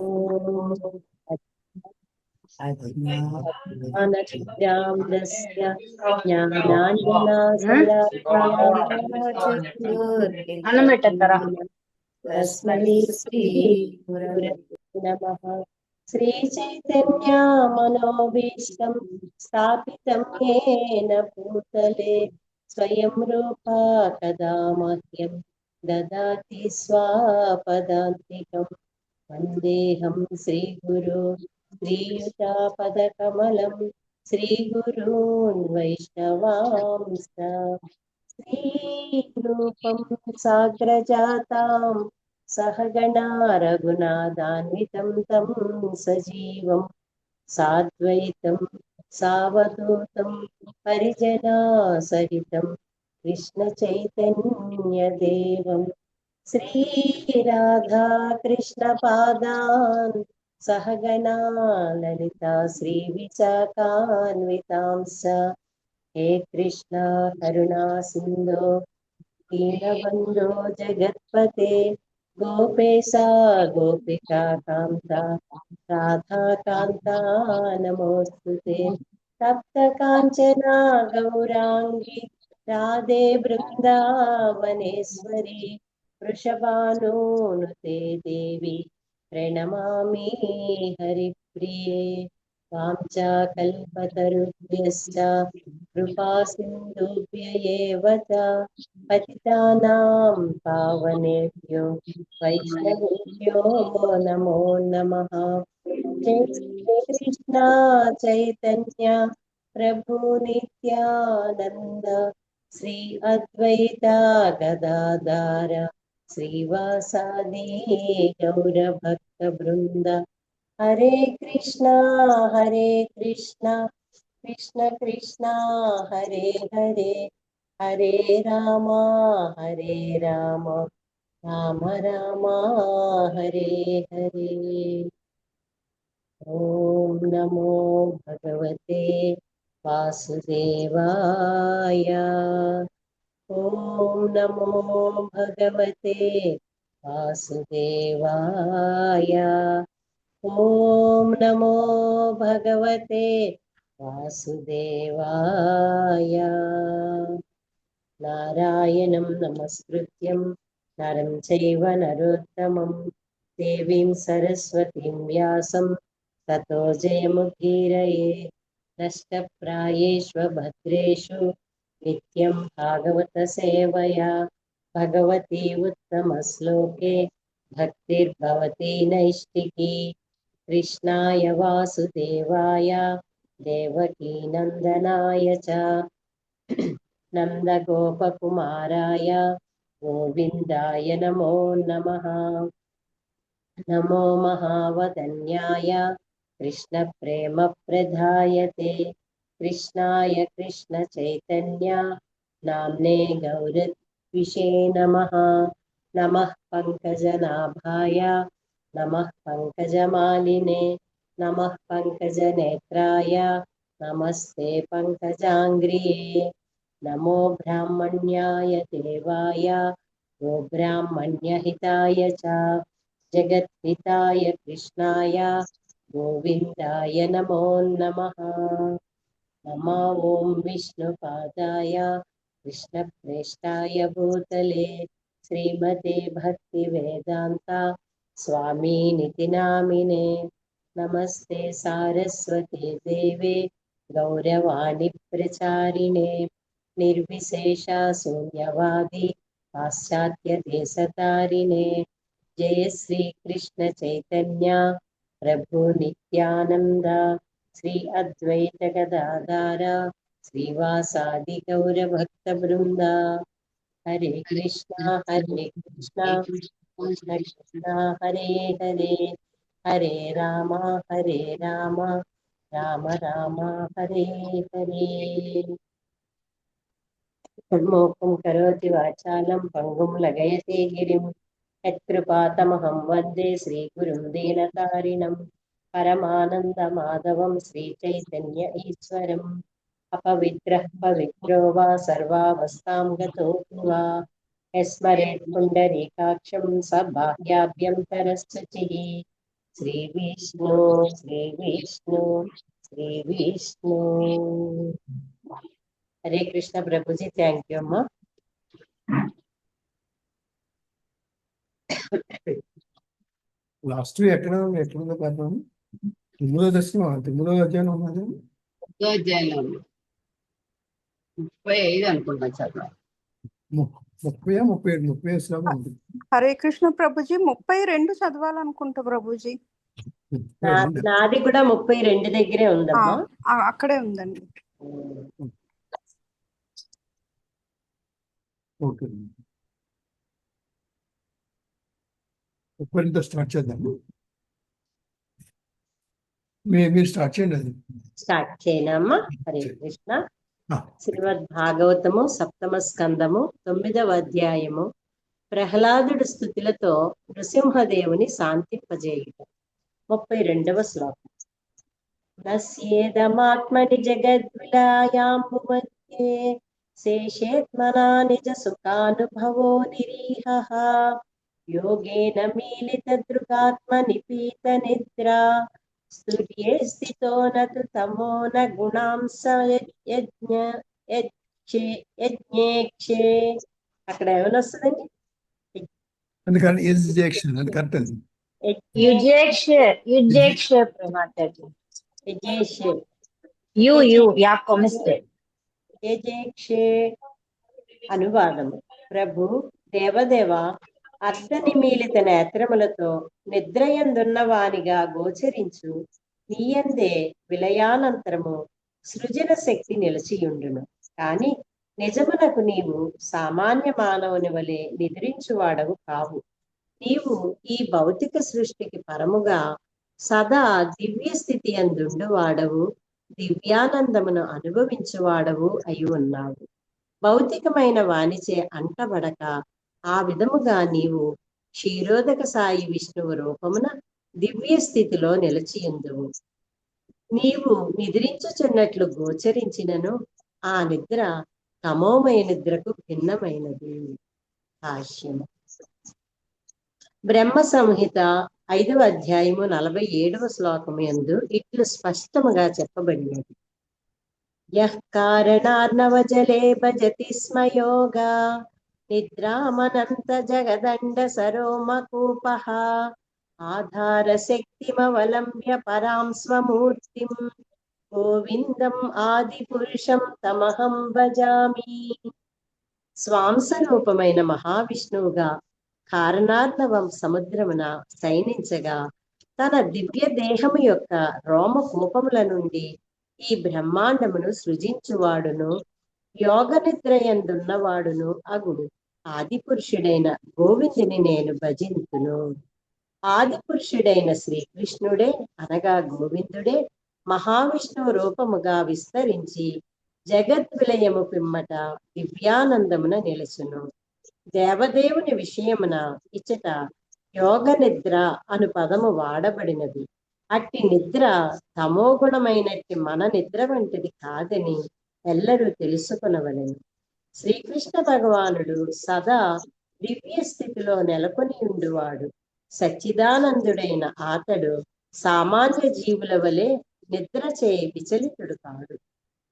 अज्ञानतिग्राम्रस्य ज्ञानाञ्जनाशलाकया तस्मै श्री गुरवे नमः। श्रीचैतन्यमनोभीष्टं स्थापितं येन भूतले स्वयं रूपा कदा मह्यं ददाति स्वापदान्तिकम्। वन्देऽहं श्रीगुरो श्रीयुतापदकमलं श्रीगुरून् वैष्णवांश्च श्रीरूपं साग्रजातां सहगणा रघुनाथान्वितं तं सजीवं साद्वैतं सावधूतं परिजनासहितं कृष्णचैतन्यदेवं श्रीराधा कृष्णपादान् सहगणा ललिता श्रीविशाखान्वितांश्च हे कृष्ण करुणा सिन्धो दीनबन्धो जगत्पते गोपेशा गोपिका कान्ता राधा कान्ता नमोऽस्तुते। तप्त काञ्चना गौराङ्गी राधे बृन्दावनेश्वरी वृषभानुनुते देवी प्रणमामि हरिप्रिये। वाञ्छाकल्पतरुभ्यश्च कृपा सिन्धुभ्य एव च पतितानां पावनेभ्यो वैष्णवेभ्यो नमो नमः। जय श्री कृष्ण चैतन्य प्रभु नित्यानंद श्री अद्वैता गदाधर श्रीवासादि गौर भक्त वृंद। हरे कृष्णा कृष्ण कृष्ण हरे हरे हरे राम राम राम राम हरे हरे। ओम नमो भगवते वासुदेवाय। ओम नमो भगवते वासुदेवाय। ओम नमो भगवते वासुदेवाय। नारायणं नमस्कृत्यं नरं चैव नरोत्तमं देवीं सरस्वतीं व्यासं ततो जयमुदीरये। नष्टप्रायेषु भद्रेषु नित्यं भागवतसेवया भगवती उत्तमश्लोके भक्तिर्भवती नैष्टिकी। कृष्णाय वासुदेवाय देवकीनन्दनाय च नन्दगोपकुमाराय गोविन्दाय नमो नमः। नमो महावदन्याय कृष्णप्रेमप्रदायते कृष्णाय कृष्णचैतन्य नाम्ने गौरद्विषे नमः। नमः पङ्कजनाभाय नमः पङ्कजमालिने नमः पङ्कजनेत्राय नमस्ते पङ्कजाङ्घ्रिये। नमो ब्राह्मण्याय देवाय गोब्राह्मण्यहिताय च जगद्हिताय कृष्णाय गोविन्दाय नमो नमः। नमो ॐ विष्णुपादाय कृष्णप्रेष्ठाय भूतले श्रीमते भक्तिवेदान्ता स्वामिनिति नामिने। नमस्ते सारस्वते देवे गौरवाणी प्रचारिणे निर्विशेषा शून्यवादी पाश्चात्यदेशतारिणे। जय श्री कृष्ण चैतन्य प्रभु नित्यानंद श्री अद्वैत गदाधर श्रीवासादि गौर भक्त वृंद। हरे कृष्णा कृष्ण कृष्ण हरे हरे हरे राम राम राम हरे हरे। मोक्षं करोति वाचालं पङ्गुं लगयते गिरिं यत्कृपातमहं वन्दे श्रीगुरुं दीनतारिणं परमानन्दमाधवं श्रीचैतन्य ईश्वरम् अपवित्रः पवित्रो वा सर्वावस्थां गतो वा यस्मरेत् पुण्डरीकाक्षं स बाह्याभ्यन्तरश्चुचिः శ్రీ విష్ణు శ్రీ విష్ణు శ్రీ విష్ణు. హరే కృష్ణ ప్రభుజీ, థ్యాంక్ యూ అమ్మా. లాస్ట్ ఎక్కడుందో పద్మం 9వ దశకం 9వ అధ్యాయం ఉన్నది. 9వ అధ్యాయంలో 35 అనుకుంటా చదువు. 30 శ్లోకం ఉంది. హరే కృష్ణ ప్రభుజీ 32 చదవాలనుకుంటా ప్రభుజీ. నాది కూడా 32 దగ్గరే ఉందమ్మా. అక్కడే ఉందండి. ఓకే, 32 స్టార్ట్ చేద్దాము. మీరు స్టార్ట్ చేయండి. అది స్టార్ట్ చేయనమ్మా. హరే కృష్ణ. శ్రీమద్ భాగవతము 7వ స్కందము 9వ అధ్యాయము. ప్రహ్లాదుడు స్థుతులతో నృసింహదేవుని శాంతింపజేయుట. 32వ శ్లోకం. నస్యేదమాత్మని జగద్విలాయాంబుమధ్యే శేషేత్మనా నిజ సుఖానుభవో నిరీహః యోగేన మీలిత దృగాత్మ నిపీత నిద్రా స్తుర్యే స్థితో నతు తమో న గుణాంస యజ్ఞేక్షే. అక్కడ ఏమైనా వస్తుందండి? అందుకని అది కరెక్ట్. అది అనువాదము. ప్రభు దేవదేవ, అర్ధనిమీలిత నేత్రములతో నిద్రయందున్న వానిగా గోచరించు నీయందే విలయానంతరము సృజన శక్తి నిలిచియుండును. కాని నిజమునకు నీవు సామాన్య మానవుని వలె నిద్రించువాడవు కావు. నీవు ఈ భౌతిక సృష్టికి పరముగా సదా దివ్య స్థితి అందుండు వాడవు, దివ్యానందమును అనుభవించువాడవు అయి ఉన్నావు. భౌతికమైన వానిచే అంటబడక ఆ విధముగా నీవు క్షీరోదక సాయి విష్ణువు రూపమున దివ్య స్థితిలో నిలిచియుందువు. నీవు నిద్రించుచున్నట్లు గోచరించినను ఆ నిద్ర తమోమయ నిద్రకు భిన్నమైనది. భాష్యము. బ్రహ్మ సంహిత 5వ అధ్యాయము 47వ శ్లోకము యందు ఇట్లు స్పష్టముగా చెప్పబడినది. యః కారణార్ణవ జలే భజతి స్మ యోగా నిద్రామనంత జగదండ సరోమకూపః ఆధార శక్తిమవలంబ్య పరాం స్వమూర్తిం గోవిందం ఆది పురుషం తమహం భజామి. స్వాంస రూపమైన మహావిష్ణువుగా కారణార్ణవం సముద్రమున శయనించగా తన దివ్య దేహము యొక్క రోమ కూపముల నుండి ఈ బ్రహ్మాండమును సృజించువాడును యోగ నిద్రయందున్నవాడును అగుడు ఆది పురుషుడైన గోవిందుని నేను భజింతును. ఆది పురుషుడైన శ్రీకృష్ణుడే అనగా గోవిందుడే మహావిష్ణువు రూపముగా విస్తరించి జగద్విలయము పిమ్మట దివ్యానందమున నిలుచును. దేవదేవుని విషయమున ఇచ్చట యోగ నిద్ర అను పదము వాడబడినది. అట్టి నిద్ర తమోగుణమైనట్టి మన నిద్ర వంటిది కాదని ఎల్లరూ తెలుసుకునవలెను. శ్రీకృష్ణ భగవానుడు సదా దివ్య స్థితిలో నెలకొని ఉండువాడు. సచ్చిదానందుడైన ఆతడు సామాన్య జీవుల వలె నిద్ర చే విచలితుడు కాడు.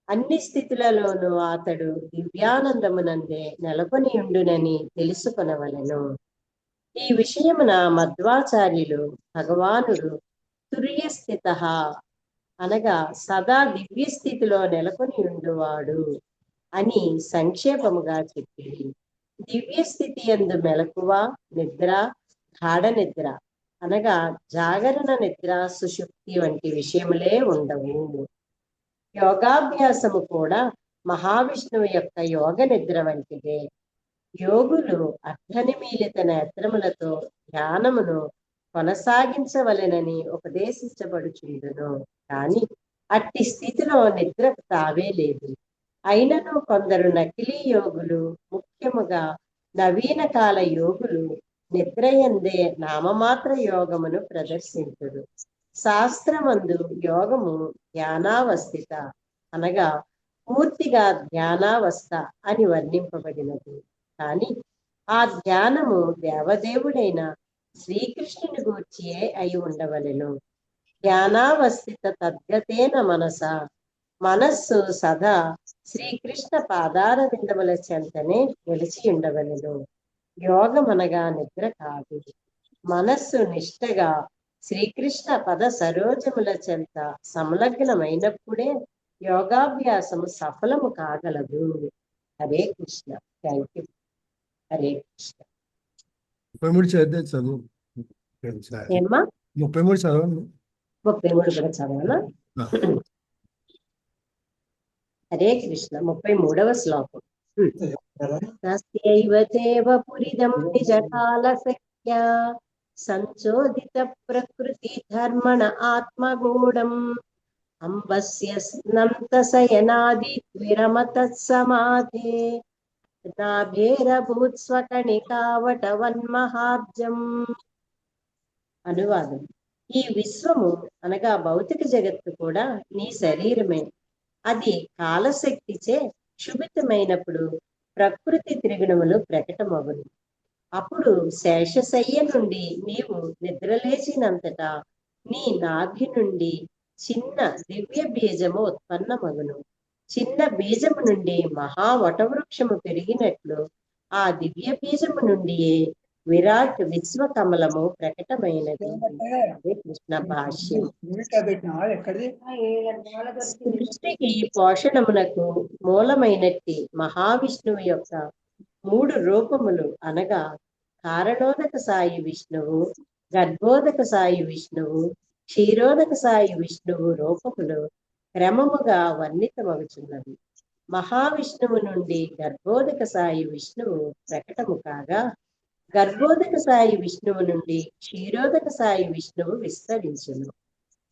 అన్ని స్థితులలోనూ అతడు దివ్యానందమునందే నెలకొని ఉండునని తెలుసుకొనవలెను. ఈ విషయమున మధ్వాచార్యులు భగవానుడు తుర్యస్థిత అనగా సదా దివ్య స్థితిలో నెలకొని ఉండువాడు అని సంక్షేపముగా చెప్పి దివ్య స్థితి యందు మెలకువ నిద్ర, గాఢ నిద్ర అనగా జాగరణ నిద్ర, సుషుప్తి వంటి విషయములే ఉండవు. యోగాభ్యాసము కూడా మహావిష్ణువు యొక్క యోగ నిద్ర వంటిదే. యోగులు అర్ధనిమీలిత నేత్రములతో ధ్యానమును కొనసాగించవలెనని ఉపదేశించబడుచుండును. కాని అట్టి స్థితిలో నిద్రకు తావే లేదు. అయినను కొందరు నకిలీ యోగులు, ముఖ్యముగా నవీన కాల యోగులు నిద్రయందే నామమాత్ర యోగమును ప్రదర్శించుడు. శాస్త్రమందు యోగము ధ్యానావస్థిత అనగా పూర్తిగా ధ్యానావస్థ అని వర్ణింపబడినది. కానీ ఆ ధ్యానము దేవదేవుడైన శ్రీకృష్ణుని గూర్చియే అయి ఉండవలెను. జ్ఞానావస్థిత తద్గతేన మనస, మనస్సు సదా శ్రీకృష్ణ పాదార విందముల చెంతనే నిలిచి ఉండవలెను. యోగమనగా నిద్ర కాదు. మనస్సు నిష్టగా శ్రీకృష్ణ పద సరోజముల చెంత సంలగ్నమైనప్పుడే యోగాభ్యాసము సఫలము కాగలదు. హరే కృష్ణ. Thank you. హరే కృష్ణ. 33 చదివితే చదువు. ఏమ్మా 33 చదవండి. 33 కూడా చదవనా? ఆ. హరే కృష్ణ. 33వ శ్లోకం. తస్యైవ తేవ పురిదం నిజకాల శక్య సంచోదిత ప్రకృతి ధర్మణ ఆత్మగూఢం అంబస్య స్నంత శయనాది విరమత సమాధే నాభేరభూత్ స్వకణికావటవన్మహాబ్జం. అనువాదం. ఈ విశ్వము అనగా భౌతిక జగత్తు కూడా నీ శరీరమే. అది కాలశక్తిచే క్షుభితమైనప్పుడు ప్రకృతి త్రిగుణములు ప్రకటమగును. అప్పుడు శేషశయ్య నుండి నీవు నిద్రలేచినంతటా నీ నాభి నుండి చిన్న దివ్య బీజము ఉత్పన్నమగును. చిన్న బీజము నుండి మహా వటవృక్షము పెరిగినట్లు ఆ దివ్య బీజము నుండియే విరాట్ విశ్వకమలము ప్రకటమైనది. కృష్ణ భాష్యం. సృష్టికి పోషణమునకు మూలమైనట్టి మహావిష్ణువు యొక్క 3 రూపములు అనగా కారణోదక సాయి విష్ణువు, గర్భోదక సాయి విష్ణువు, క్షీరోదక సాయి విష్ణువు రూపములు క్రమముగా వర్ణితమగుచున్నవి. మహావిష్ణువు నుండి గర్భోదక సాయి విష్ణువు ప్రకటము కాగా, గర్భోదక సాయి విష్ణువు నుండి క్షీరోదక సాయి విష్ణువు విస్తరించును.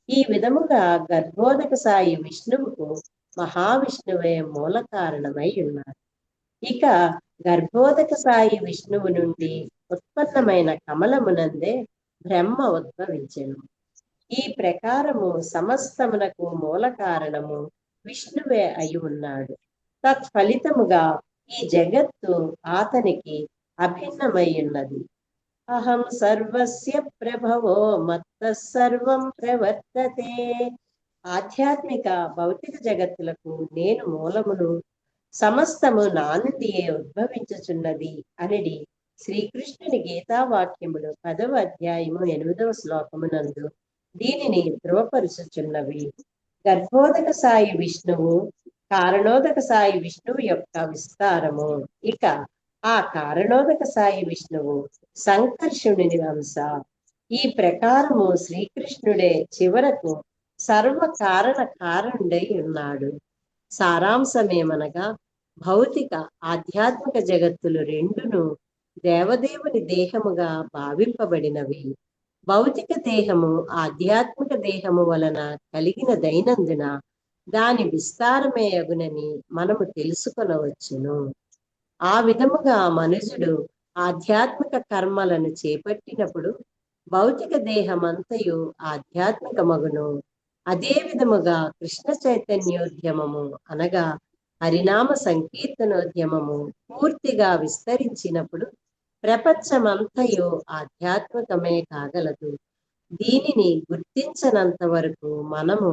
ఈ విధముగా గర్భోదక సాయి విష్ణువుకు మహావిష్ణువే మూల కారణమై ఉన్నారు. ఇక గర్భోదక సాయి విష్ణువు నుండి ఉత్పన్నమైన కమలమునందే బ్రహ్మ ఉద్భవించెను. ఈ ప్రకారము సమస్తమునకు మూల కారణము విష్ణువే అయి ఉన్నాడు. తత్ఫలితముగా ఈ జగత్తు అతనికి అభిన్నమై ఉన్నది. అహం సర్వస్య ప్రభవో మత్తః సర్వం ప్రవర్తతే. ఆధ్యాత్మిక భౌతిక జగత్తులకు నేను మూలమును, సమస్తము నా నుండియే ఉద్భవించుచున్నది అనేది శ్రీకృష్ణుని గీతావాక్యములు 10వ అధ్యాయము 8వ శ్లోకమునందు దీనిని ధృవపరుచుచున్నవి. గర్భోదక సాయి విష్ణువు, కారణోదక సాయి విష్ణువు యొక్క విస్తారము. ఇక ఆ కారణోదక సాయి విష్ణువు సంకర్షణుని అంశ. ఈ ప్రకారము శ్రీకృష్ణుడే చివరకు సర్వ కారణుడై ఉన్నాడు. సారాంశమేమనగా భౌతిక ఆధ్యాత్మిక జగత్తులు రెండును దేవదేవుని దేహముగా భావింపబడినవి. భౌతిక దేహము ఆధ్యాత్మిక దేహము వలన కలిగిన దైనందున దాని విస్తారమే అగునని మనము తెలుసుకొనవచ్చును. ఆ విధముగా మనుషుడు ఆధ్యాత్మిక కర్మలను చేపట్టినప్పుడు భౌతిక దేహమంతయు ఆధ్యాత్మిక మగును. అదే విధముగా కృష్ణ చైతన్యోద్యమము అనగా హరినామ సంకీర్తనోద్యమము పూర్తిగా విస్తరించినప్పుడు ప్రపంచమంతయు ఆధ్యాత్మికమే కాగలదు. దీనిని గుర్తించనంత వరకు మనము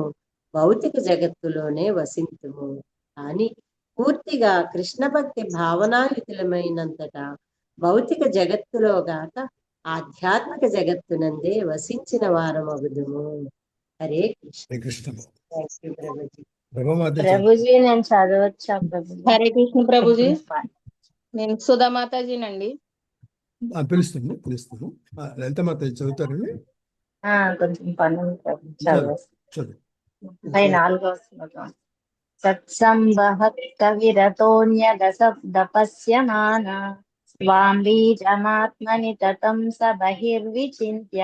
భౌతిక జగత్తులోనే వసింతుము. కానీ పూర్తిగా కృష్ణ భక్తి భావనాయుతులమైనంతటా భౌతిక జగత్తులో గాక ఆధ్యాత్మిక జగత్తునందే వసించిన వారమగుదుము. హరే కృష్ణ. Krishna thank you Prabhuji. ప్రభుజీ నేను చదవచ్చా ప్రభుజీ? హరే కృష్ణ ప్రభుజీ. నేను సుధా మాతాజీనండి. పిలుస్తాను. లలిత మాత చదువుతారండి. కొంచెం పని ఉంది ప్రభుజీ, చదవచ్చు. చదువు. 34వ శ్లోకం. సత్సంభక్త విరతోన్యదపస్యమాన స్వాం బీజమాత్మని తతం స బహిర్విచింత్య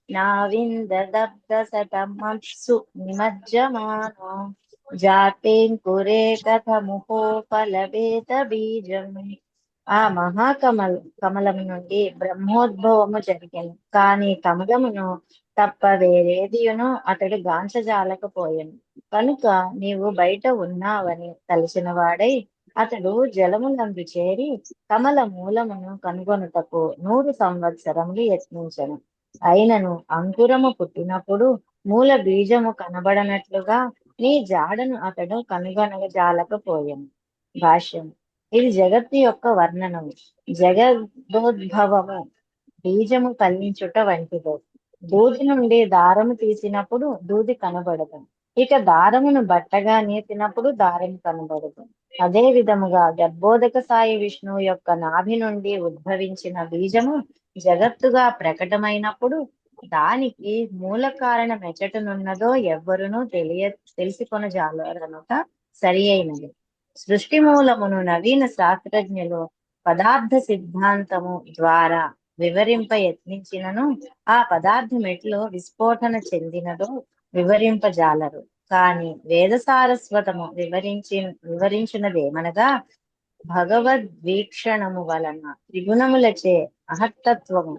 నావిందదబ్దసతమప్సు నిమజ్జమానో జాతేంకురే కథముహోపలభేత బీజం. ఆ కమలం నుండి బ్రహ్మోద్భవము జరిగింది. కానీ కమలమును తప్ప వేరేదియును అతడు గాంచజాలకపోయాను. కనుక నీవు బయట ఉన్నావని తలచిన వాడై అతడు జలమునందు చేరి కమల మూలమును కనుగొనుటకు 100 సంవత్సరములు యత్నించెను. అయినను అంకురము పుట్టినప్పుడు మూల బీజము కనబడనట్లుగా నీ జాడను అతడు కనుగొనగజాలకపోయెను. భాష్యం. ఇది జగత్తు యొక్క వర్ణనము. జగదోద్భవము బీజము కలిగించుట వంటిదో. దూది నుండి దారము తీసినప్పుడు దూది కనబడదు. ఇక దారమును బట్టగా నేతినప్పుడు దారము కనబడదు. అదే విధముగా గర్భోదక సాయి విష్ణువు యొక్క నాభి నుండి ఉద్భవించిన బీజము జగత్తుగా ప్రకటమైనప్పుడు దానికి మూల కారణం ఎచటనున్నదో ఎవ్వరునూ తెలుసుకొనజాలరనుట సరి అయినది. సృష్టి మూలమును నవీన శాస్త్రజ్ఞులు పదార్థ సిద్ధాంతము ద్వారా వివరింప యత్నించినను ఆ పదార్థం ఎట్లు విస్ఫోటన చెందినదో వివరింపజాలరు. కాని వేద సారస్వతము వివరించినదేమనగా భగవద్వీక్షణము వలన త్రిగుణములచే మహత్తత్వము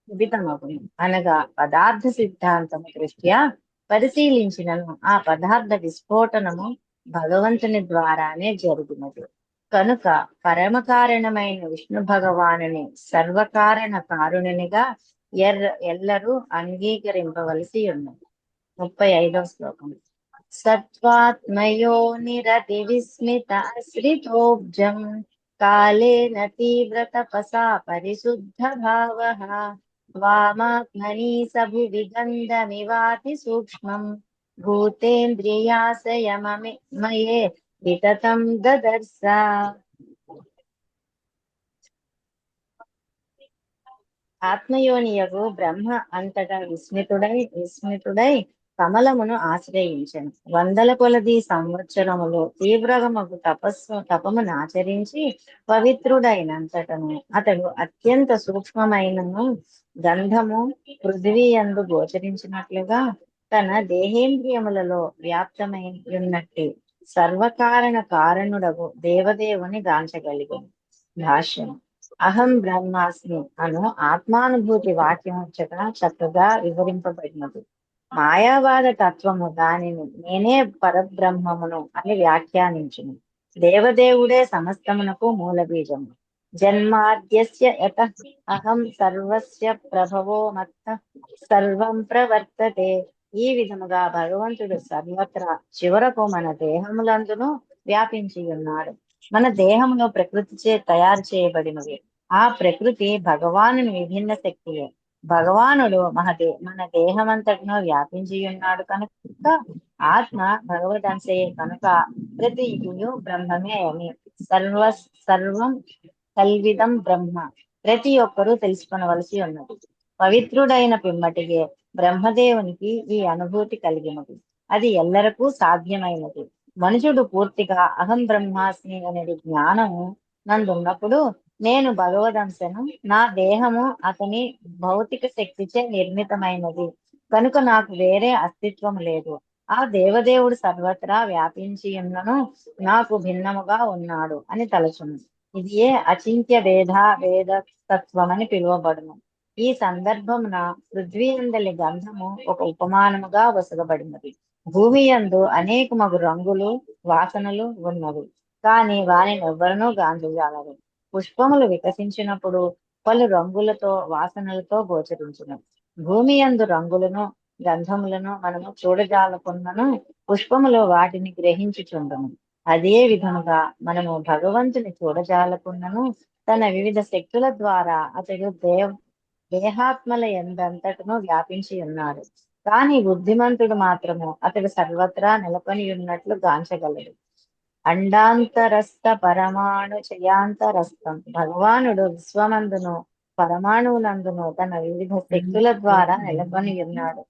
విదితమగును. అనగా పదార్థ సిద్ధాంతము దృష్ట్యా పరిశీలించినను ఆ పదార్థ విస్ఫోటనము భగవంతుని ద్వారానే జరుగునది. కనుక పరమ కారణమైన విష్ణు భగవానుని సర్వకారణ కారుణునిగా ఎల్లరూ అంగీకరింపవలసి ఉన్నది. 35వ శ్లోకం. సత్వాత్మయో నిరతి విస్మిత శ్రితోబ్జం కాలేన తీవ్ర తపసా పరిశుద్ధ భావః వామాత్మని సభువి గంధమివాతి సూక్ష్మం భూతేంద్రియాశయమయే వితతం దదర్శ. ఆత్మయోనియగు బ్రహ్మ అంతటా విస్మితుడై కమలమును ఆశ్రయించను. వందల కొలది సంవత్సరములు తీవ్రమగు తపమును ఆచరించి పవిత్రుడైనంతటను అతడు అత్యంత సూక్ష్మమైనను గంధము పృథివీ యందు గోచరించినట్లుగా తన దేహేంద్రియములలో వ్యాప్తమై ఉన్నట్టి సర్వకారణ కారణుడగు దేవదేవుని గాంచగలిగను. భాష్యం. అహం బ్రహ్మాస్మి అను ఆత్మానుభూతి వాక్యము చక్కగా వివరింపబడినది. మాయావాద తత్వము దానిని నేనే పరబ్రహ్మమును అని వ్యాఖ్యానించును. దేవదేవుడే సమస్తమునకు మూల బీజము. జన్మాద్యస్య యతః అహం సర్వస్య ప్రభవో మత్త సర్వం ప్రవర్తతే. ఈ విధముగా భగవంతుడు సర్వత్రా చివరకు మన దేహములందును వ్యాపించి ఉన్నాడు. మన దేహంలో ప్రకృతిచే తయారు చేయబడినవి. ఆ ప్రకృతి భగవానుని విభిన్న శక్తియే. భగవానుడు మన దేహమంతటినో వ్యాపించి ఉన్నాడు కనుక ఆత్మ భగవదంశయే కనుక ప్రతి ఇయు బ్రహ్మమే అని సర్వం కల్విదం బ్రహ్మ ప్రతి ఒక్కరూ తెలుసుకొనవలసి ఉన్నది. పవిత్రుడైన పిమ్మటిగే బ్రహ్మదేవునికి ఈ అనుభూతి కలిగినది. అది ఎల్లరకు సాధ్యమైనది. మనుషుడు పూర్తిగా అహం బ్రహ్మాస్మి అనే జ్ఞానము నందున్నప్పుడు నేను భగవదంశను, నా దేహము అతని భౌతిక శక్తిచే నిర్మితమైనది కనుక నాకు వేరే అస్తిత్వం లేదు. ఆ దేవదేవుడు సర్వత్రా వ్యాపించి ఉన్నను నాకు భిన్నముగా ఉన్నాడు అని తలచును. ఇది ఏ అచింత్య వేద తత్వం అని పిలువబడును. ఈ సందర్భమున పృథ్వీ అందలి గంధము ఒక ఉపమానముగా వసగబడినది. భూమి యందు అనేకమగు రంగులు వాసనలు ఉన్నవి, కానీ వానిని ఎవ్వరనూ గాంచజాలరు. పుష్పములు వికసించినప్పుడు పలు రంగులతో వాసనలతో గోచరించును. భూమి యందు రంగులను గంధములను మనము చూడజాలకున్నను పుష్పములు వాటిని గ్రహించుచుండము. అదే విధముగా మనము భగవంతుని చూడజాలకున్నను తన వివిధ శక్తుల ద్వారా అతడు దేహాత్మల ఎందంతటను వ్యాపించి ఉన్నాడు. కానీ బుద్ధిమంతుడు మాత్రము అతడు సర్వత్రా నెలకొని ఉన్నట్లు గాంచగలడు. అండాంతరస్థ పరమాణు చయాంతరస్థం. భగవానుడు విశ్వమందును పరమాణువులందును తన వివిధ శక్తుల ద్వారా నెలకొని ఉన్నాడు.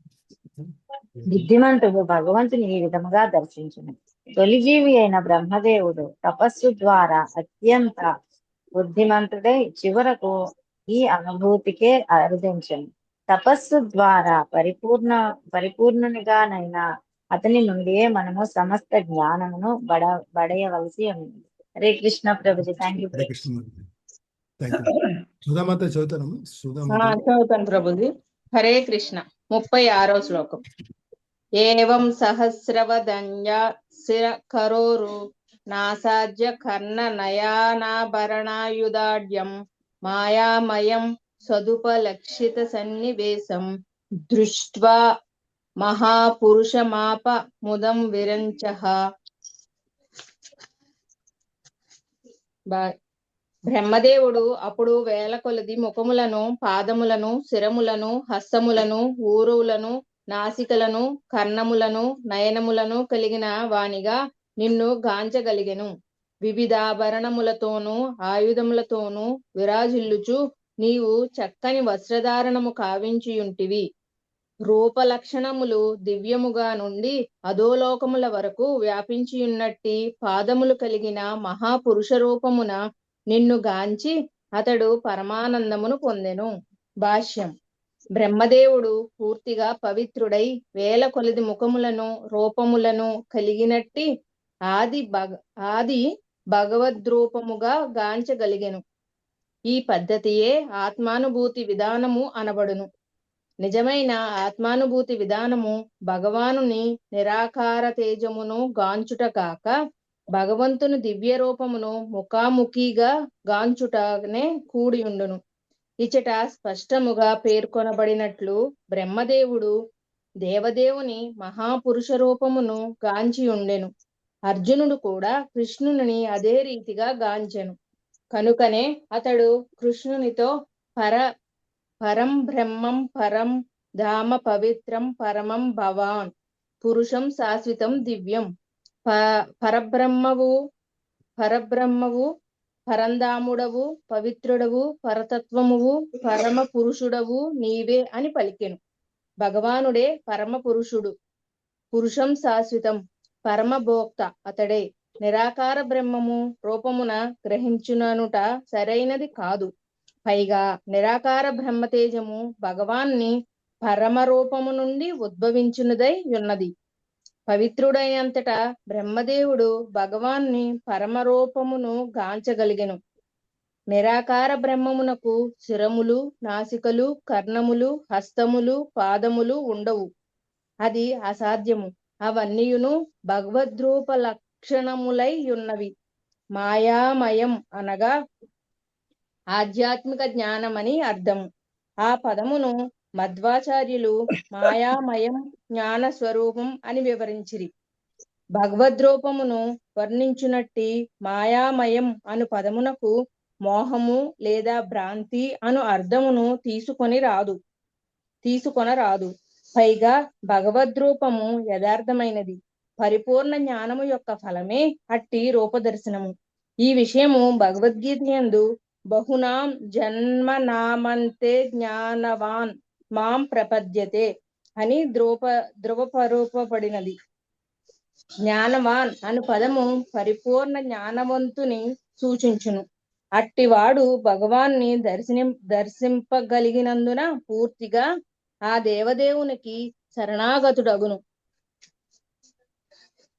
బుద్ధిమంతుడు భగవంతుని ఈ విధముగా దర్శించును. తొలిజీవి అయిన బ్రహ్మదేవుడు తపస్సు ద్వారా అత్యంత బుద్ధిమంతుడై చివరకు ఈ అనుభూతికే అరుదించను. తపస్సు ద్వారా పరిపూర్ణునిగానైనా అతని నుండియే మనము సమస్త జ్ఞానమును బడయవలసి ఉంది. హరే కృష్ణ ప్రభుజీ. Thank you. సుధామాత చదువుతాను. చదువుతాను ప్రభుజీ. హరే కృష్ణ. 36వ శ్లోకం. ఏవం సహస్రవదన్యా శిర కరోరు నాసాజ్య కర్ణ నయానాభరణాయుధాఢ్యం మాయామయం సదుపలక్షిత సన్నివేశం దృష్ట్వా మహాపురుషమాప ముదం విరంచః. బ్రహ్మదేవుడు అప్పుడు వేల కొలది ముఖములను, పాదములను, శిరములను, హస్తములను, ఊరువులను, నాసికలను, కర్ణములను, నయనములను కలిగిన వానిగా నిన్ను గాంచగలిగెను. వివిధాభరణములతోనూ ఆయుధములతోనూ విరాజిల్లుచు నీవు చక్కని వస్త్రధారణము కావించియుంటివి. రూపలక్షణములు దివ్యముగా నుండి అధోలోకముల వరకు వ్యాపించియున్నట్టి పాదములు కలిగిన మహాపురుష రూపమున నిన్ను గాంచి అతడు పరమానందమును పొందెను. భాష్యం. బ్రహ్మదేవుడు పూర్తిగా పవిత్రుడై వేల కొలది ముఖములను, రూపములను కలిగినట్టి ఆది భగవద్రూపముగా గాంచగలిగెను. ఈ పద్ధతియే ఆత్మానుభూతి విధానము అనబడును. నిజమైన ఆత్మానుభూతి విధానము భగవానుని నిరాకార తేజమును గాంచుట కాక భగవంతుని దివ్య రూపమును ముఖాముఖిగా గాంచుటనే కూడియుండును. ఇచట స్పష్టముగా పేర్కొనబడినట్లు బ్రహ్మదేవుడు దేవదేవుని మహాపురుష రూపమును గాంచియుండెను. అర్జునుడు కూడా కృష్ణుని అదే రీతిగా గాంచెను. కనుకనే అతడు కృష్ణునితో పరం బ్రహ్మం పరం ధామ పవిత్రం పరమం భవాన్ పురుషం శాశ్వతం దివ్యం పరబ్రహ్మవు పరంధాముడవు పవిత్రుడవు పరతత్వమువు పరమ పురుషుడవు నీవే అని పలికెను. భగవానుడే పరమ పురుషుడు, పురుషం శాశ్వతం, పరమభోక్త అతడే. నిరాకార బ్రహ్మము రూపమున గ్రహించుననుట సరైనది కాదు. పైగా నిరాకార బ్రహ్మతేజము భగవాన్ని పరమరూపము నుండి ఉద్భవించున్నదై ఉన్నది. పవిత్రుడైనంతటా బ్రహ్మదేవుడు భగవాన్ని పరమరూపమును గాంచగలిగెను. నిరాకార బ్రహ్మమునకు శిరములు, నాసికలు, కర్ణములు, హస్తములు, పాదములు ఉండవు. అది అసాధ్యము. అవన్నీయును భగవద్రూప లక్షణములై ఉన్నవి. మాయామయం అనగా ఆధ్యాత్మిక జ్ఞానమని అర్థము. ఆ పదమును మధ్వాచార్యులు మాయామయం జ్ఞాన స్వరూపం అని వివరించిరి. భగవద్రూపమును వర్ణించునట్టి మాయామయం అను పదమునకు మోహము లేదా భ్రాంతి అను అర్థమును తీసుకొనరాదు. పైగా భగవద్రూపము యథార్థమైనది. పరిపూర్ణ జ్ఞానము యొక్క ఫలమే అట్టి రూపదర్శనము. ఈ విషయము భగవద్గీత యందు బహునాం జన్మనామంతే జ్ఞానవాన్ మాం ప్రపద్యతే అని ధృవపరూపబడినది. జ్ఞానవాన్ అను పదము పరిపూర్ణ జ్ఞానవంతుని సూచించును. అట్టివాడు భగవాన్ని దర్శింపగలిగినందున పూర్తిగా ఆ దేవదేవునికి శరణాగతుడగును.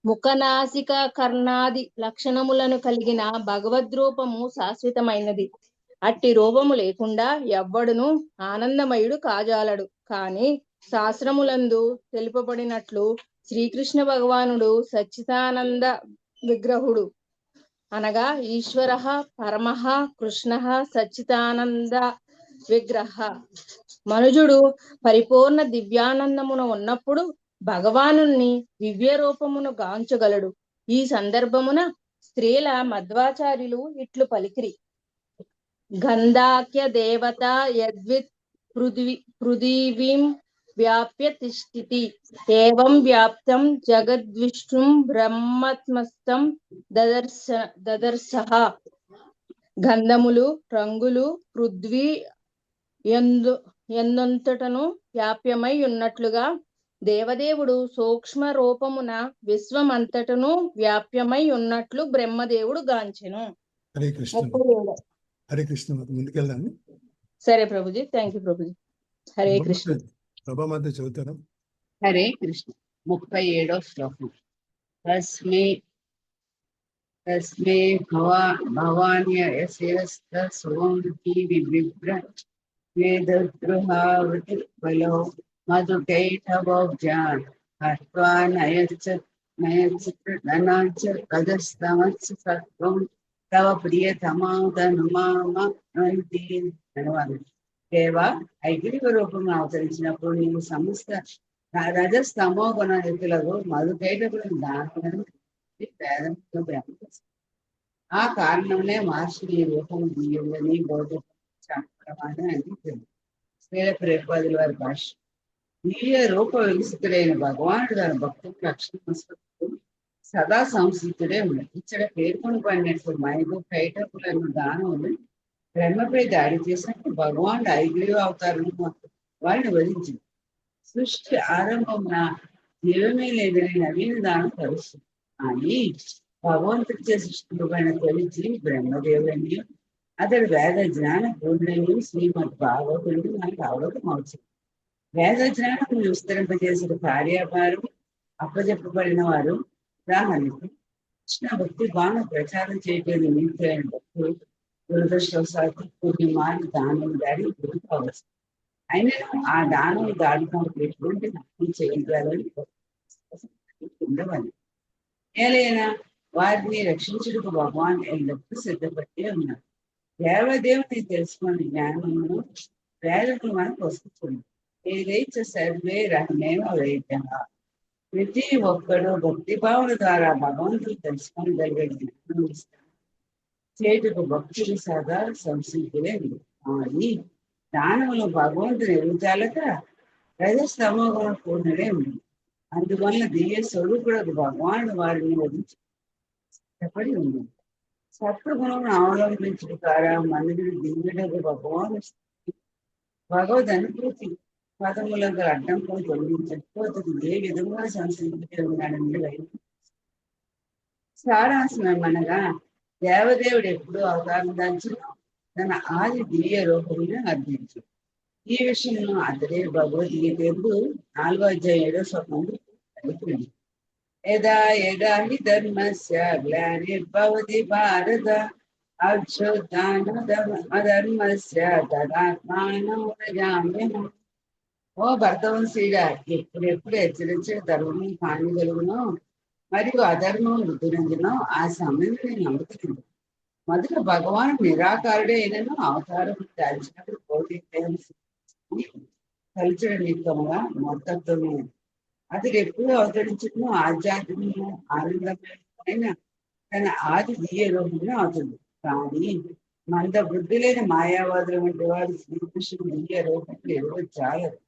ముఖనాసిక కర్ణాది లక్షణములను కలిగిన భగవద్రూపము శాశ్వతమైనది. అట్టి రూపము లేకుండా ఎవ్వడును ఆనందమయుడు కాజాలడు. కాని శాస్త్రములందు తెలుపబడినట్లు శ్రీకృష్ణ భగవానుడు సచ్చిదానంద విగ్రహుడు, అనగా ఈశ్వర పరమః కృష్ణ సచ్చిదానంద విగ్రహ. మనుజుడు పరిపూర్ణ దివ్యానందమున ఉన్నప్పుడు భగవానుని దివ్య రూపమును గాంచగలడు. ఈ సందర్భమున స్త్రీల మధ్వాచార్యులు ఇట్లు పలికిరి: గంధాఖ్య దేవత యద్విత్ పృథివీం వ్యాప్య తిష్ఠితి ఏవం వ్యాప్తం జగద్విష్ణుం బ్రహ్మత్మస్తం దదర్శః. గంధములు, రంగులు పృథ్వీ ఎందంతటను వ్యాప్యమై ఉన్నట్లుగా దేవదేవుడు సూక్ష్మ రూపమున విశ్వమంతటను వ్యాప్యమై ఉన్నట్లు బ్రహ్మదేవుడు గాంచెను. హరే కృష్ణ. హరే కృష్ణ. ముందుకెళ్దాము. సరే ప్రభుజీ, థ్యాంక్ యూ ప్రభుజీ. హరే కృష్ణ. ప్రభా మధ్య చదువుతారా? హరే కృష్ణ. 37వ శ్లోకం. తస్మే భవాన్యస్యస్తసోంకి విభ్ర వేదద్రుహావృతి బలో మధుకైటవోబ్జాన్ హత్వా నయచ్చ నయచిత్రధనాచ కదస్తమత్స సత్వం తవ ప్రియతమాదనుమామంతి అనువాదం. దేవా, ఐగిరివ రూపంలో అవతరించినప్పుడు నీవు సమస్త రజస్తమో గుణయుతులకు మధుకైటకులను దానములను పేదలకు బ్రహ్మ. ఆ కారణంలో మహర్షి నీ రూపం దివ్యులని బోధపరమాన్ని అందించింది. శ్రీల ప్రేపదుల వారి భాష. దివ్య రూప వికసితుడైన భగవానుడు తన భక్తులకు రక్షణ సదా సంసిద్ధుడే ఉన్నాడు. ఇక్కడ పేర్కొని పడినట్లు మైదు కైటకులను దానములు బ్రహ్మపై దాడి చేసినప్పుడు భగవానుడు ఐగిరి అవతారం వారిని వధించింది. సృష్టి ఆరంభంన జీవమే లేదని నవీన దానం కలుస్తుంది. కానీ భగవంతుడిచే సృష్టింపబడిన తొలిచి బ్రహ్మదేవుని అతడు వేద జ్ఞాన పూర్ణని శ్రీమద్ భాగవతుడు మనకు అవగతం అవుతుంది. వేద జ్ఞానం విస్తరింపజేసిన కార్యభారం అప్పజెప్పబడిన వారు. ఉదాహరణకు కృష్ణ భక్తి బాగా ప్రచారం చేయటం నిమిత్తమైన భక్తులు దురదృష్టవశాత్తు కొన్ని మార్లు దానం దాడి కావచ్చు. అయినా ఆ దానం దాడుకోవడం ఎటువంటి నష్టం చేయగలని ఉండవాలి. ఏలైనా వారిని రక్షించుటకు భగవాన్ ఎల్లప్పుడూ సిద్ధపట్టి ఉన్నారు. దేవదేవుని తెలుసుకున్న జ్ఞానమును వేదములు మనకు వస్తుంది. ఏదైతే సర్వే రహమేవ వేద. ప్రతి ఒక్కడు భక్తి భావన ద్వారా భగవంతుడు తెలుసుకోగలిగే జ్ఞానం ఇస్తారు. చేటుకు భక్తులు సదా సంసిద్ధులే. కానీ దానములు భగవంతుని ఎదుగుతాలక రజస్తమోగుణ పూర్ణుడే ఉంది. అందువల్ల దివ్య స్వరూపుడు భగవానుడు వారిని వదిలించి చెప్పడి ఉంది. సత్వగుణమును అవలంబించడం ద్వారా మనుషుడు దివ్యుడకు భగవాను భగవద్ అనుభూతి పదములకు అడ్డంకులు తొలగించకపోతే ఏ విధంగా సంసిద్ధుడే ఉన్నాడని సారాంశమనగా దేవదేవుడు ఎప్పుడు అవతారం దాల్చిన తన ఆది దివ్య రూపమును అర్థించు. ఈ విషయంలో అతడే భగవద్గీత 4వ అధ్యాయం 7వ శ్లోకంలో తెలుపుతుంది. యదా యదా హి ధర్మస్య గ్లానిర్భవతి భారత అధర్మస్య తదాత్మానం ప్రజామ్యహం. ఓ భర్తవంశీడా, ఎప్పుడెప్పుడు హెచ్చరించే ధర్మం హాని కలుగునో మరియు అధర్మం వృద్ధినందునో ఆ సమయం నేను నమ్ముతున్నాను. మొదట భగవాన్ నిరాకారుడే అయినను అవతారం దాల్చినప్పుడు కోటి కలిసిన నిత్యముగా మొత్తత్వమే. అతడు ఎప్పుడు అవతరించడం ఆధ్యాత్మికము ఆనందమైన తన ఆది దివ్య రూపంలో అవుతుంది. కానీ మంద బుద్ధి లేని మాయావాదులు వంటి వారు శ్రీకృష్ణుడు దివ్య రూపంలో ఎవరు చాలరు.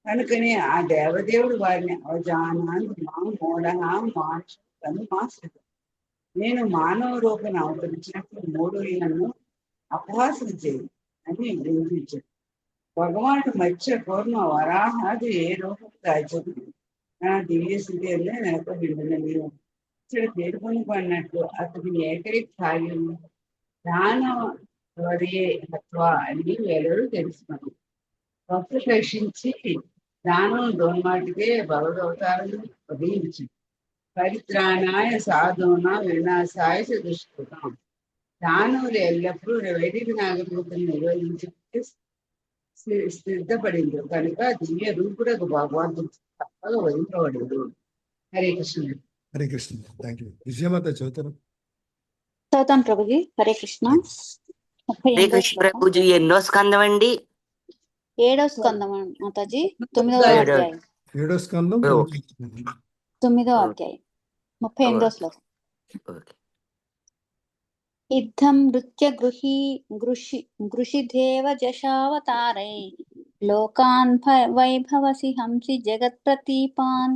కనుకనే ఆ దేవదేవుడు వారిని అవజానాన్ని మాశ్రితం. నేను మానవ రూపం అవతరించినప్పుడు 3 ఏళ్లను అపహాసం చేయి అని వినిపించాడు. భగవానుడు మత్స్య కూర్మ వరాహాది ఏ రూపం దాల్చదు నా దివ్య స్థితిలో నెలకొందని ఇక్కడ పేర్కొని పడినట్లు అతని ఏకైక కార్యం దానవరే తత్వ అని వేలడు తెలుసుకున్నాడు. భక్తులు రక్షించి దానం దోన్మాటికే భగవదవతారం ఉదయించింది. పరిత్రాణాయ సాధువున వినాశాయ దుష్కృతం. దానవులు ఎల్లప్పుడూ వైదిక నాగరికతను నిర్వహించే సిద్ధపడింది. కనుక దివ్య రూపుడకు భగవంతుడు తప్పగా వదిలిపబడదు. హరే కృష్ణ. హరే కృష్ణ. Thank you. విజయమాత చదువుతారు. చదువుతాను ప్రభుజీ. హరే కృష్ణ. హరే కృష్ణ ప్రభుజీ. ఎన్నో స్కందం అండి? 7వ స్కందం మాతాజీ. 9వ అధ్యాయం. 7వ స్కందం 9వ అధ్యాయం 38వ శ్లోకం. ఇద్ధం నృత్య గృషిదేవ జశావతారై లోకాన్ వైభవసి హంసి జగత్ ప్రతీపాన్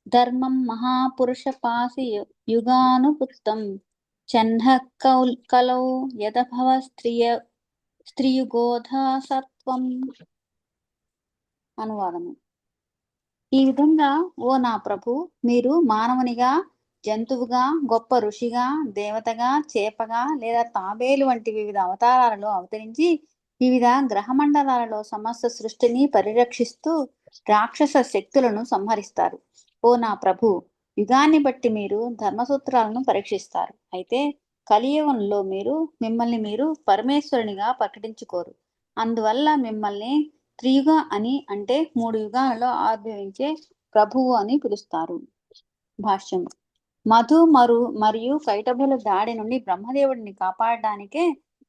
ధర్మం మహాపురుష పాసి యుగానుపుత్తం చహ్న కలౌ యదభవ స్త్రియుగోధా సత్వం. అనువాదము. ఈ విధంగా ఓ నా ప్రభు, మీరు మానవునిగా, జంతువుగా, గొప్ప ఋషిగా, దేవతగా, చేపగా లేదా తాబేలు వంటి వివిధ అవతారాలలో అవతరించి వివిధ గ్రహమండలాలలో సమస్త సృష్టిని పరిరక్షిస్తూ రాక్షస శక్తులను సంహరిస్తారు. ఓ నా ప్రభు, యుగాన్ని బట్టి మీరు ధర్మసూత్రాలను పరీక్షిస్తారు. అయితే కలియుగంలో మిమ్మల్ని మీరు పరమేశ్వరునిగా ప్రకటించుకోరు. అందువల్ల మిమ్మల్ని త్రియుగ అని, అంటే 3 యుగాలలో ఆవిర్భవించే ప్రభువు అని పిలుస్తారు. భాష్యం. మరియు కైటభుల దాడి నుండి బ్రహ్మదేవుడిని కాపాడడానికే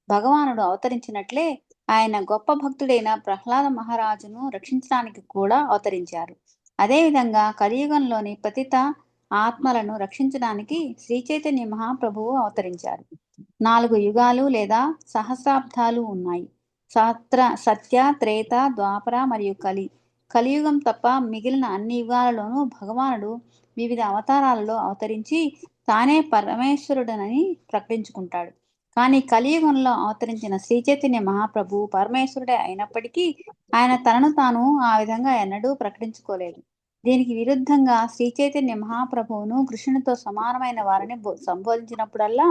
భగవానుడు అవతరించినట్లే ఆయన గొప్ప భక్తుడైన ప్రహ్లాద మహారాజును రక్షించడానికి కూడా అవతరించారు. అదేవిధంగా కలియుగంలోని పతిత ఆత్మలను రక్షించడానికి శ్రీ చైతన్య మహాప్రభువు అవతరించారు. 4 యుగాలు లేదా సహస్రాబ్దాలు ఉన్నాయి. సత్య, త్రేత, ద్వాపర మరియు కలియుగం తప్ప మిగిలిన అన్ని యుగాలలోనూ భగవానుడు వివిధ అవతారాలలో అవతరించి తానే పరమేశ్వరుడనని ప్రకటించుకుంటాడు. కానీ కలియుగంలో అవతరించిన శ్రీ చైతన్య మహాప్రభు పరమేశ్వరుడే అయినప్పటికీ ఆయన తనను తాను ఆ విధంగా ఎన్నడూ ప్రకటించుకోలేదు. దీనికి విరుద్ధంగా శ్రీ చైతన్య మహాప్రభువును కృష్ణునితో సమానమైన వారిని సంబోధించినప్పుడల్లా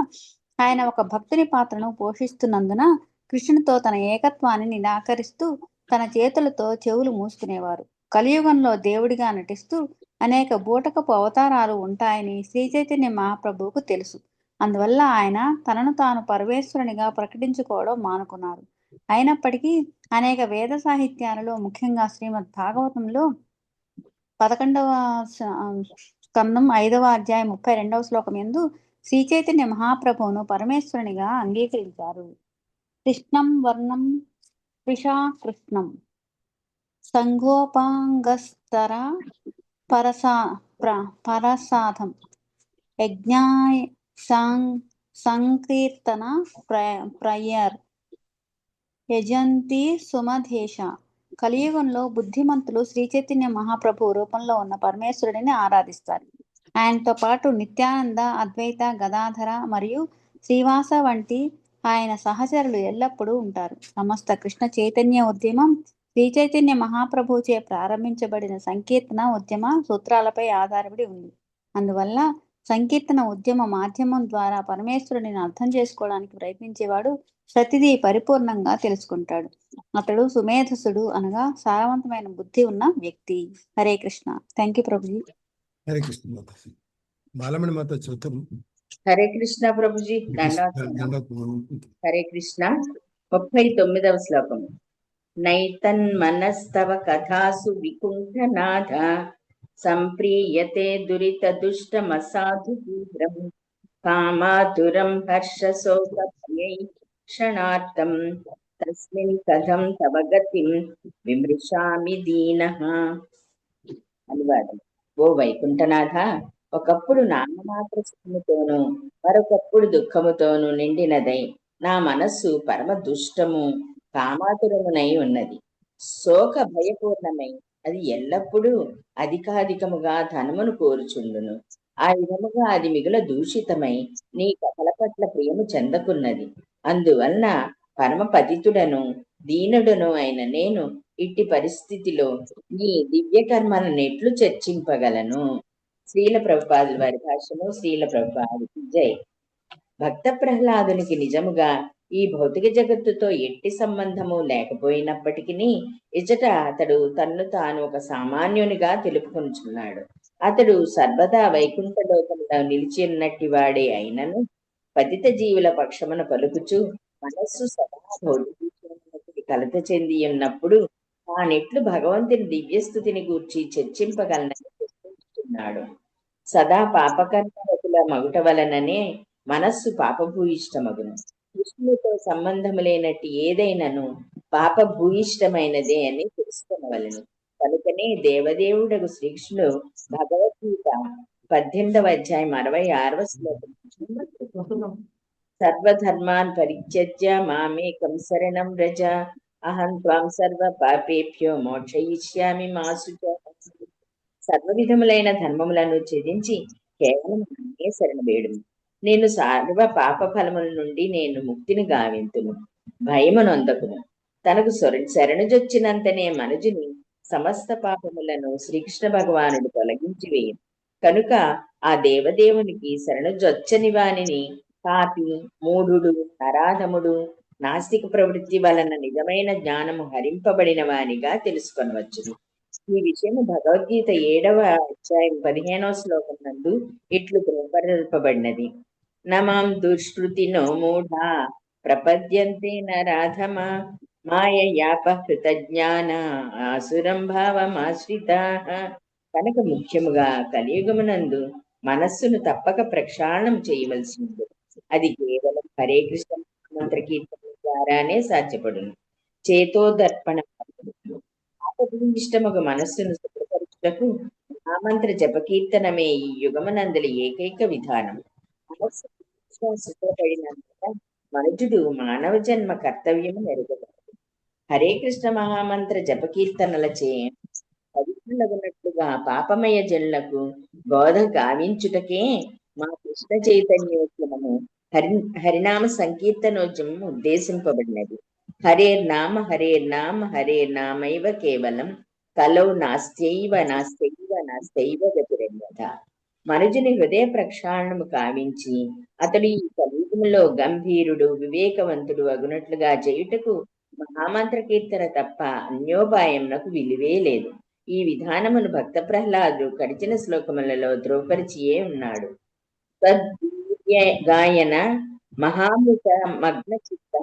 ఆయన ఒక భక్తుని పాత్రను పోషిస్తున్నందున కృష్ణునితో తన ఏకత్వాన్ని నిరాకరిస్తూ తన చేతులతో చెవులు మూసుకునేవారు. కలియుగంలో దేవుడిగా నటిస్తూ అనేక బూటకపు అవతారాలు ఉంటాయని శ్రీ చైతన్య మహాప్రభువుకు తెలుసు. అందువల్ల ఆయన తనను తాను పరమేశ్వరునిగా ప్రకటించుకోవడం మానుకున్నారు. అయినప్పటికీ అనేక వేద సాహిత్యాలలో, ముఖ్యంగా శ్రీమద్ భాగవతంలో 11వ స్కందం 5వ అధ్యాయం 32వ శ్లోకం యందు శ్రీ చైతన్య మహాప్రభువును పరమేశ్వరునిగా అంగీకరించారు. కృష్ణం వర్ణం కృషా కృష్ణం సంగోపాంగస్తర పరసాధం యజ్ఞాయ సంకీర్తన ప్రయర్ యజంతి సుమధేశ. కలియుగంలో బుద్ధిమంతులు శ్రీ చైతన్య మహాప్రభు రూపంలో ఉన్న పరమేశ్వరుడిని ఆరాధిస్తారు. ఆయనతో పాటు నిత్యానంద, అద్వైత, గదాధర మరియు శ్రీవాస వంటి ఆయన సహచరులు ఎల్లప్పుడూ ఉంటారు. సమస్త కృష్ణ చైతన్య ఉద్యమం శ్రీ చైతన్య మహాప్రభుచే ప్రారంభించబడిన సంకీర్తన ఉద్యమ సూత్రాలపై ఆధారపడి ఉంది. అందువల్ల సంకీర్తన ఉద్యమ మాధ్యమం ద్వారా పరమేశ్వరుడిని అర్థం చేసుకోవడానికి ప్రయత్నించేవాడు ప్రతిదీ పరిపూర్ణంగా తెలుసుకుంటాడు. అతడు సుమేధసుడు, అనగా సారవంతమైన బుద్ధి ఉన్న వ్యక్తి. హరే కృష్ణ. Thank you Prabhuji. హరే కృష్ణ మాత. బాలమణి మాత చదువుతాం. హరే కృష్ణ ప్రభుజీ. హరే కృష్ణ. 39వ శ్లోకం. నైతన్మనస్తవ కథాసు వికుంఠనాథ సంప్రీయతే దురిత దుష్టమసాధు తీవ్రం కామాతురం హర్షశోక క్షణార్థం తస్మిన్ కథం తవ గతిం విమృశామి దీనః. అనువాదం. ఓ వైకుంఠనాథ, ఒకప్పుడు నామమాత్ర సుఖముతోనూ మరొకప్పుడు దుఃఖముతోనూ నిండినదై నా మనస్సు పరమ దుష్టము కామాతురమునై ఉన్నది. శోక భయపూర్ణమై అది ఎల్లప్పుడూ అధికాధికముగా ధనమును కోరుచుండును. ఆ విధముగా అది మిగుల దూషితమై నీ కథల పట్ల ప్రియము చెందకున్నది. అందువలన పరమ పతితుడను దీనుడను అయిన నేను ఇట్టి పరిస్థితిలో నీ దివ్య కర్మలను ఎట్లు చర్చింపగలను? శ్రీల ప్రభుపాదుల వారి భాషను. శ్రీల ప్రభుపాదుకి జై. భక్త ప్రహ్లాదునికి నిజముగా ఈ భౌతిక జగత్తుతో ఎట్టి సంబంధము లేకపోయినప్పటికీ ఇచట అతడు తన్ను తాను ఒక సామాన్యునిగా తెలుపుకొనుచున్నాడు. అతడు సర్వదా వైకుంఠ లోకములో నిలిచి ఉన్నట్టి వాడే అయినను పతిత జీవుల పక్షమున పలుకుచు మనస్సు సదా భౌతిక కలత చెంది ఉన్నప్పుడు తానెట్లు భగవంతుని దివ్యస్థుతిని గూర్చి చర్చింపగలనని ప్రశ్నిస్తున్నాడు. సదా పాపకర్మవతుల మగుట వలననే మనస్సు పాపభూయిష్టమగును. కృష్ణునితో సంబంధము లేనట్టు ఏదైనాను పాపభూయిష్టమైనదే అని తెలుసుకొనవలెను. కనుకనే దేవదేవుడగు శ్రీకృష్ణుడు భగవద్గీత 18వ అధ్యాయం 66వ శ్లోకం, సర్వధర్మాన్ పరిత్యజ్య మామేకం శరణం వ్రజ అహం త్వాం సర్వ పాపేభ్యో మోక్షయిష్యామి మా శుచ. సర్వ విధములైన ధర్మములను త్యజించి కేవలం నన్నే శరణ వేడుము. నేను సర్వ పాప ఫలముల నుండి నేను ముక్తిని గావింతును. భయమునొందకును. తనకు శరణుజొచ్చినంతనే మనుజుని సమస్త పాపములను శ్రీకృష్ణ భగవానుడు తొలగించి వేయును. కనుక ఆ దేవదేవునికి శరణుజొచ్చని వానిని పాపి, మూఢుడు, నరాధముడు, నాస్తిక ప్రవృత్తి వలన నిజమైన జ్ఞానము హరింపబడిన వానిగా తెలుసుకొనవచ్చును. ఈ విషయం భగవద్గీత 7వ అధ్యాయం 15వ శ్లోకం నందు ఇట్లు ప్రపరింపబడినది. నమాం దుష్కృతినో మూఢా ప్రపద్యంతే నరాధమ మాయయాపహృత జ్ఞాన ఆసురం భావమాశ్రితాః. కనుక ముఖ్యముగా కలియుగమునందు మనస్సును తప్పక ప్రక్షాళనం చేయవలసి ఉంటుంది. అది కేవలం హరే కృష్ణ మంత్ర కీర్తన ద్వారానే సాధ్యపడును. చేతోదర్పణ ఆపదనిష్టముగా మనస్సును శుభ్రపరచుటకు మహామంత్ర జపకీర్తనమే ఈ యుగమనందలి ఏకైక విధానం. మనస్సు శుభ్రపడినంత మనుజుడు మానవ జన్మ కర్తవ్యము నెరవేరదు. హరే కృష్ణ మహామంత్ర జపకీర్తనలచే పవిత్రులగునట్లుగా పాపమయ జనులకు బోధ గావించుటకే మా కృష్ణ చైతన్యోద్యమము హరినామ సంకీర్తనోద్యమం ఉద్దేశింపబడినది. హరేర్నామ హరేర్నామ హరేర్నామైవ కేవలం కలౌ నాస్త్యైవ నాస్త్యైవ నాస్త్యైవ గతిరన్యథ. మనుజుని హృదయ ప్రక్షాళనము కావించి అతడు ఈ కలియుగములో గంభీరుడు వివేకవంతుడు అగునట్లుగా చేయుటకు మహామంత్ర కీర్తన తప్ప అన్యోపాయమునకు విలువే లేదు. ఈ విధానమును భక్త ప్రహ్లాదుడు గడిచిన శ్లోకములలో ధ్రువపరిచియే ఉన్నాడు. గాయన మహామృత మగ్న చిత్త.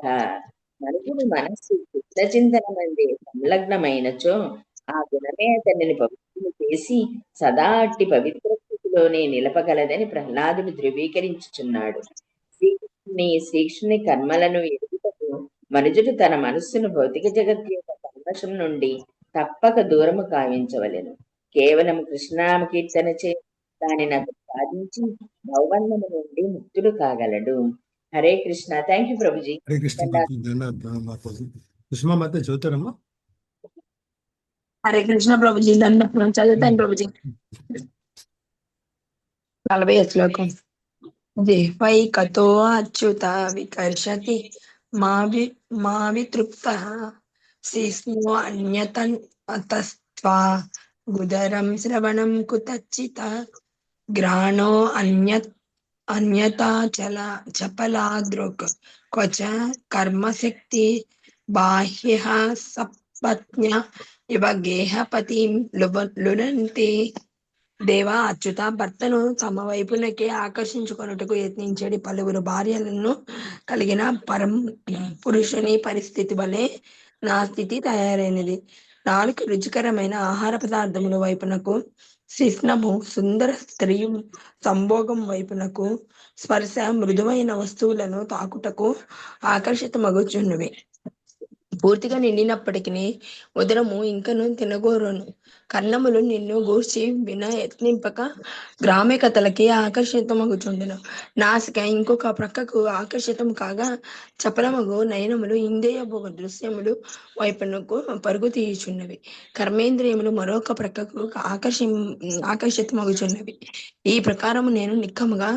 మనుషుని మనస్సు కృష్ణ చింతనమందే సంలగ్నమైనచో ఆ గుణమే అతనిని పవిత్రుని చేసి సదా అట్టి పవిత్ర స్థితిలోనే నిలపగలదని ప్రహ్లాదుడు ధృవీకరించుచున్నాడు. శ్రీకృష్ణుని కర్మలను ఎదుగుటకు మనుజుడు తన మనస్సును భౌతిక జగత్తు యొక్క కల్మషం నుండి తప్పక దూరము కావించవలెను. కేవలం కృష్ణనామ కీర్తన చే దానిని సాధించి భవబంధము నుండి ముక్తుడు కాగలడు. హరే కృష్ణ. Thank you Prabhuji. హరే కృష్ణ. సుష్మా మాత చదువుతారమ్మా. హరే కృష్ణ ప్రభుజీ. దండం చదువుతాను ప్రభుజీ. 40వ శ్లోకం. జిహ్వైకతో అచ్యుత వికర్షతి మా వితృప్తః శిష్ణో అన్యతస్త్వా గుదరం శ్రవణం కుతచిత గ్రాణో అన్యతా చపలాదృక్ క్వచ కర్మశక్తి బాహ్య సపత్న్య ఇవ గేహపతిం లునంతి. దేవా అచ్యుత, భర్తను తమ వైపునకే ఆకర్షించుకొనుటకు యత్నించేది పలువురు భార్యలను కలిగిన పరం పురుషుని పరిస్థితి వలె నా స్థితి తయారైనది. నాలుగు రుచికరమైన ఆహార పదార్థముల వైపునకు, శిష్ణము సుందర స్త్రీ సంభోగం వైపునకు, స్పర్శ మృదువైన వస్తువులను తాకుటకు ఆకర్షితమగుచున్నవి. పూర్తిగా నిండినప్పటికీ ఉదరము ఇంకను తినగోరును. కర్ణములు నిన్ను గూర్చి యత్నింపక గ్రామికతలకి ఆకర్షితమగుచుండెను. నాసిక ఇంకొక ప్రక్కకు ఆకర్షితం కాగా చపలమగు నయనములు ఇంద్రియ భోగ దృశ్యములు వైపునకు పరుగు తీయుచున్నవి. కర్మేంద్రియములు మరొక ప్రక్కకు ఆకర్షితమగుచున్నవి. ఈ ప్రకారము నేను నిక్కముగా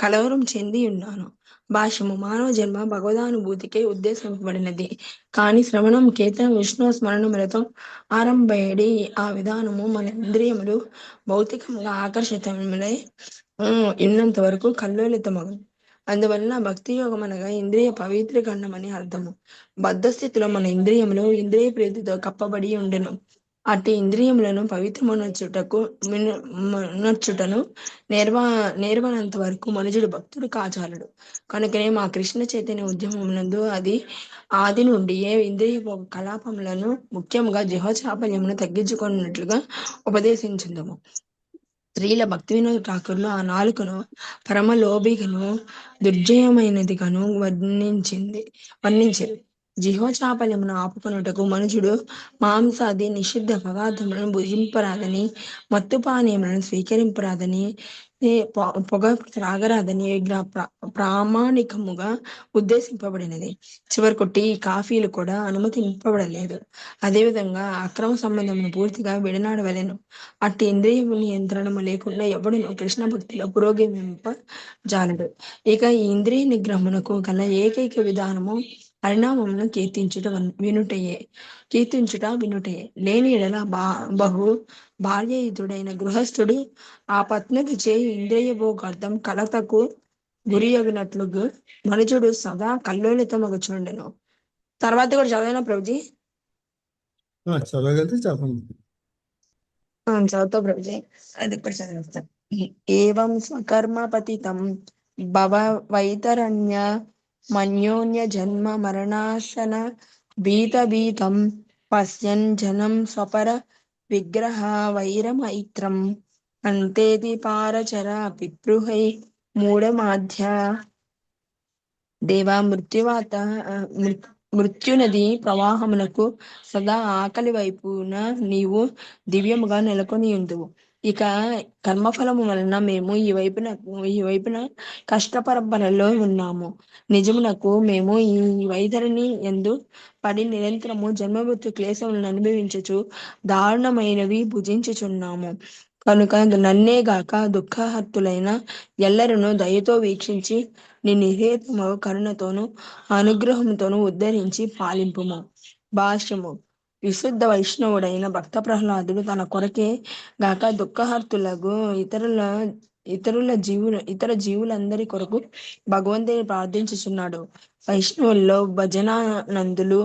కలవరం చెంది ఉన్నాను. భాష్యము. మానవ జన్మ భగవదానుభూతికే ఉద్దేశింపబడినది. కానీ శ్రవణం, కీర్తన, విష్ణు స్మరణములతో ఆరంభయడి ఆ విధానము మన ఇంద్రియములు భౌతికముగా ఆకర్షితములై ఉన్నంత వరకు కల్లోలితమగు. అందువలన భక్తి యోగం అనగా ఇంద్రియ పవిత్రీకరణమని అర్థము. బద్ధ స్థితిలో మన ఇంద్రియములు ఇంద్రియ ప్రీతితో కప్పబడి ఉండెను. అట్టి ఇంద్రియములను పవిత్రమునర్చుటను నేర్వనంత వరకు మనుజుడు భక్తుడు కాచాలడు. కనుకనే మా కృష్ణ చైతన్య ఉద్యమమునందు ఆది నుండి ఇంద్రియ కలాపములను ముఖ్యముగా జిహ్వచాపల్యమును తగ్గించుకున్నట్లుగా ఉపదేశించుందము. స్త్రీల భక్తి వినోద ఠాకూర్లు ఆ నాలుకను పరమలోభిగను దుర్జయమైనదిగాను వర్ణించారు. జిహ్వచాపల్యమును ఆపుకొనుటకు మనుషుడు మాంసాది నిషిద్ధ పదార్థములను భుజింపరాదని, మత్తు పానీయములను స్వీకరింపరాదని, పొగ త్రాగరాదని ప్రామాణికముగా ఉద్దేశింపబడినది. చివరకు టీ, కాఫీలు కూడా అనుమతింపబడలేదు. అదేవిధంగా అక్రమ సంబంధమును పూర్తిగా విడనాడవలెను. అట్టి ఇంద్రియ నియంత్రణము లేకుండా ఎవడును కృష్ణ భక్తిలో పురోగమింపజాలడు. ఇక ఈ ఇంద్రియ నిగ్రహమునకు గల ఏకైక విధానము హరినామమును కీర్తించుట వినుటయే. లేని ఎడల బహు భార్యయుతుడైన గృహస్థుడు ఆ పత్నికి చేయి ఇంద్రియ భోగార్థం కలతకు గురియగినట్లు మనుజుడు సదా కల్లోలితమగుచుండెను. తర్వాత కూడా చదివిన ప్రభుజీ. చదవగలిగితే చెప్పండి. చదువుతా ప్రభుజీ. అది కూడా చదివిస్తాను. ఏవం స్వకర్మ పతితం భవ వైతరణ్య మన్యోన్య జన్మ మరణాశన భీతం పశ్యన్ జనం స్వపర విగ్రహ వైరమైత్రం అంతేతి పారచర పితృహై మూఢమాధ్య దేవా మృత్యువాత మృత్యునది ప్రవాహమునకు సదా ఆకలి వైపున నీవు దివ్యముగా నెలకొని ఉందువు. ఇక కర్మఫలము వలన మేము ఈ వైపున కష్ట పరంపరలో ఉన్నాము. నిజమునకు మేము ఈ వైతరిని ఎందు పడి నిరంతరము జన్మమృత్యు క్లేశములను అనుభవించుచు దారుణమైనవి భుజించుచున్నాము. కనుక నన్నేగాక దుఃఖహర్తులైన ఎల్లరును దయతో వీక్షించి నీ నిర్హేతము కరుణతోను అనుగ్రహంతోను ఉద్ధరించి పాలింపుము. భాష్యము. విశుద్ధ వైష్ణవుడైన భక్త ప్రహ్లాదుడు తన కొరకే గాక దుఃఖహర్తులకు ఇతర జీవులందరి కొరకు భగవంతుని ప్రార్థించుచున్నాడు. వైష్ణవుల్లో భజనానందులు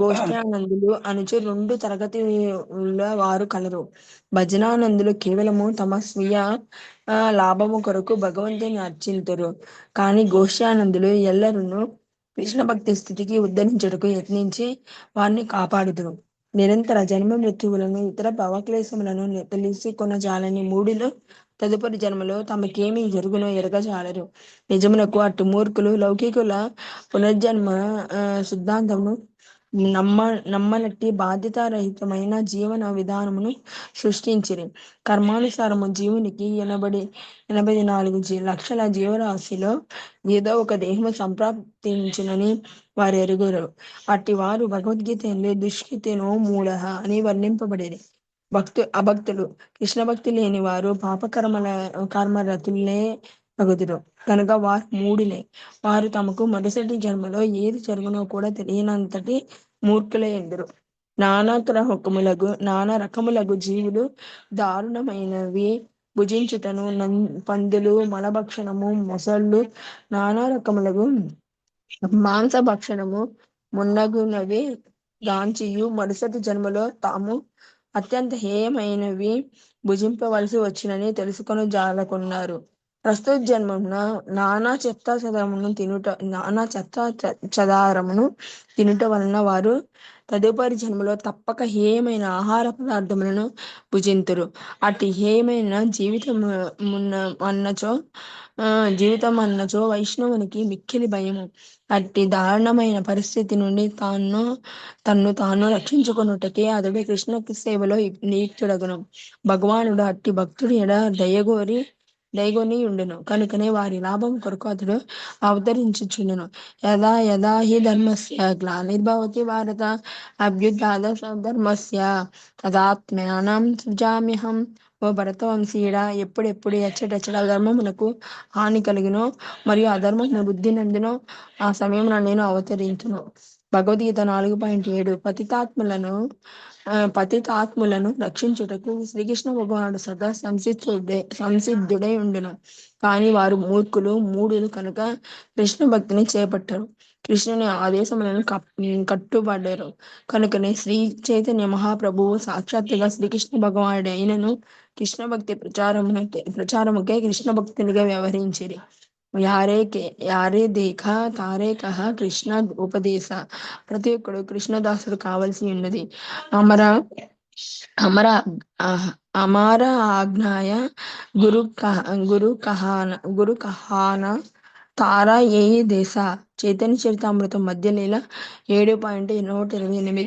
గోష్ఠానందులు అనుచు 2 తరగతుల వారు కలరు. భజనానందులు కేవలము తమ స్వీయ లాభము కొరకు భగవంతుని అర్చింతురు. కానీ గోష్ఠానందులు ఎల్లరును కృష్ణ భక్తి స్థితికి ఉద్ధరించుటకు యత్నించి వారిని కాపాడుదురు. నిరంతర జన్మ మృత్యువులను ఇతర భవక్లేశములను తెలిసి కొనజాలని మూడిలో తదుపరి జన్మలో తమకేమి జరుగునో ఎరగజాలరు. నిజమునకు అటు మూర్ఖులు లౌకికుల పునర్జన్మ సిద్ధాంతమును నమ్మనట్టి బాధ్యతారహితమైన జీవన విధానమును సృష్టించిరి. కర్మానుసారము జీవునికి 84 లక్షల జీవరాశిలో ఏదో ఒక దేహము సంప్రాప్తించునని వారు ఎరుగురు. అట్టి వారు భగవద్గీత ఎందు దుష్కృతినో మూఢ అని వర్ణింపబడేది. అభక్తులు కృష్ణ భక్తి లేని వారు కర్మరతులే అగుదురు. కనుక వారు మూఢులే. వారు తమకు మరుసటి జన్మలో ఏది జరుగునో కూడా తెలియనంతటి మూర్ఖులే ఎందరు. నానా రకములగు జీవులు దారుణమైనవి భుజించుటను పందులు, మలభక్షణము, మొసళ్ళు, నానా రకములగు మాంస భక్షణము మున్నగునవి గాంచియు మరుసటి జన్మలో తాము అత్యంత హేయమైనవి భుజింపవలసి వచ్చినని తెలుసుకొని జాలకున్నారు. ప్రస్తుత జన్మమున నానా చెత్త చదారమును తినుట వలన వారు తదుపరి జన్మలో తప్పక హేయమైన ఆహార పదార్థములను భుజింతురు. అట్టి హేయమైన జీవితం అన్నచో వైష్ణవునికి మిక్కిలి భయము. అట్టి దారుణమైన పరిస్థితి నుండి తన్ను తాను రక్షించుకొనుటకే అతడు కృష్ణ సేవలో నియుక్తుడగును. భగవానుడు అట్టి భక్తుడి ఎడ దయగొని ఉండును. కనుకనే వారి లాభం కొరకు అతడు అవతరించుచుండును. యదా యదా హి ధర్మస్య గ్లానిర్భవతి భారత అభ్యుత్థానధర్మస్య తదాత్మానం సృజామ్యహం. ఓ భరతవంశీయుడా, ఎప్పుడెప్పుడు ఎచ్చటెచ్చట ధర్మమునకు హాని కలిగినో మరియు అధర్మము వృద్ధి నందునో ఆ సమయమున నేను అవతరించును. భగవద్గీత 4.7. పతితాత్ములను రక్షించుటకు శ్రీకృష్ణ భగవానుడు సదా సంసిద్ధుడై ఉండును. కానీ వారు మూఢులు కనుక కృష్ణ భక్తిని చేపట్టరు. కృష్ణుని ఆదేశములను కట్టుబడరు. కనుకనే శ్రీ చైతన్య మహాప్రభువు సాక్షాత్తుగా శ్రీకృష్ణ భగవానుడు అయినను కృష్ణ భక్తి ప్రచారముకై కృష్ణ భక్తునిగా వ్యవహరించిరి. యారే దేఖా తారే కహ కృష్ణ ఉపదేశ. ప్రతి ఒక్కడు కృష్ణదాసుడు కావలసి ఉన్నది. అమర ఆజ్ఞాయ గురు కహాన తారా ఏ దేశ. చైతన్య చరితామృతం మధ్యలీల 7.128.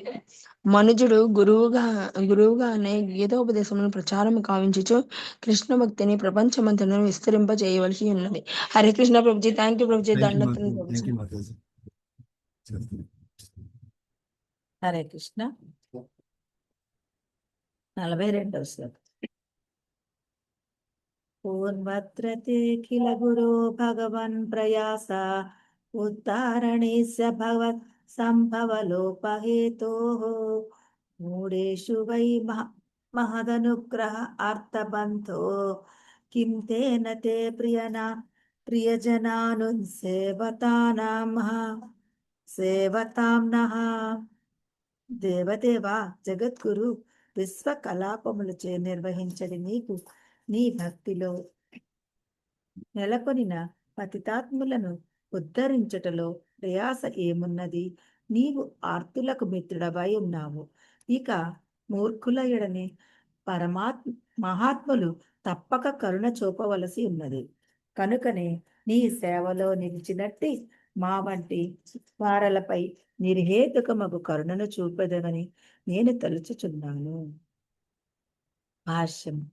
మనుజుడు గురువుగానే గీతోపదేశమును ప్రచారము కావించుచు కృష్ణ భక్తిని ప్రపంచమంతను విస్తరింప చేయవలసి ఉన్నది. హరే కృష్ణ ప్రభుజీ. Thank you Prabhuji. దండత్వం ప్రభుజీ. హరే కృష్ణ. 42వ శ్లోకం. పూర్వత్రతే కిల గురో భగవన్ ప్రయాస ఉత్తారణేస్య భగవత్ సంభవలోపహేతోః మూఢేషు వై మహదనుగ్రహ అర్థబంధో కిం తేన తే ప్రియజనానున్ సేవతాం నః. దేవదేవా, జగద్గురు విశ్వ కలాపములచే నిర్వహించడి నీకు నీ భక్తిలో నెలకొనిన పతితాత్ములను ఉద్ధరించుటలో ప్రయాస ఏమున్నది? నీవు ఆర్తులకు మిత్రుడవై ఉన్నావు. ఇక మూర్ఖుల ఎడని మహాత్ములు తప్పక కరుణ చూపవలసి ఉన్నది. కనుకనే నీ సేవలో నిలిచినట్టి మా వంటి వారలపై నిర్హేతుకమగు కరుణను చూపెదనని నేను తలుచుచున్నాను. భాష్యం.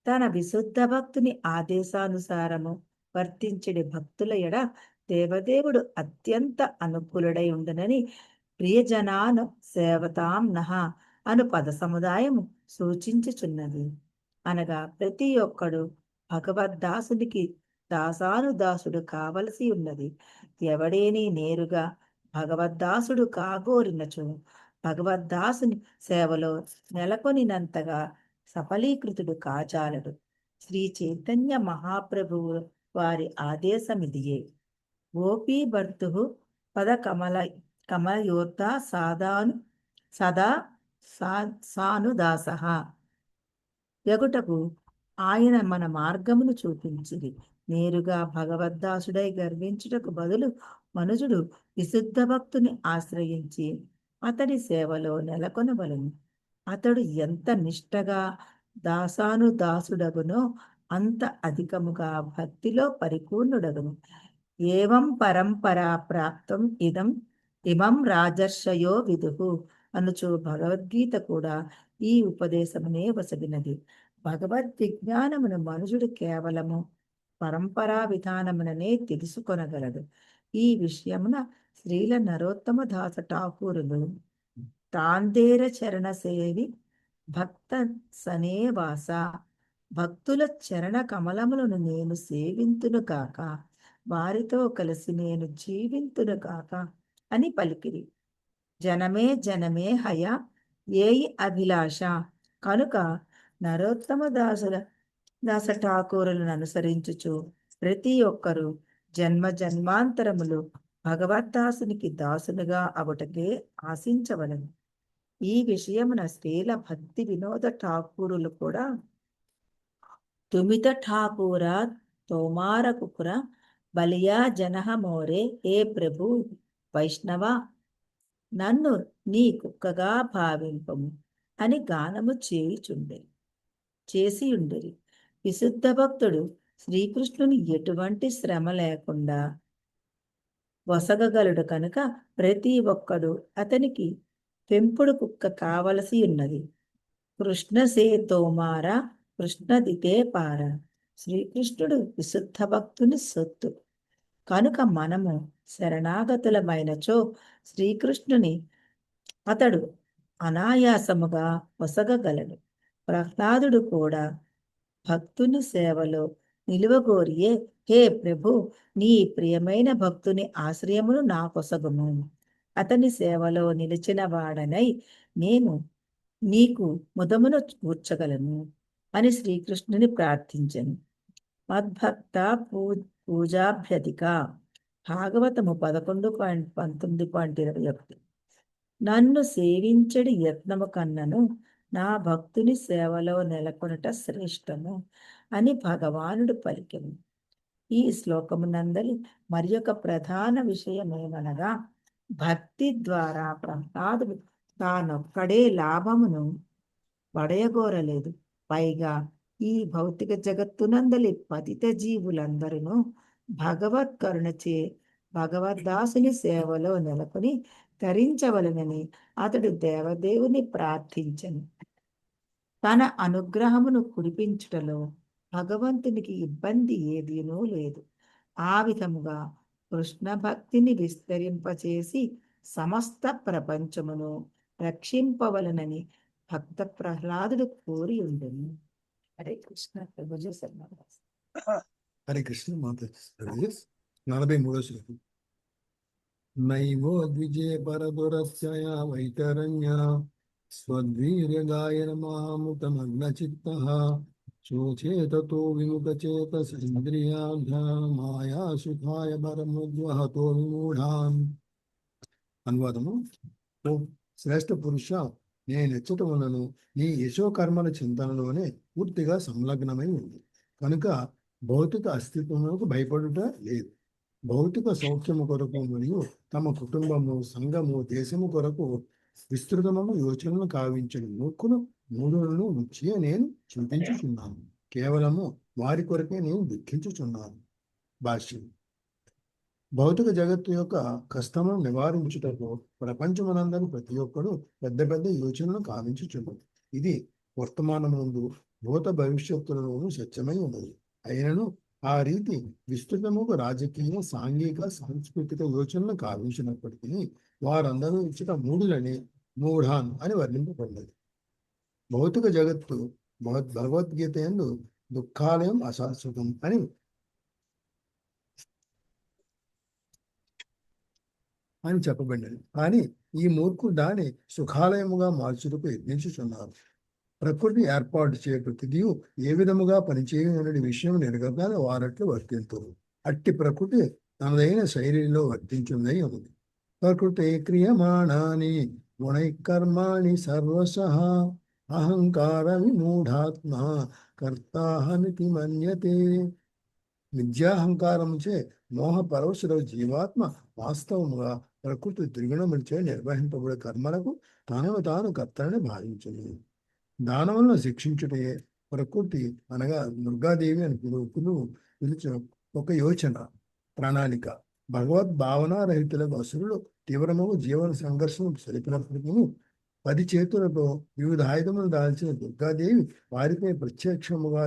తన విశుద్ధ భక్తుని ఆదేశానుసారము వర్తించడి భక్తుల ఎడ దేవదేవుడు అత్యంత అనుకూలుడై ఉండనని ప్రియజనాను సేవతాం నహ అను పద సముదాయము సూచించుచున్నది. అనగా ప్రతి ఒక్కడు భగవద్దాసునికి దాసానుదాసుడు కావలసి ఉన్నది. ఎవడేని నేరుగా భగవద్దాసుడు కాగోరినచో భగవద్దాసుని సేవలో నెలకొనినంతగా సఫలీకృతుడు కాజాలడు. శ్రీ చైతన్య మహాప్రభువు వారి ఆదేశమిదియే. గోపీ భర్తు పద కమలయోర్ధ సదా సానుదాస యగుటకు ఆయన మన మార్గమును చూపించిరి. నేరుగా భగవద్దాసుడై గర్వించుటకు బదులు మనుజుడు విశుద్ధ భక్తుని ఆశ్రయించి అతడి సేవలో నెలకొనవలను. అతడు ఎంత నిష్టగా దాసానుదాసుడగునో అంత అధికముగా భక్తిలో పరిపూర్ణుడగును. ఏవం పరంపరా ప్రాప్తం ఇమం రాజర్షయో విదుహు అనుచు భగవద్గీత కూడా ఈ ఉపదేశమునే వసగినది. భగవద్విజ్ఞానమును మనుషుడు కేవలము పరంపరా విధానముననే తెలుసుకొనగలడు. ఈ విషయమున శ్రీల నరోత్తమ దాస ఠాకూరులు తాందేర చరణ సేవి భక్త సనేవాస భక్తుల చరణ కమలములను నేను సేవింతును కాక వారితో కలిసి నేను జీవింతును కాక అని పలికిరి. జనమే జనమే హయ ఏయి అభిలాష. కనుక నరోత్తమ దాస ఠాకూరులను అనుసరించుచు ప్రతి ఒక్కరూ జన్మ జన్మాంతరములు భగవద్దాసునికి దాసునిగా అగుటకే ఆశించవలను. ఈ విషయమున శ్రీల భక్తి వినోద ఠాకూరులు కూడా తుమిత ఠాకూర తోమార కుకుర బలియా జనహ మోరే ఏ ప్రభు వైష్ణవ నన్ను నీ కుక్కగా భావింపము అని గానము చేసి ఉండేది. విశుద్ధ భక్తుడు శ్రీకృష్ణుని ఎటువంటి శ్రమ లేకుండా వసగగలడు కనుక ప్రతి ఒక్కడు అతనికి పెంపుడు కుక్క కావలసి ఉన్నది. కృష్ణసే తోమార కృష్ణదితే పార. శ్రీకృష్ణుడు విశుద్ధ భక్తుని సొత్తు కనుక మనము శరణాగతులమైనచో శ్రీకృష్ణుని అతడు అనాయాసముగా వసగగలడు. ప్రహ్లాదుడు కూడా భక్తుని సేవలో నిలువగోరియే హే ప్రభు నీ ప్రియమైన భక్తుని ఆశ్రయమును నాకొసగుము. అతని సేవలో నిలిచిన వాడనై నేను నీకు ముదమును కూర్చగలను అని శ్రీకృష్ణుని ప్రార్థించను. మద్భక్త పూజాభ్యధిక. భాగవతము 11.19.21. నన్ను సేవించడి యత్నము కన్నను నా భక్తుని సేవలో నెలకొనుట శ్రేష్టము అని భగవానుడు పలికెను. ఈ శ్లోకమునందలి మరి ఒక ప్రధాన విషయమేమనగా భక్తి ద్వారా ప్రహ్లాదుడు తానొక్కడే లాభమును పడయగోరలేదు. పైగా ఈ భౌతిక జగత్తునందలి పతిత జీవులందరూ భగవత్ కరుణచే భగవద్దాసుని సేవలో నెలకొని తరించవలనని అతడు దేవదేవుని ప్రార్థించను. తన అనుగ్రహమును కురిపించుటలో భగవంతునికి ఇబ్బంది ఏదీనూ లేదు. ఆ విధముగా కృష్ణ భక్తిని విస్తరింపచేసి సమస్త ప్రపంచమును రక్షింపవలనని భక్త ప్రహ్లాదుడు కోరి ఉండెను. హరే కృష్ణ. ప్రభుజీ శర్మ. హరే కృష్ణ. మాత 43వ శ్లోకం. నైవో ద్విజే పరదురస్య వైతరణ్య స్వద్వీర్యగాయన మాముతమగ్న చిత్తః శోచేతతో విముఖచేతసేంద్రియాఢ్య మాయా సుఖాయ పరముద్వహతో విమూఢాన్. అనువాదము. ఓ శ్రేష్ఠ పురుష, నేనెచ్చట వలన నీ యశోకర్మల చింతనలోనే పూర్తిగా సంలగ్నమై ఉంది కనుక భౌతిక అస్తిత్వములకు భయపడుట లేదు. భౌతిక సౌఖ్యము కొరకు మరియు తమ కుటుంబము, సంఘము, దేశము కొరకు విస్తృతము యోచనలు కావించని మూర్ఖులు మూఢులను ముఖ్య నేను చింతించుచున్నాను. కేవలము వారి కొరకే నేను దుఃఖించుచున్నాను. భాష్యం. భౌతిక జగత్తు యొక్క కష్టమును నివారించుటకు ప్రపంచమునందరూ ప్రతి ఒక్కడు పెద్ద పెద్ద యోచనలను కావించుచున్నది. ఇది వర్తమానం ముందు భూత భవిష్యత్తులలోనూ సత్యమై ఉన్నది. అయినను ఆ రీతి విస్తృతముగా రాజకీయ, సాంఘిక, సాంస్కృతిక యోచనలు కావించినప్పటికీ వారందరూ ఇచ్చట మూఢులని, మూఢాన్ అని వర్ణింపబడినది. భౌతిక జగత్తు భగవద్గీత యందు దుఃఖాలయం అశాశ్వతం అని చెప్పబడినది. కానీ ఈ మూర్ఖుడు దాన్ని సుఖాలయముగా మార్చుటకు యత్నించుచున్నారు. ప్రకృతి ఏర్పాటు చే ప్రతిదీ ఏ విధముగా పనిచేయనని విషయం ఎరగగానే వారట్లు వర్తింతురు. అట్టి ప్రకృతి తనదైన శైలిలో వర్తించున్నై ఉన్నది. ప్రకృతి క్రియమాణాని గుణైకర్మాణి సర్వశః అహంకార విమూఢాత్మ కర్తాహమితి మన్యతే. విద్యాహంకారముచే మోహ పరవశుల జీవాత్మ వాస్తవముగా ప్రకృతి త్రిగుణములచే నిర్వహింపబడే కర్మలకు తాను కర్తని భావించును. దానములను శిక్షించుటే ప్రకృతి అనగా దుర్గాదేవి అని పిలుచు ఒక యోచన ప్రణాళిక. భగవద్భావనారహితులకు అసురులు తీవ్రముగా జీవన సంఘర్షణ సరిపినప్పటికీ 10 చేతులతో వివిధ ఆయుధములు దాల్చిన దుర్గాదేవి వారిపై ప్రత్యక్షముగా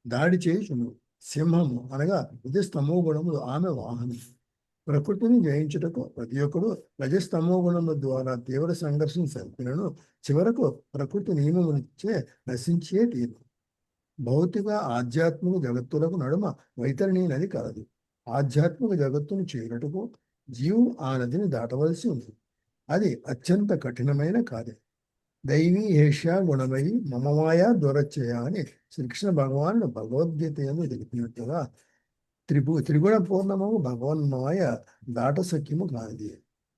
దాడి చేయుచును. సింహము అనగా రజస్తమో గుణములు ఆమె వాహనం. ప్రకృతిని జయించుటకు ప్రతి ఒక్కడు రజస్తమో గుణముల ద్వారా తీవ్ర సంఘర్షణ సరిపినను చివరకు ప్రకృతి నియమమునిచ్చే నశించే తీరు. భౌతిక ఆధ్యాత్మిక జగత్తులకు నడుమ వైతరిణి నది కలదు. ఆధ్యాత్మిక జగత్తును చేరుటకు జీవు ఆ నదిని దాటవలసి ఉంది. అది అత్యంత కఠినమైన కార్యం. దైవీ హేష్యా గుణమై మమమాయ దొరచ్చయ అని శ్రీకృష్ణ భగవానుడు భగవద్గీత యందు తెలిపినట్టుగా త్రిగుణ పూర్ణము భగవన్మాయ దాట సఖ్యము కానిది.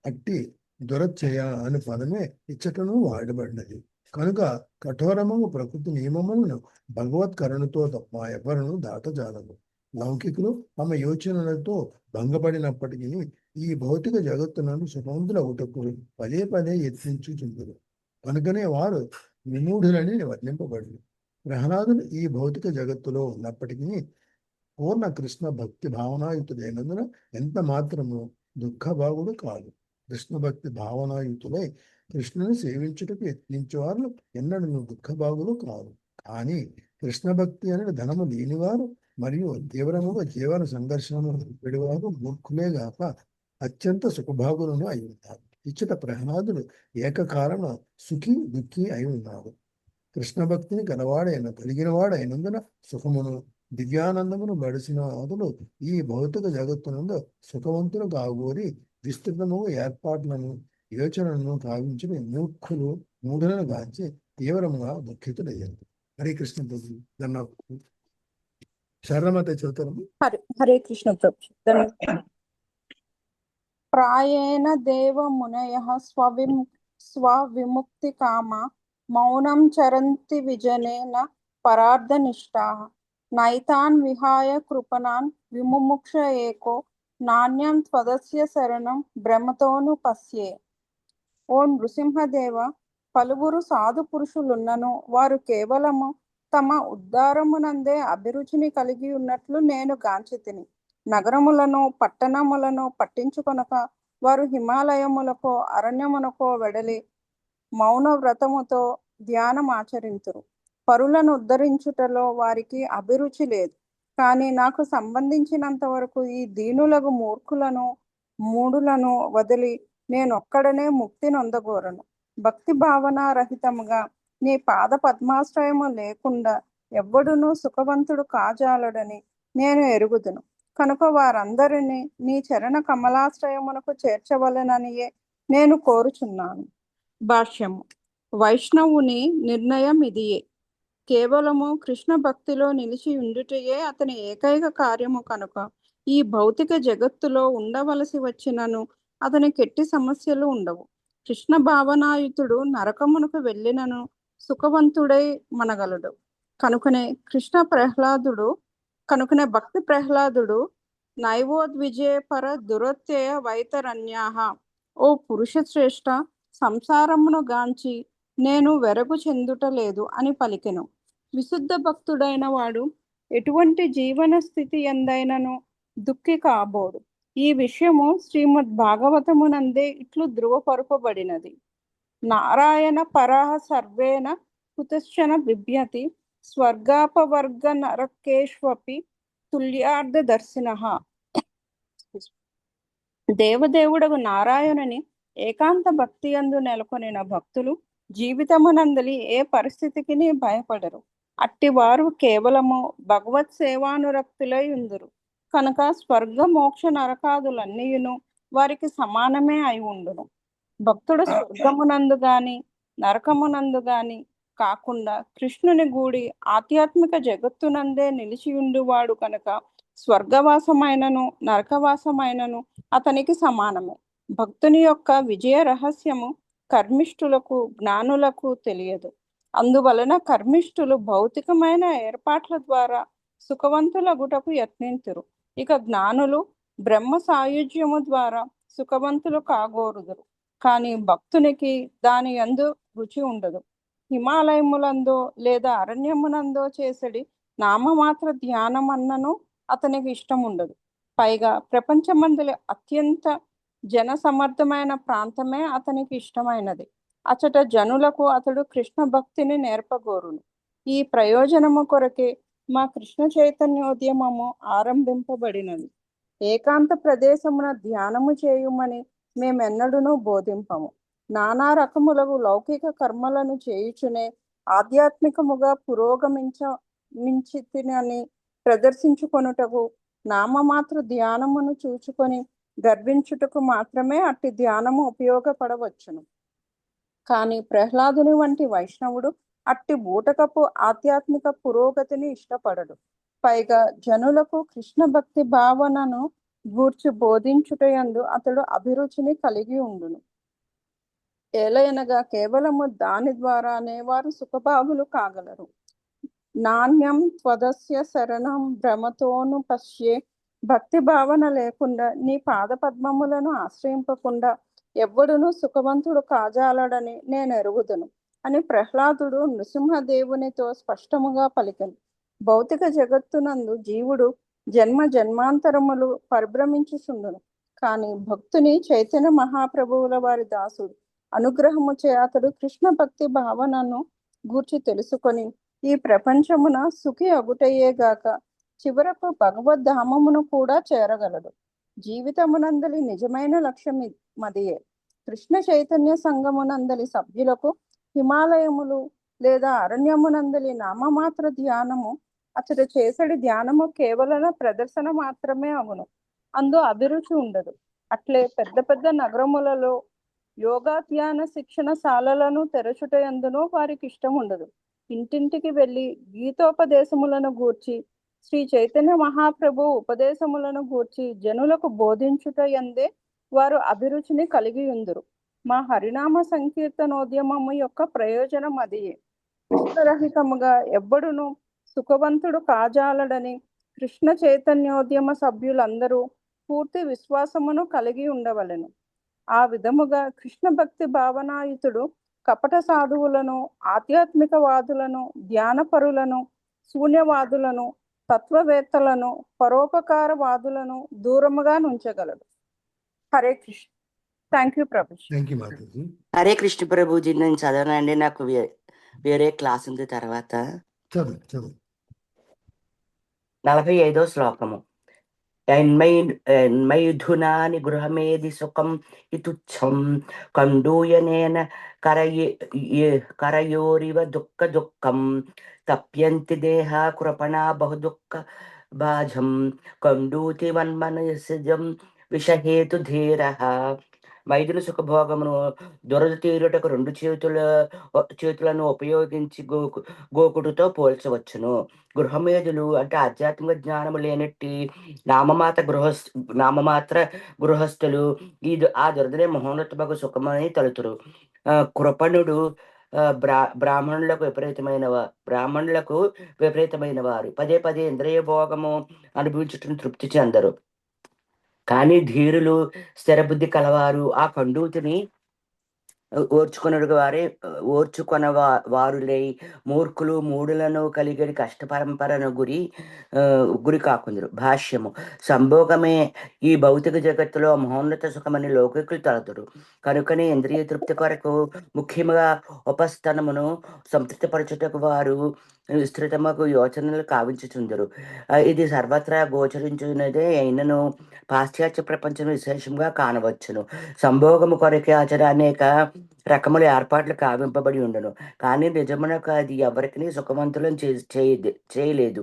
అట్టి దురచ్చయ అనే పదమే ఇచ్చటను వాడబడినది. కనుక కఠోరము ప్రకృతి నియమములను భగవత్ కరుణతో తప్ప ఎవరును దాటజాలరు. లౌకికులు తమ యోచనలతో భంగపడినప్పటికీ ఈ భౌతిక జగత్తులను సుఖవంతుల ఒకటకు పదే పదే యత్నించుచుందురు. కనుకనే వారు విమూఢులని వర్ణింపబడి. ప్రహ్లాదుడు ఈ భౌతిక జగత్తులో ఉన్నప్పటికీ పూర్ణ కృష్ణ భక్తి భావనాయుతుడైనందున ఎంత మాత్రము దుఃఖభాగుడు కాదు. కృష్ణ భక్తి భావనాయుతులై కృష్ణుని సేవించుటకు యత్నించేవారు ఎన్నడూ దుఃఖభాగులు కాదు. కానీ కృష్ణ భక్తి అనే ధనము లేనివారు మరియు తీవ్రముగా జీవన సంఘర్షణను విడివారు మూర్ఖులే గాక అత్యంత సుఖభాగులను అయి ఉంటారు. ఇచ్చట ప్రహ్లాదుడు ఏకకారణ సుఖి దుఃఖి అయి ఉన్నాడు. కృష్ణ భక్తిని కలిగిన వాడైనందున సుఖమును దివ్యానందమును బడిసిన అతడు ఈ భౌతిక జగత్తునందు సుఖవంతులు కాగోరి విస్తృతముగా ఏర్పాట్లను యోచనలను కావించిన మూఢులను గాంచి తీవ్రముగా దుఃఖితుడయ్యారు. హరే కృష్ణ ప్రభు. ధన్యవాదాలు. శరణమత చదువుతారు. హరే కృష్ణ ప్రభు. ప్రాయేణ దేవ మునయః స్వవిముక్తి కామ మౌనం చరంతి విజనేన పరార్థనిష్టాః నైతాన్ విహాయ కృపణాన్ విముముక్ష ఏకో నాణ్యం త్వదస్య శరణం భ్రమతోను పశ్యే. ఓ నృసింహదేవ, పలువురు సాధు పురుషులున్నను వారు కేవలము తమ ఉద్ధారమునందే అభిరుచిని కలిగి ఉన్నట్లు నేను గాంచితిని. నగరములను పట్టణములను పట్టించుకొనక వారు హిమాలయములకో అరణ్యమునకో వెడలి మౌన వ్రతముతో ధ్యానం ఆచరింతురు. పరులను ఉద్ధరించుటలో వారికి అభిరుచి లేదు. కానీ నాకు సంబంధించినంత వరకు ఈ దీనులకు మూర్ఖులను మూఢులను వదిలి నేనొక్కడనే ముక్తి నొందగోరను. భక్తి భావన రహితముగా నీ పాద పద్మాశ్రయము లేకుండా ఎవ్వడునూ సుఖవంతుడు కాజాలడని నేను ఎరుగుదును. కనుక వారందరినీ నీ చరణ కమలాశ్రయమునకు చేర్చవలననియే నేను కోరుచున్నాను. భాష్యము. వైష్ణవుని నిర్ణయం ఇదియే. కేవలము కృష్ణ భక్తిలో నిలిచి ఉండుటయే అతని ఏకైక కార్యము. కనుక ఈ భౌతిక జగత్తులో ఉండవలసి వచ్చినను అతనికి ఎట్టి సమస్యలు ఉండవు. కృష్ణ భావనాయుతుడు నరకమునకు వెళ్ళినను సుఖవంతుడై మనగలడు. కనుకనే భక్తి ప్రహ్లాదుడు నైవోద్విజే పర దురత్యయ వైతరణ్యాః. ఓ పురుష శ్రేష్ఠ, సంసారమును గాంచి నేను వెరగు చెందుట లేదు అని పలికెను. విశుద్ధ భక్తుడైన వాడు ఎటువంటి జీవన స్థితి ఎందైనను దుఃఖి కాబోడు. ఈ విషయము శ్రీమద్ భాగవతమునందే ఇట్లు ధృవపరపబడినది. నారాయణ పరాహ సర్వేన కుతశ్చన బిభ్యతి స్వర్గాపవర్గ నరకేష్వపి తుల్యార్థ దర్శినః. దేవదేవుడగు నారాయణుని ఏకాంత భక్తి యందు నెలకొనిన భక్తులు జీవితమునందలి ఏ పరిస్థితికి భయపడరు. అట్టివారు కేవలము భగవత్ సేవానురక్తులై ఉందురు కనుక స్వర్గ మోక్ష నరకాదులన్నీయును వారికి సమానమే అయి ఉండును. భక్తుడు స్వర్గమునందు గాని నరకమునందు గాని కాకుండా కృష్ణుని గూడి ఆధ్యాత్మిక జగత్తునందే నిలిచియుండువాడు కనుక స్వర్గవాసమైనను నరకవాసమైనను అతనికి సమానమే. భక్తుని యొక్క విజయ రహస్యము కర్మిష్ఠులకు జ్ఞానులకు తెలియదు. అందువలన కర్మిష్ఠులు భౌతికమైన ఏర్పాట్ల ద్వారా సుఖవంతులగుటకు యత్నింతురు. ఇక జ్ఞానులు బ్రహ్మ సాయుధ్యము ద్వారా సుఖవంతులు కాగోరుదురు. కానీ భక్తునికి దాని యందు రుచి ఉండదు. హిమాలయములందో లేదా అరణ్యమునందో చేసడి నామమాత్ర ధ్యానం అన్నను అతనికి ఇష్టం ఉండదు. పైగా ప్రపంచమందలి అత్యంత జన సమర్థమైన ప్రాంతమే అతనికి ఇష్టమైనది. అచట జనులకు అతడు కృష్ణ భక్తిని నేర్పగోరును. ఈ ప్రయోజనము కొరకే మా కృష్ణ చైతన్యోద్యమము ఆరంభింపబడినది. ఏకాంత ప్రదేశమున ధ్యానము చేయుమని మేమెన్నడూనూ బోధింపము. నానా రకములకు లౌకిక కర్మలను చేయుచునే ఆధ్యాత్మికముగా పురోగమించితినని ప్రదర్శించుకొనుటకు నామమాత్ర ధ్యానమును చూచుకొని గర్వించుటకు మాత్రమే అట్టి ధ్యానము ఉపయోగపడవచ్చును. కానీ ప్రహ్లాదుని వంటి వైష్ణవుడు అట్టి బూటకపు ఆధ్యాత్మిక పురోగతిని ఇష్టపడడు. పైగా జనులకు కృష్ణ భక్తి భావనను గూర్చి బోధించుటయందు అతడు అభిరుచిని కలిగి ఉండును. ఏలయనగా కేవలము దాని ద్వారానే వారు సుఖభాగులు కాగలరు. నాణ్యం త్వదస్య శరణం భ్రమతోను పశ్యే. భక్తి భావన లేకుండా నీ పాద పద్మములను ఆశ్రయింపకుండా ఎవ్వడును సుఖవంతుడు కాజాలడని నేను ఎరుగుదును అని ప్రహ్లాదుడు నృసింహదేవునితో స్పష్టముగా పలికెను. భౌతిక జగత్తునందు జీవుడు జన్మ జన్మాంతరములు పరిభ్రమించుచుండును. కానీ భక్తుని చైతన్య మహాప్రభువుల వారి దాసుడు అనుగ్రహముచే అతడు కృష్ణ భక్తి భావనను గూర్చి తెలుసుకొని ఈ ప్రపంచమున సుఖి అగుటయేగాక చివరకు భగవద్ధామమును కూడా చేరగలడు. జీవితమునందలి నిజమైన లక్ష్యం మదియే. కృష్ణ చైతన్య సంఘమునందలి సభ్యులకు హిమాలయములు లేదా అరణ్యమునందలి నామమాత్ర ధ్యానము అతడు చేసడి ధ్యానము కేవలం ప్రదర్శన మాత్రమే అగును. అందు అభిరుచి ఉండదు. అట్లే పెద్ద పెద్ద నగరములలో యోగా ధ్యాన శిక్షణ శాలలను తెరచుటయందునూ వారికి ఇష్టం ఉండదు. ఇంటింటికి వెళ్ళి గీతోపదేశములను గూర్చి శ్రీ చైతన్య మహాప్రభు ఉపదేశములను గూర్చి జనులకు బోధించుటయందే వారు అభిరుచిని కలిగి ఉందురు. మా హరినామ సంకీర్తనోద్యమము యొక్క ప్రయోజనం అదియే. కృష్ణరహితముగా ఎవ్వడును సుఖవంతుడు కాజాలడని కృష్ణ చైతన్యోద్యమ సభ్యులందరూ పూర్తి విశ్వాసమును కలిగి ఉండవలెను. ఆ విధముగా కృష్ణ భక్తి భావనాయుతుడు కపట సాధువులను, ఆధ్యాత్మికవాదులను, ధ్యానపరులను, శూన్యవాదులను, తత్వవేత్తలను, పరోపకారవాదులను దూరముగా నుంచగలడు. హరే కృష్ణ. Thank you Prabhuji. హరే కృష్ణ ప్రభుజీ. నేను చదవనండి, నాకు వేరే క్లాస్ ఉంది తర్వాత. 45వ శ్లోకము. ఎన్మైధునాని గృహమేది సుఖం ఇతుచ్చం కండూయనేన కరయోరివ దుఃఖ దుఃఖం తప్యంతి దేహ కృపణా బహు దుఃఖ బాజం కండూతి వన్మనసజం విషహేతు ధీరః. మైదున సుఖభోగమును దురద తీరుటకు 2 చేతులను ఉపయోగించి గోకుడుతో పోల్చవచ్చును. గృహమేధులు అంటే ఆధ్యాత్మిక జ్ఞానము లేనట్టి నామమాత్ర గృహస్థులు ఆ దురదనే మహోన్నతమగు సుఖమని తలుతురు. కృపణుడు బ్రాహ్మణులకు విపరీతమైన వారు పదే పదే ఇంద్రియ భోగము అనుభవించుటను తృప్తి చెందరు. కానీ ధీరులు స్థిరబుద్ధి కలవారు ఆ కండూతిని ఓర్చుకొన వారులై మూర్ఖులు మూడులను కలిగడి కష్ట పరంపరను గురి కాకుందరు. భాష్యము: సంభోగమే ఈ భౌతిక జగత్తులో మహోన్నత సుఖమని లౌకికులు తలతురు. కనుకనే ఇంద్రియ తృప్తి కొరకు ముఖ్యముగా ఉపస్థనమును సంతృప్తిపరచుటకు వారు విస్తృతముకు యోచనలు కావించుచుందరు. ఇది సర్వత్రా గోచరించున్నదే అయినను పాశ్చాత్య ప్రపంచం విశేషంగా కానవచ్చును. సంభోగము కొరకే అనేక రకముల ఏర్పాట్లు కావింపబడి ఉండను, కానీ నిజమునకు అది ఎవరికి సుఖవంతులను చేయలేదు.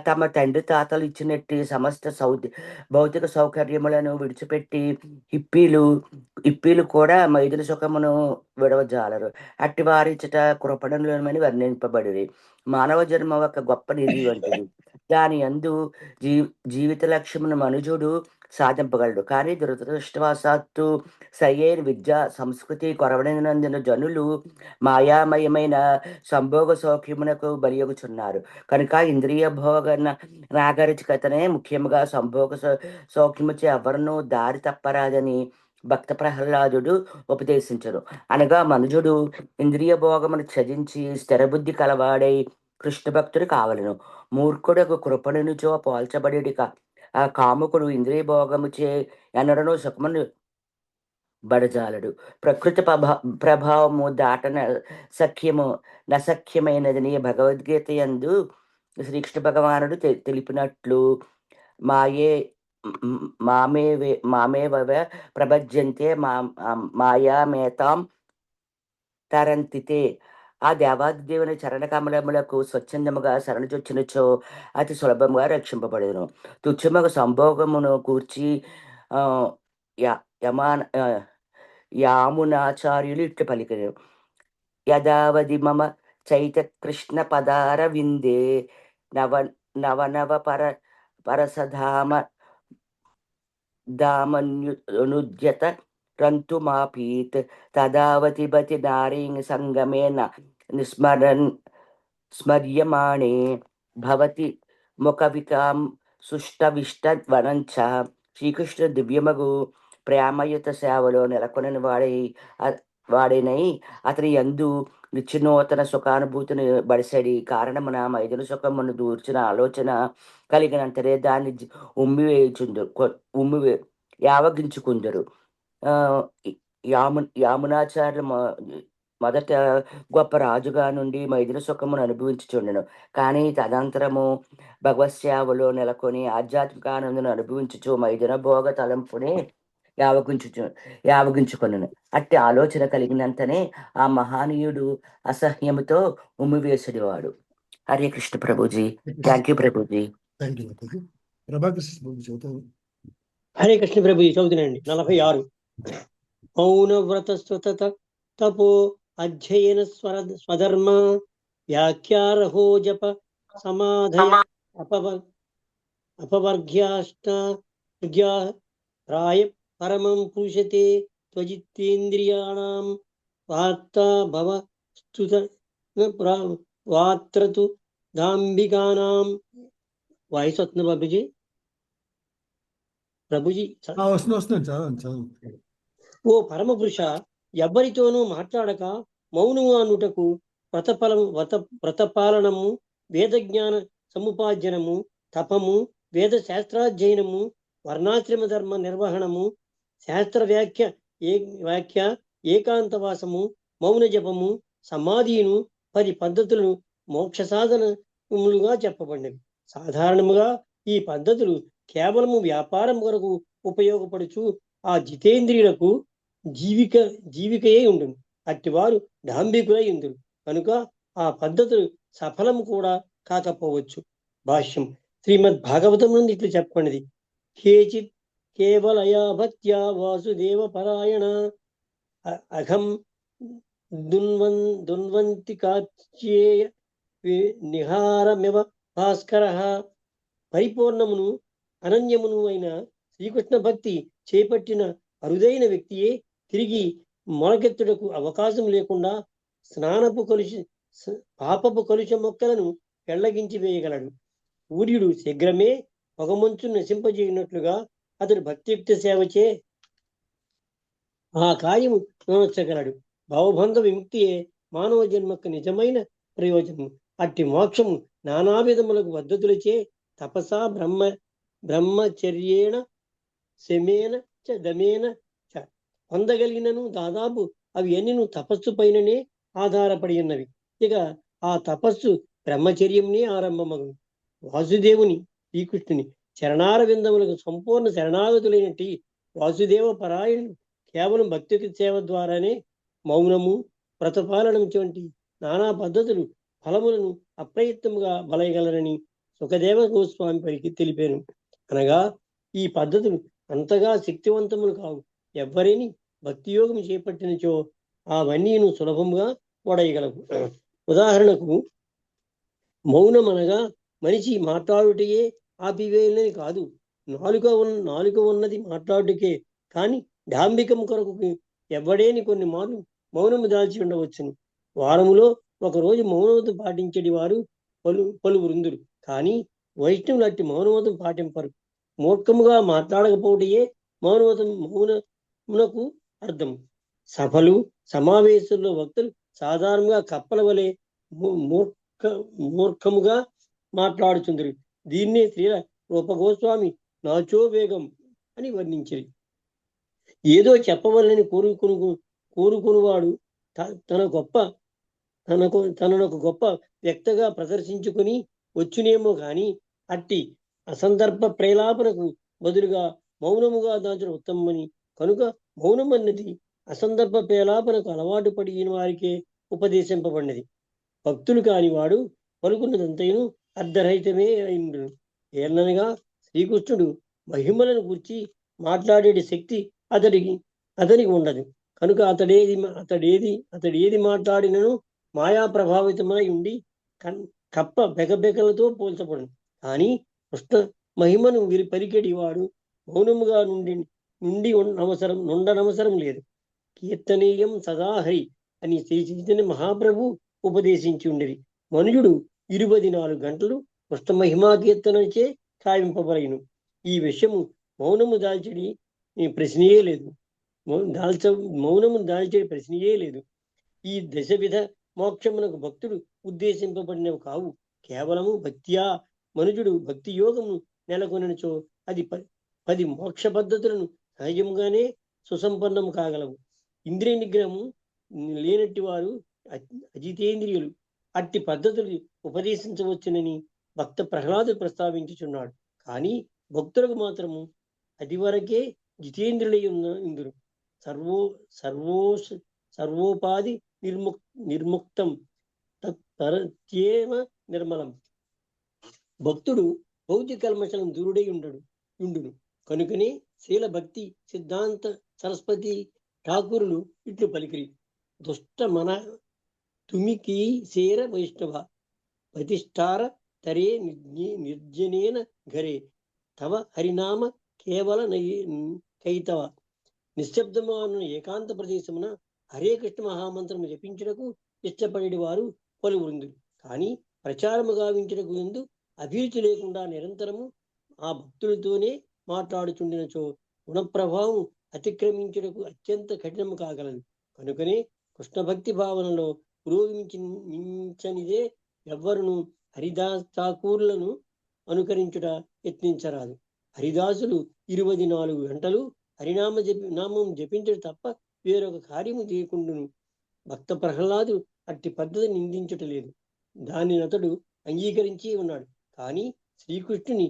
తమ తండ్రి తాతలు ఇచ్చినట్టు సమస్త భౌతిక సౌకర్యములను విడిచిపెట్టి ఇప్పీలు కూడా మైదున సుఖమును విడవజాలరు. అట్టి వారిచట కృపణులమని వర్ణింపబడి. మానవ జన్మ ఒక గొప్ప నిధి వంటిది. దాని యందు జీవిత లక్ష్యమును మనుజుడు సాధింపగలడు. కానీ దురదృష్టవశాత్తు సరియైన విద్య సంస్కృతి కొరవడినందున జనులు మాయామయమైన సంభోగ సౌఖ్యమునకు బలియగుచున్నారు. కనుక ఇంద్రియ భోగ నాగరికతనే ముఖ్యముగా సంభోగ సౌఖ్యముచే ఎవరినూ దారి తప్పరాదని భక్త ప్రహ్లాదుడు ఉపదేశించడు. అనగా మనుజుడు ఇంద్రియ భోగమును త్యజించి స్థిరబుద్ధి కలవాడై కృష్ణ భక్తుడు కావలను. మూర్ఖుడకు కృపణునిచో పోల్చబడి ఆ కాముకుడు ఇంద్రియ భోగముచే ఎన్నడనూ సుఖమును బడజాలడు. ప్రకృతి ప్రభావము దాటన నసఖ్యమైనదని భగవద్గీత యందు శ్రీకృష్ణ భగవానుడు తెలిపినట్లు మామేవ ప్రభజ్యంతే మాయామేతాం తరంతితే. ఆ దేవాదిదేవుని చరణ కమలములకు స్వచ్ఛందముగా శరణుచొచ్చినచో అతి సులభముగా రక్షింపబడేను. తుచ్చమగు సంభోగమును కూర్చి యామునాచార్యులు ఇట్లు పలికరు: యదావది మమ చైత కృష్ణ పదార విందే నవ పరసధామ దామన్యుద్యత రంతుమాపీత్ తదావతి బతి నారీంగ్ సంగమే స్మర్యమాణే భవతి ముఖవికాం సుష్టవిష్ట వనంచ. శ్రీకృష్ణ దివ్యమగు ప్రేమయుత సేవలో నెలకొనని వాడేనై అతని యందు నిత్యనూతన సుఖానుభూతిని బడిసడి కారణమున మైదున సుఖమును దూర్చిన ఆలోచన కలిగినంతనే దాన్ని యావగించుకుందరు. యామునాచార్యులు మొదట గొప్ప రాజుగా నుండి మైదున సుఖమును అనుభవించుచుండెను. కానీ తదంతరము భగవత్సేవలో నెలకొని ఆధ్యాత్మిక ఆనందను అనుభవించుచు మైదున భోగ తలంపునే యావగించుకొనెను. అట్టి ఆలోచన కలిగినంతనే ఆ మహానీయుడు అసహ్యముతో ఉమ్మివేసేవాడు. హరే కృష్ణ ప్రభుజీ. Thank you Prabhuji. హరే కృష్ణ ప్రభుజీ. చదువుతున్నాండి 46. మౌనవ్రత స్వతత తపో అధ్యయన స్వధర్మ వ్యాఖ్యారహో జప సమాధయ అపవర్గ్యాష్ట రాయ పరమం పూషతే త్వజిత్తేంద్రియాణం వార్తా భవ స్తుత వాత్రతు దాంబికానాం. వాయిస్ వస్తుంది బాబుజీ? ప్రభుజీ ఓ పరమ పురుష, ఎవ్వరితోనూ మాట్లాడక మౌనము అనుటకు వ్రతపాలనము, వేదజ్ఞాన సముపార్జనము, తపము, వేద శాస్త్రాధ్యయనము, వర్ణాశ్రమ ధర్మ నిర్వహణము, శాస్త్ర వ్యాఖ్య, ఏకాంతవాసము, మౌన జపము, సమాధిను 10 పద్ధతులను మోక్ష సాధనములుగా చెప్పబడినవి. సాధారణముగా ఈ పద్ధతులు కేవలము వ్యాపారం కొరకు ఉపయోగపడుచు ఆ జితేంద్రియులకు జీవికయే ఉండును. అట్టివారు డాంబికులై ఉందురు కనుక ఆ పద్ధతులు సఫలము కూడా కాకపోవచ్చు. భాష్యం: శ్రీమద్ భాగవతం నుండి ఇట్లు చెప్పండి: కేచిత్ కేవలయా భక్త్యా వాసుదేవ పరాయణ అఘం దున్వంతి కాచ్యేయ నిహారమివ భాస్కర. పరిపూర్ణమును అనన్యమును అయిన శ్రీకృష్ణ భక్తి చేపట్టిన అరుదైన వ్యక్తియే తిరిగి మొలకెత్తుటకు అవకాశం లేకుండా పాపపు కలుష మొక్కలను పెళ్లగించి వేయగలడు. సూర్యుడు శీఘ్రమే పొగమంచు నశింపజేయనట్లుగా అతడు భక్తియుక్త సేవచే ఆ కార్యము నొనర్చగలడు. భవబంధ విముక్తియే మానవ జన్మకు నిజమైన ప్రయోజనము. అట్టి మోక్షము నానా విధములకు పద్ధతులచే తపస బ్రహ్మచర్యేణ శమేన చ దమేన చ పొందగలిగినను దాదాపు అవి అన్ని తపస్సు పైననే ఆధారపడి ఉన్నవి. ఇక ఆ తపస్సు బ్రహ్మచర్యంనే ఆరంభమగు. వాసుదేవుని శ్రీకృష్ణుని చరణార విందములకు సంపూర్ణ శరణాగతులైనట్టి వాసుదేవ పరాయణులు కేవలం భక్తి సేవ ద్వారానే మౌనము, వ్రతపాలనం వంటి నానా పద్ధతులు ఫలములను అప్రయత్నముగా బలయగలరని సుఖదేవ గోస్వామి పైకి తెలిపాను. అనగా ఈ పద్ధతులు అంతగా శక్తివంతములు కావు. ఎవరిని భక్తి యోగం చేపట్టినచో అవన్నీ సులభంగా వడయగలవు. ఉదాహరణకు మౌనం అనగా మనిషి మాట్లాడుటయే ఆపివేయాలని కాదు. నాలుక ఉన్నది మాట్లాడుటకే, కానీ డాంబికం కొరకు ఎవ్వడేని కొన్ని మార్లు మౌనము దాల్చి ఉండవచ్చును. వారములో ఒకరోజు మౌనవతం పాటించడి వారు పలు వృందులు, కానీ వైష్ణవులు అట్టి మౌనవతం పాటింపరు. మూర్ఖముగా మాట్లాడకపోవటయే మౌనమునకు అర్థం. సభలు సమావేశంలో వక్తలు సాధారణంగా కప్పల వలె మూర్ఖముగా మాట్లాడుచుందరు. దీన్నే శ్రీ రూపగోస్వామి నాచో వేగం అని వర్ణించింది. ఏదో చెప్పవలని కోరుకునివాడు తనకు గొప్ప వ్యక్తగా ప్రదర్శించుకుని వచ్చునేమో కానీ అట్టి అసందర్భ ప్రేలాపనకు బదులుగా మౌనముగా దాచడం ఉత్తమమని, కనుక మౌనం అన్నది అసందర్భ ప్రేలాపనకు అలవాటు పడిన వారికే ఉపదేశింపబడినది. భక్తులు కాని వాడు పలుకున్నదంతైను అర్ధరహితమే అయినను. ఏలనగా శ్రీకృష్ణుడు మహిమలను గురించి మాట్లాడే శక్తి అతనికి ఉండదు. కనుక అతడేది మాట్లాడినను మాయా ప్రభావితమై ఉండి కప్ప బెగబెగలతో పోల్చబడు. కానీ కృష్ణ మహిమను పలికెడి వాడు మౌనముగా నుండనవసరం లేదు. కీర్తనీయం సదాహరి అని శ్రీ చైతన్య మహాప్రభు ఉపదేశించి ఉండేది. మనుజుడు 24 గంటలు కృష్ణ మహిమా కీర్తనచే కావింపబడైను. ఈ విషయము మౌనము దాల్చడి ప్రశ్నయే లేదు. మౌనము దాల్చడి ప్రశ్నయే లేదు. ఈ దశవిధ మోక్షమునకు భక్తుడు ఉద్దేశింపబడినవి కావు. కేవలము భక్త్యా మనుజుడు భక్తి యోగము నెలకొనచో అది 10 మోక్ష పద్ధతులను సహజంగానే సుసంపన్నము కాగలవు. ఇంద్రియ నిగ్రహము లేనట్టి వారు అజితేంద్రియులు అట్టి పద్ధతులు ఉపదేశించవచ్చునని భక్త ప్రహ్లాదుడు ప్రస్తావించుచున్నాడు. కానీ భక్తులకు మాత్రము అది వరకే జితేంద్రులై ఉన్న ఇందురు సర్వోపాధి నిర్ముక్తం తత్పరత్యేవ నిర్మలం. భక్తుడు భౌతిక కల్మషం దూరుడై ఉండును. కనుకనే శీల భక్తి సిద్ధాంత సరస్వతి ఠాకూరులు ఇట్లు పలికిరి: దుష్ట మన తుమికి శేర వైష్ణవ ప్రతిష్టార తరే నిర్జనేన ఘరే తవ హరినామ కేవల కైతవ. నిశ్శబ్దమాన ఏకాంత ప్రదేశమున హరే కృష్ణ మహామంత్రము జపించుటకు ఇష్టపడేది వారు పలువురుంది. కానీ ప్రచారము గావించుటకు ఎందు అభిరుచి లేకుండా నిరంతరము ఆ భక్తులతోనే మాట్లాడుచుండినచో గుణప్రభావం అతిక్రమించుటకు అత్యంత కఠినము కాగలదు. కనుకనే కృష్ణ భక్తి భావనలో పురోగమించనిదే ఎవ్వరును హరిదాస్ ఠాకూర్లను అనుకరించుట యత్నించరాదు. హరిదాసులు 24 గంటలు నామం జపించడం తప్ప వేరొక కార్యము చేయకుండును. భక్త ప్రహ్లాదు అట్టి పద్ధతి నిందించుటలేదు. దానిని అతడు అంగీకరించి ఉన్నాడు. కానీ శ్రీకృష్ణుని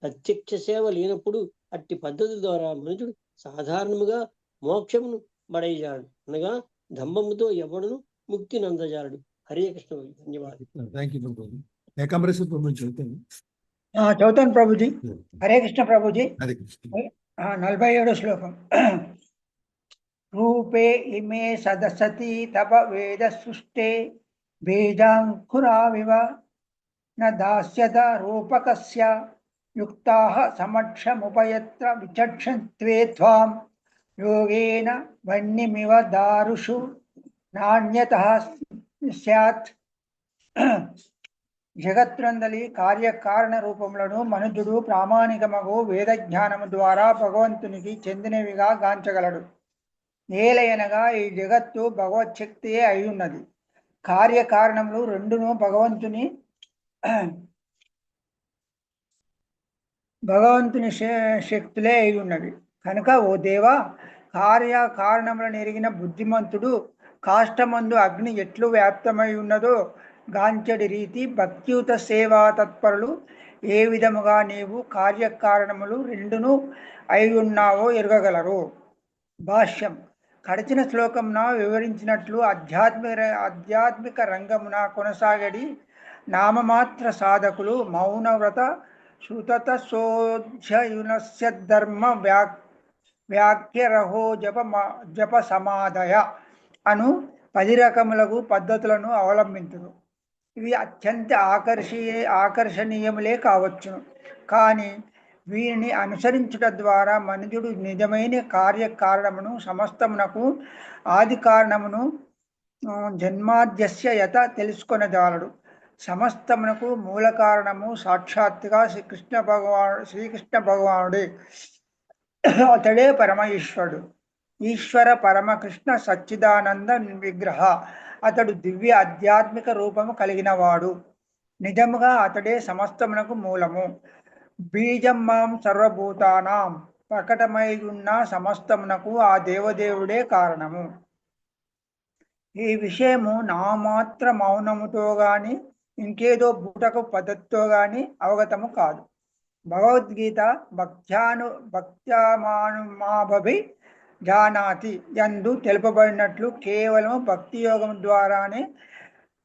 ప్రత్యక్ష సేవ లేనప్పుడు అట్టి పద్ధతి ద్వారా మనుషుడు సాధారణముగా మోక్షమును బడైజాడు. అనగా దంభముతో ఎవడును ముక్తి నందజాడు. హరే కృష్ణ. ధన్యవాదాలు. చదువుతాను ప్రభుజీ. హరే కృష్ణ ప్రభుజీ. 47వ శ్లోకం. రూపే ఇమే సదసతి తప వేద సృష్టే బీజాంకురావివ న దాస్యత రూపకస్య యుక్తాః సమక్షముపయత్ర విచక్షన్త్వే త్వాం యోగేన వన్యమివ దారుషు నాణ్యతః స్యాత్. జగత్తునందలి కార్యకారణ రూపములను మనుజుడు ప్రామాణికమగు వేద జ్ఞానము ద్వారా భగవంతునికి చెందినవిగా గాంచగలడు. ఏలయనగా ఈ జగత్తు భగవచ్ఛక్తియే అయి ఉన్నది. కార్యకారణములు రెండును భగవంతుని శక్తులే అయి ఉన్నవి కనుక ఓ దేవా, కార్యకారణములను ఎరిగిన బుద్ధిమంతుడు కాష్టమందు అగ్ని ఎట్లు వ్యాప్తమై ఉన్నదో గాంచడి రీతి భక్తియుత సేవా తత్పరులు ఏ విధముగా నీవు కార్యకారణములు రెండును అయి ఉన్నావో ఎరగగలరు. భాష్యం. కడచిన శ్లోకమున వివరించినట్లు ఆధ్యాత్మిక రంగమున కొనసాగడి నామమాత్ర సాధకులు మౌనవ్రత సుతత సోధ్యయునస్య ధర్మ వ్యాఖ్యరహో జప సమాధయ అను 10 రకములకు పద్ధతులను అవలంబించును. ఇవి అత్యంత ఆకర్షణీయములే కావచ్చును. కానీ వీరిని అనుసరించుట ద్వారా మనుజుడు నిజమైన కార్యకారణమును సమస్తమునకు ఆది కారణమును జన్మాద్యస్య యత తెలుసుకొనజాలడు. సమస్తమునకు మూల కారణము సాక్షాత్తుగా శ్రీకృష్ణ భగవానుడే. అతడే పరమ ఈశ్వరుడు. ఈశ్వర పరమకృష్ణ సచ్చిదానంద విగ్రహ. అతడు దివ్య ఆధ్యాత్మిక రూపము కలిగినవాడు. నిజముగా అతడే సమస్తమునకు మూలము. బీజం మాం సర్వభూతానాం. ప్రకటమై ఉన్న సమస్తమునకు ఆ దేవదేవుడే కారణము. ఈ విషయము నామాత్ర మౌనముతో గాని ఇంకేదో బూటకు పద్ధతితో గాని అవగతము కాదు. భగవద్గీత భక్త్యామానుమాభవి జానాతి యందు తెలుపబడినట్లు కేవలం భక్తి యోగం ద్వారానే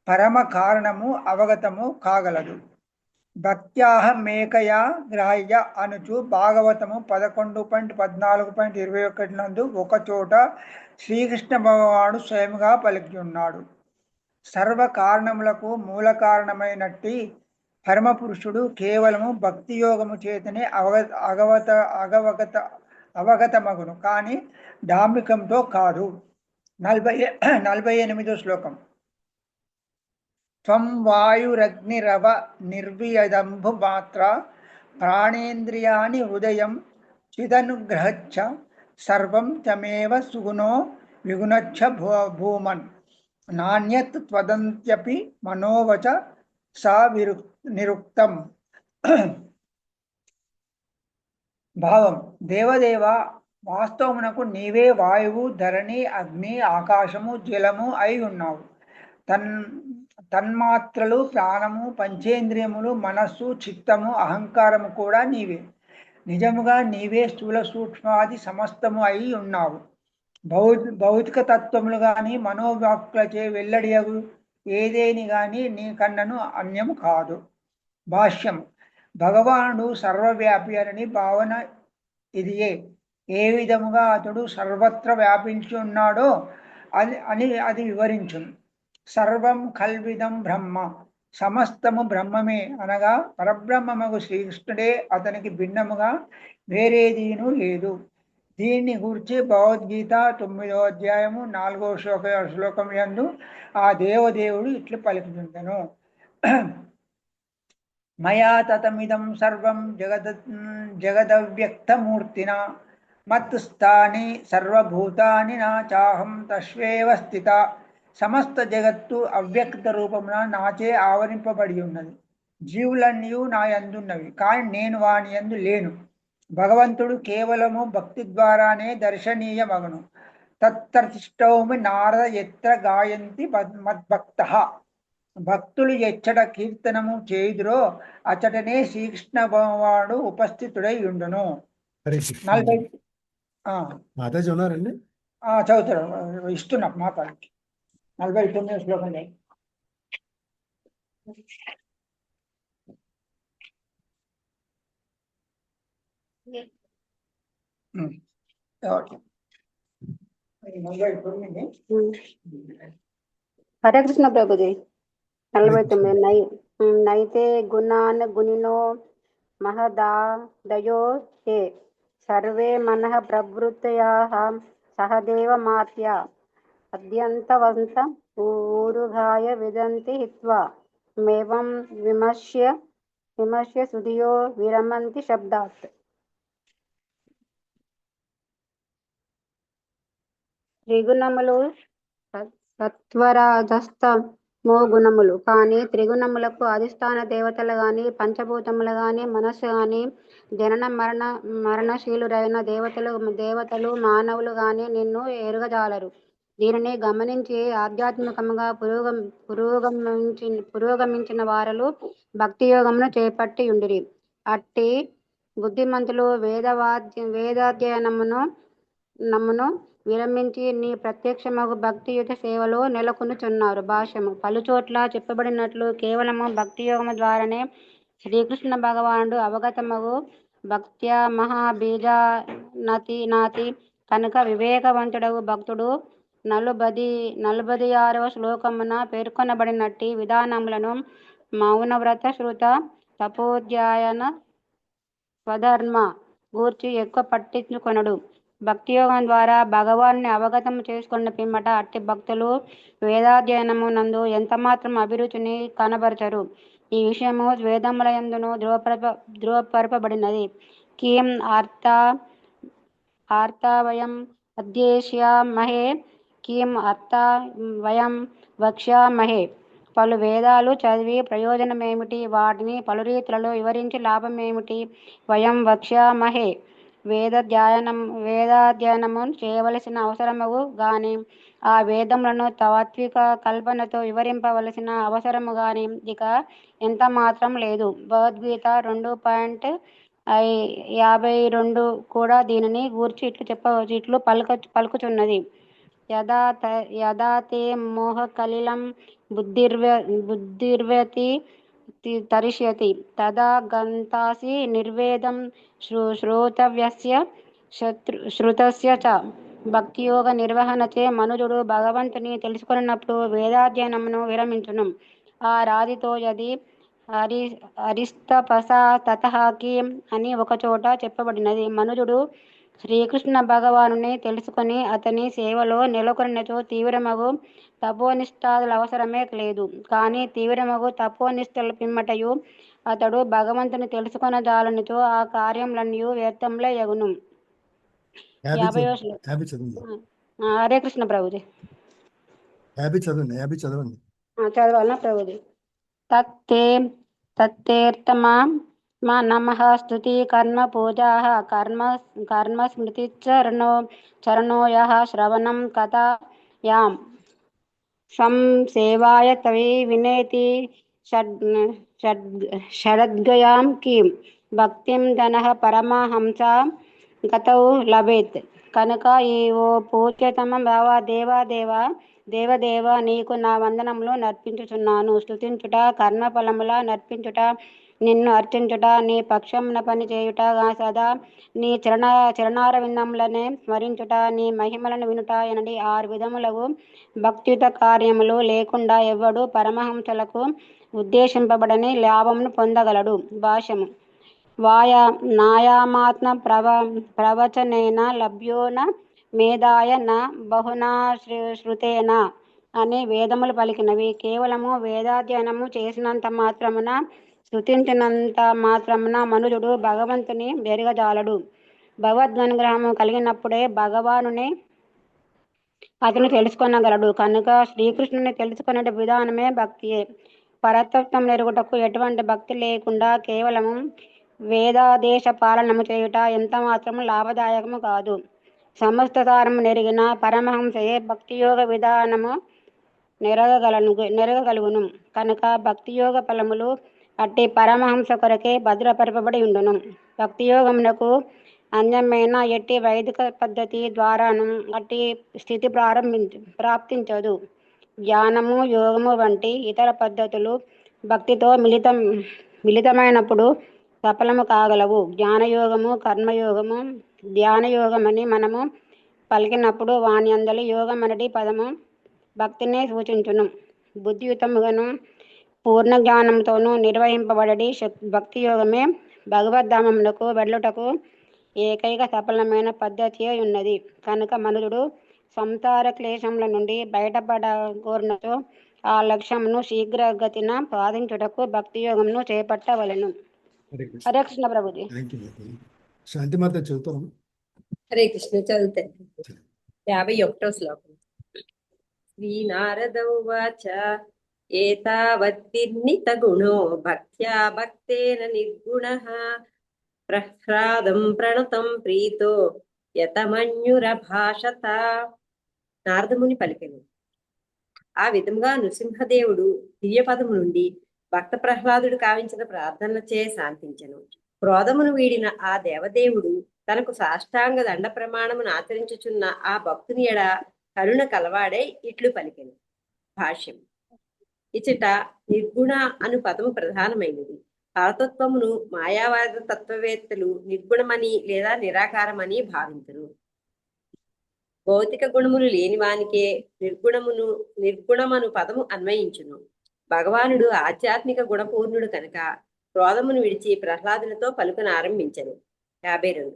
పరమ కారణము అవగతము కాగలదు. భక్త్యాహమేకయా గ్రాహ్య అనుచు భాగవతము 11.14.21 నందు ఒకచోట శ్రీకృష్ణ భగవానుడు స్వయంగా పలికి ఉన్నాడు. సర్వ కారణములకు మూల కారణమైనట్టి పరమపురుషుడు కేవలము భక్తి యోగము చేతనే అవగతమగును, కానీ డాంబికంతో కాదు. 48వ శ్లోకం. త్వం వాయురగ్నిరవ నిర్వియదంబు మాత్ర ప్రాణేంద్రియాణి హృదయం చిదనుగ్రహచ్చ సర్వం తమేవ సుగుణో విగుణచ్చ భూమన్ నాణ్యత్ త్వదంత్యపి మనోవచ సా నిరుక్తం. భావం. దేవదేవ, వాస్తవమునకు నీవే వాయువు, ధరణి, అగ్ని, ఆకాశము, జలము అయి ఉన్నావు. తన్మాత్రలు, ప్రాణము, పంచేంద్రియములు, మనస్సు, చిత్తము, అహంకారము కూడా నీవే. నిజముగా నీవే స్థూల సూక్ష్మాది సమస్తము అయి ఉన్నావు. భౌతిక తత్వములు గాని మనోవాక్కులచే వెల్లడియగు ఏదేని గాని నీ కన్నను అన్యము కాదు. భాష్యం. భగవానుడు సర్వవ్యాపి అని భావన ఇదియే. ఏ విధముగా అతడు సర్వత్ర వ్యాపించి ఉన్నాడో అది వివరించును. సర్వం కల్విదం బ్రహ్మ. సమస్తము బ్రహ్మమే అనగా పరబ్రహ్మమగు శ్రీకృష్ణుడే. అతనికి భిన్నముగా వేరేదీను లేదు. దీన్ని గురించి భగవద్గీత 9వ అధ్యాయము 4వ శ్లోకం యందు ఆ దేవదేవుడు ఇట్లు పలుకుతుందను. మయా తతమిదం సర్వం జగదవ్యక్తమూర్తిన మత్స్థాని సర్వభూతాని నా చాహం తస్వేవ స్థిత. సమస్త జగత్తు అవ్యక్త రూపమున నాచే ఆవరింపబడి ఉన్నది. జీవులన్నీ నా యందున్నవి, కానీ నేను వాని యందు లేను. భగవంతుడు కేవలము భక్తి ద్వారానే దర్శనీయమగును. తత్ప్రతిష్టౌమి నారద ఎత్ర గాయంతి మద్భక్త. భక్తులు ఎచ్చట కీర్తనము చేయుదురో అచ్చటనే శ్రీకృష్ణ భగవానుడు ఉపస్థితుడై ఉండును. 40 మాతాజీ ఉన్నారండి? చదువుతారు, ఇస్తున్నా మాతాకి. 49వ శ్లోకం. హరే కృష్ణ ప్రభుజీ. 49. నైతే గుణాన్ గుణినో మహదాదయో తే సర్వే మనః ప్రవృత్తయాః సహదేవ మాత్య అద్యంతవంత ఊరుగాయ విదంతి హిత్వా మేవం విమర్శ్య విమర్శ్య సుధియో విరమంతి శబ్దాత్. త్రిగుణములు సత్వరజస్తమో గుణములు. కానీ త్రిగుణములకు అధిష్టాన దేవతలు గాని, పంచభూతములు గాని, మనస్సు గాని, జనన మరణశీలురైన దేవతలు మానవులు గాని నిన్ను ఎరుగజాలరు. దీనిని గమనించి ఆధ్యాత్మికముగా పురోగమించిన వారలు భక్తి యోగమును చేపట్టి ఉండిరి. అట్టి బుద్ధిమంతులు వేదాధ్యయనమును విరమించి నీ ప్రత్యక్షమగు భక్తియుత సేవలో నెలకొనుచున్నారు. భాష్యము. పలుచోట్ల చెప్పబడినట్లు కేవలము భక్తి యోగము ద్వారానే శ్రీకృష్ణ భగవానుడు అవగతమగు భక్త్యా మహాబీజానాతి కనుక వివేకవంతుడగు భక్తుడు 46వ శ్లోకమున పేర్కొనబడినట్టి విధానములను మౌనవ్రత శృత తపోధ్యాయన స్వధర్మ గూర్చి ఎక్కువ పట్టించుకొనడు. భక్తి యోగం ద్వారా భగవాన్ని అవగతం చేసుకున్న పిమ్మట అట్టి భక్తులు వేదాధ్యయనము నందు ఎంతమాత్రం అభిరుచిని కనబరచరు. ఈ విషయము వేదములయందును ధృవపరపబడినది. కిం అర్థ వయం అధ్యేష్యామహే కిం అర్థ వయం వక్ష్యామహే. పలు వేదాలు చదివి ప్రయోజనమేమిటి? వాటిని పలు రీతులలో వివరించి లాభమేమిటి? వయం వక్ష్యామహే. వేదాధ్యయనము చేయవలసిన అవసరము గాని, ఆ వేదములను తాత్విక కల్పనతో వివరింపవలసిన అవసరము గాని ఇక ఎంత మాత్రం లేదు. భగవద్గీత 2.52 కూడా దీనిని గూర్చి ఇట్లు పలుకుచున్నది. యదా తే మోహ కలిలం బుద్ధిర్వ్యతి తరిష్యతి తదా గంతాసి నిర్వేదం శ్రోతవ్యస్య శ్రుతస్య చ. భక్తియోగ నిర్వహణచే మనుజుడు భగవంతుని తెలుసుకున్నప్పుడు వేదాధ్యయనమును విరమించును. ఆ రాదితో యది అరిస్తపసా తతః కిం అని ఒకచోట చెప్పబడినది. మనుజుడు శ్రీకృష్ణ భగవానుని తెలుసుకొని అతని సేవలో నెలకొనినచో తీవ్రమగు తపోనిష్టాదుల అవసరమే లేదు. కానీ తీవ్రమగు తపోనిష్టల పిమ్మటయు అతడు భగవంతుని తెలుసుకొన జాలనిచో ఆ కార్యములన్నీ వ్యర్థములే యగును. 50వ శ్లోకం. హరే కృష్ణ ప్రభుజీ. 50 చదవండి. చదవాలనా ప్రభుజీ? తత్తేర్తమా నమః స్తుతి కర్మ పూజాః కర్మ స్మృతి చరణో యః శ్రవణం కథాయాం సంసేవాయ తవై వినేతి షడద్గయాం కిం భక్తిం జనః పరమహంస గతౌ లభేత్. కనుక ఓ పూజ్యతమ దేవదేవ నీకు నా వందనములు నర్పించుచున్నాను. స్తుతించుట, కర్మఫలముల నర్పించుట, నిన్ను అర్చించుట, నీ పక్షమున పని చేయుట, సదా నీ చరణారవిందములనే స్మరించుట, నీ మహిమలను వినుట ఎనడి 6 విధములగు భక్తియుత కార్యములు లేకుండా ఎవ్వడు పరమహంసలకు ఉద్దేశింపబడని లాభమును పొందగలడు. భాష్యము. నాయామాత్మ ప్రవచనేన లభ్యోన మేధాయ న బహునా శ్రుతేన అని వేదములు పలికినవి. కేవలము వేదాధ్యయనము చేసినంత మాత్రమున, స్తుతించినంత మాత్రమున మనుజుడు భగవంతుని ఎరుగజాలడు. భగవద్నుగ్రహము కలిగినప్పుడే భగవానుని అతను తెలుసుకొనగలడు. కనుక శ్రీకృష్ణుని తెలుసుకునే విధానమే భక్తియే. పరతత్వం ఎరుగుటకు ఎటువంటి భక్తి లేకుండా కేవలము వేదాదేశ పాలనము చేయుట ఎంత మాత్రము లాభదాయకము కాదు. సమస్త సారము నెరిగిన పరమహంసయే భక్తియోగ విధానము నెరగగలుగును. కనుక భక్తియోగ ఫలములు అట్టి పరమహంస కొరకే భద్రపరపబడి ఉండును. భక్తియోగమునకు అన్యమైన ఎట్టి వైదిక పద్ధతి ద్వారాను అట్టి స్థితి ప్రాప్తించదు. జ్ఞానము, యోగము వంటి ఇతర పద్ధతులు భక్తితో మిళితమైనప్పుడు సఫలము కాగలవు. జ్ఞానయోగము, కర్మయోగము, ధ్యానయోగమని మనము పలికినప్పుడు వాని అందలి యోగమనడి పదము భక్తినే సూచించును. బుద్ధియుతముగాను పూర్ణ జ్ఞానంతోనూ నిర్వహింపబడి భక్తి యోగమే భగవద్ధామమునకు వెళ్ళుటకు ఏకైక సఫలమైన పద్ధతి ఉన్నది. కనుక మనుజుడు సంసార క్లేశముల నుండి బయటపడగోరినచో ఆ లక్ష్యమును శీఘ్రగతిన సాధించుటకు భక్తి యోగమును చేపట్టవలెను. హరే కృష్ణ. హరే కృష్ణ ప్రభుజీ. Thank you. శాంతిమాత చదువుతాం. హరే కృష్ణ. చదువుతాను. 51వ శ్లోకం. శ్రీనారద ఉవాచ ఏతావద్విర్ణిత గుణో భక్త్యా భక్తేన నిర్గుణః ప్రహ్లాదం ప్రణతం ప్రీతో యతమన్యురభాషత. నారదముని పలికెను. ఆ విధముగా నృసింహదేవుడు దివ్యపదము నుండి భక్త ప్రహ్లాదుడు కావించిన ప్రార్థనలచే శాంతించెను. క్రోధమును వీడిన ఆ దేవదేవుడు తనకు సాష్టాంగ దండ ప్రమాణమును ఆచరించుచున్న ఆ భక్తుని ఎడ కరుణ కలవాడై ఇట్లు పలికెను. భాష్యం. ఇచట నిర్గుణ అను పదము ప్రధానమైనది. పరతత్వమును మాయావాద తత్వవేత్తలు నిర్గుణమని లేదా నిరాకారమని భావించరు. భౌతిక గుణములు లేని వానికే నిర్గుణమను పదము అన్వయించును. భగవానుడు ఆధ్యాత్మిక గుణపూర్ణుడు కనుక క్రోధమును విడిచి ప్రహ్లాదునితో పలుకనారంభించెను. 52.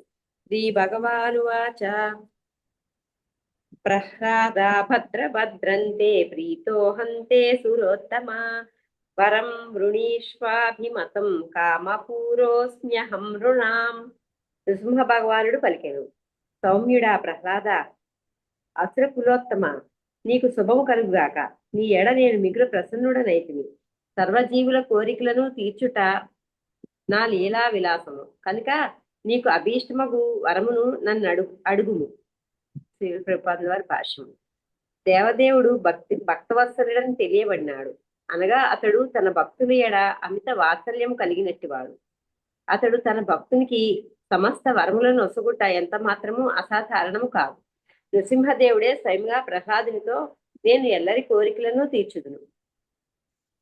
శ్రీ భగవానువాచ ప్రహ్లాద భద్రభద్రంతే ప్రీతోహంతే సురోత్తమ వరం వృణీష్వాభిమతం కామపూరోస్మ్యహం నృణాం. నృసింహ భగవానుడు పలికెను. సౌమ్యుడా ప్రహ్లాద, అసుర కులోత్తమ, నీకు శుభము కలుగుగాక. నీ ఎడ నేను మిగులు ప్రసన్నుడనైతిని. సర్వజీవుల కోరికలను తీర్చుట నా లీలా విలాసము కనుక నీకు అభీష్టమగు వరమును నన్ను అడుగుము. శ్రీప్రపాదుల వారి భాష్యము. దేవదేవుడు భక్తవత్సలుడని తెలియబడినాడు. అనగా అతడు తన భక్తుల ఎడ అమిత వాత్సల్యం కలిగినట్టివాడు. అతడు తన భక్తునికి సమస్త వరములను ఒసగుట ఎంత మాత్రము అసాధారణము కాదు. నృసింహదేవుడే స్వయంగా ప్రహ్లాదునితో నేను ఎల్లరి కోరికలను తీర్చుదును.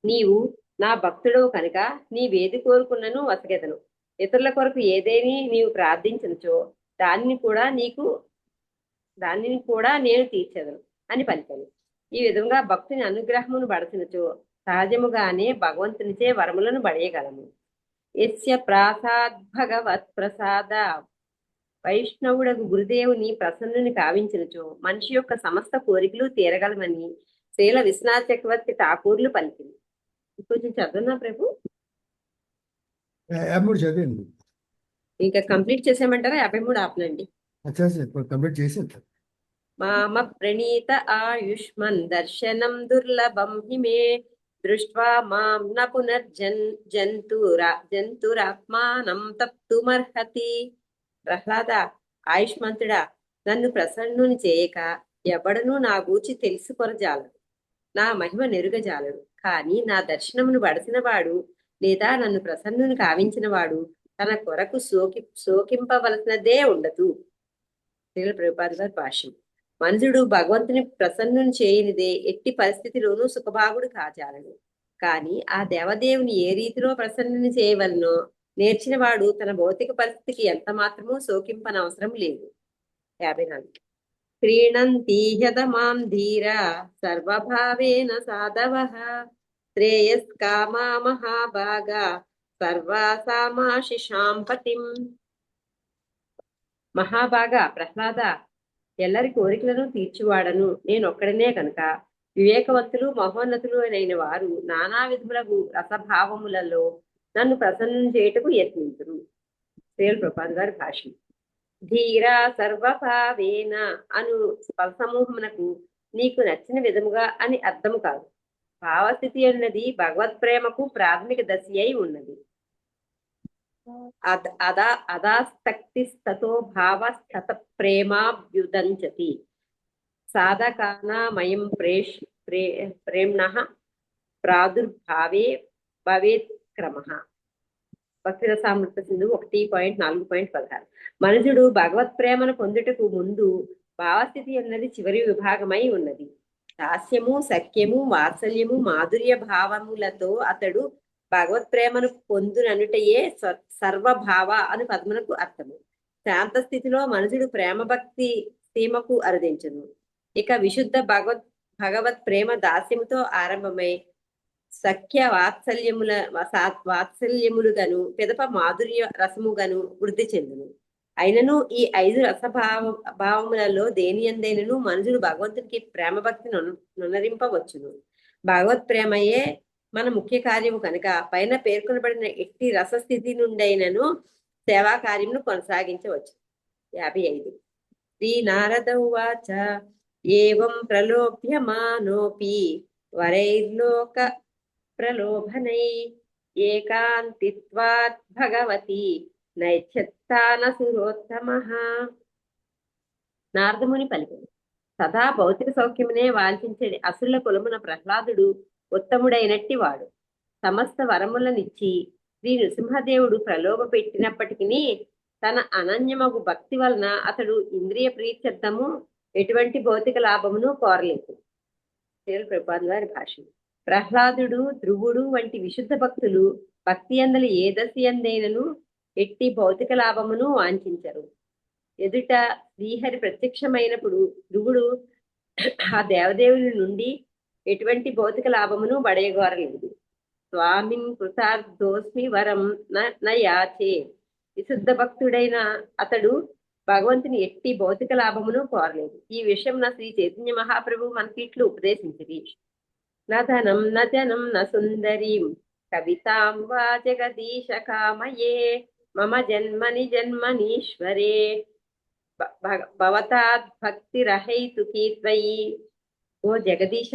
నీవు నా భక్తుడవు కనుక నీవేది కోరుకున్నను వసగెదను. ఇతరుల కొరకు ఏదేని నీవు ప్రార్థించనుచో దానిని కూడా నేను తీర్చెదను అని పలికెను. ఈ విధంగా భక్తుని అనుగ్రహమును బడసినచో సహజముగానే భగవంతునిచే వరములను బడేయగలము. యస్య ప్రాసాద్ భగవత్ ప్రసాద. వైష్ణవుడగు గురుదేవుని ప్రసన్నుని కావించినచో మనిషి యొక్క సమస్త కోరికలు తీరగలమని శ్రీల విశ్వనాథ చక్రవర్తి ఠాకూర్లు పలికింది. కొంచెం చదువునా ప్రభు? చదివండి. ఇంకా కంప్లీట్ చేసేయమంటారా? 53 ఆపనండి. కంప్లీట్ చేసేది. మామ ప్రణీత ఆయుష్మన్ దర్శనం దుర్లభం హిమే దృష్ట్వా మాం న పునర్జంతురాత్మానం తప్తుమర్హతి. ప్రహ్లాద, ఆయుష్మంతుడా, నన్ను ప్రసన్నుని చేయక ఎవడనూ నా గూర్చి తెలుసుకొనజాలడు, నా మహిమ నెరుగజాలడు. కానీ నా దర్శనమును బడసినవాడు లేదా నన్ను ప్రసన్నుని కావించిన వాడు తన కొరకు శోకింపవలసినదే ఉండదు. ప్రభుపాదుల వారి భాష్యం. మనుషుడు భగవంతుని ప్రసన్నుని చేయనిదే ఎట్టి పరిస్థితిలోనూ సుఖభాగుడు కాజాలడు. కానీ ఆ దేవదేవుని ఏ రీతిలో ప్రసన్నుని చేయవలనో నేర్చిన వాడు తన భౌతిక పరిస్థితికి ఎంత మాత్రమూ శోకింపనవసరం లేదు. 54. క్రీణంతి హ్యదమాం ధీర సర్వభావేన సాధవః శ్రేయస్కామా మహాభాగా సర్వాసామాశిషాం పతిం. మహాభాగా ప్రహ్లాద, ఎల్లరి కోరికలను తీర్చువాడను నేనొక్కడనే కనుక వివేకవంతులు మహోన్నతులు అయిన వారు నానా విధములకు రసభావములలో నన్ను ప్రసన్నం చేయుటకు యత్నించురు. శ్రీల ప్రపాద్ గారి భాష్యం. ధీరా సర్వభావేన అను సమూహమునకు నీకు నచ్చిన విధముగా అని అర్థము కాదు. భావస్థితి అన్నది భగవత్ ప్రేమకు ప్రాథమిక దశ అయి ఉన్నది. అదాస్తక్తిస్తతో భావస్తత ప్రేమాభ్యుదంచతి సాధకానామయం ప్రేమ్ణః ప్రాదుర్భావే భవేత్ క్రమః. భక్తిరసామృత సింధు 1.4.16. మనుషుడు భగవత్ ప్రేమను పొందుటకు ముందు భావస్థితి అన్నది చివరి విభాగమై ఉన్నది. దాస్యము, సఖ్యము, వాత్సల్యము, మాధుర్య భావములతో అతడు భగవత్ ప్రేమను పొందుననుటయే సర్వభావ అను పద్మనకు అర్థము. శాంత స్థితిలో మనుషుడు ప్రేమ భక్తి సీమకు అరుదించును. ఇక విశుద్ధ భగవత్ ప్రేమ దాస్యముతో ఆరంభమై సఖ్య వాత్సల్యములుగను పిదప మాధుర్య రసముగను వృద్ధి చెందును. అయినను ఈ 5 రసభావములలో దేని అందైనను మనుషుడు భగవంతునికి ప్రేమ భక్తిని నునరింపవచ్చును. భగవత్ ప్రేమయే మన ముఖ్య కార్యము కనుక పైన పేర్కొనబడిన ఎట్టి రసస్థితి నుండైనను సేవా కార్యమును కొనసాగించవచ్చు. 55. శ్రీ నారద ఉవాచ ఏవం ప్రలోభ్యమానోపి వరైర్లోక ప్రలోభనై ఏకాంతిత్వాత్ భగవతి నైత్యత్తాన సురోత్తమః. నారదముని పలికింది, సదా భౌతిక సౌఖ్యమునే వాంఛించే అసురుల కులమున ప్రహ్లాదుడు ఉత్తముడైనట్టి వాడు. సమస్త వరములనిచ్చి శ్రీ నృసింహదేవుడు ప్రలోభ పెట్టినప్పటికీ తన అనన్యమగు భక్తి వలన అతడు ఇంద్రియ ప్రీత్యర్థము ఎటువంటి భౌతిక లాభమును కోరలేదు. ప్రభుపాదుల వారి భాష్యం. ప్రహ్లాదుడు, ధ్రువుడు వంటి విశుద్ధ భక్తులు భక్తి అందలి ఏ దశ ఎందైనను ఎట్టి భౌతిక లాభమును వాంఛించరు. ఎదుట శ్రీహరి ప్రత్యక్షమైనప్పుడు ధ్రువుడు ఆ దేవదేవుని నుండి ఎటువంటి భౌతిక లాభమును బడయగోరలేదు. స్వామిన్ కృతార్థోస్మి వరం నయాచే. విశుద్ధ భక్తుడైన అతడు భగవంతుని ఎట్టి భౌతిక లాభమును కోరలేదు. ఈ విషయం నా శ్రీ చైతన్య మహాప్రభు మనకి ఇట్లు ఉపదేశించింది. నధనం నజనం న సుందరీం కవితాం వా జగదీశ కామయే మమ జన్మని జన్మనీశ్వరే భవతాద్ భక్తి రహైతుకీ త్వయి. ఓ జగదీశ,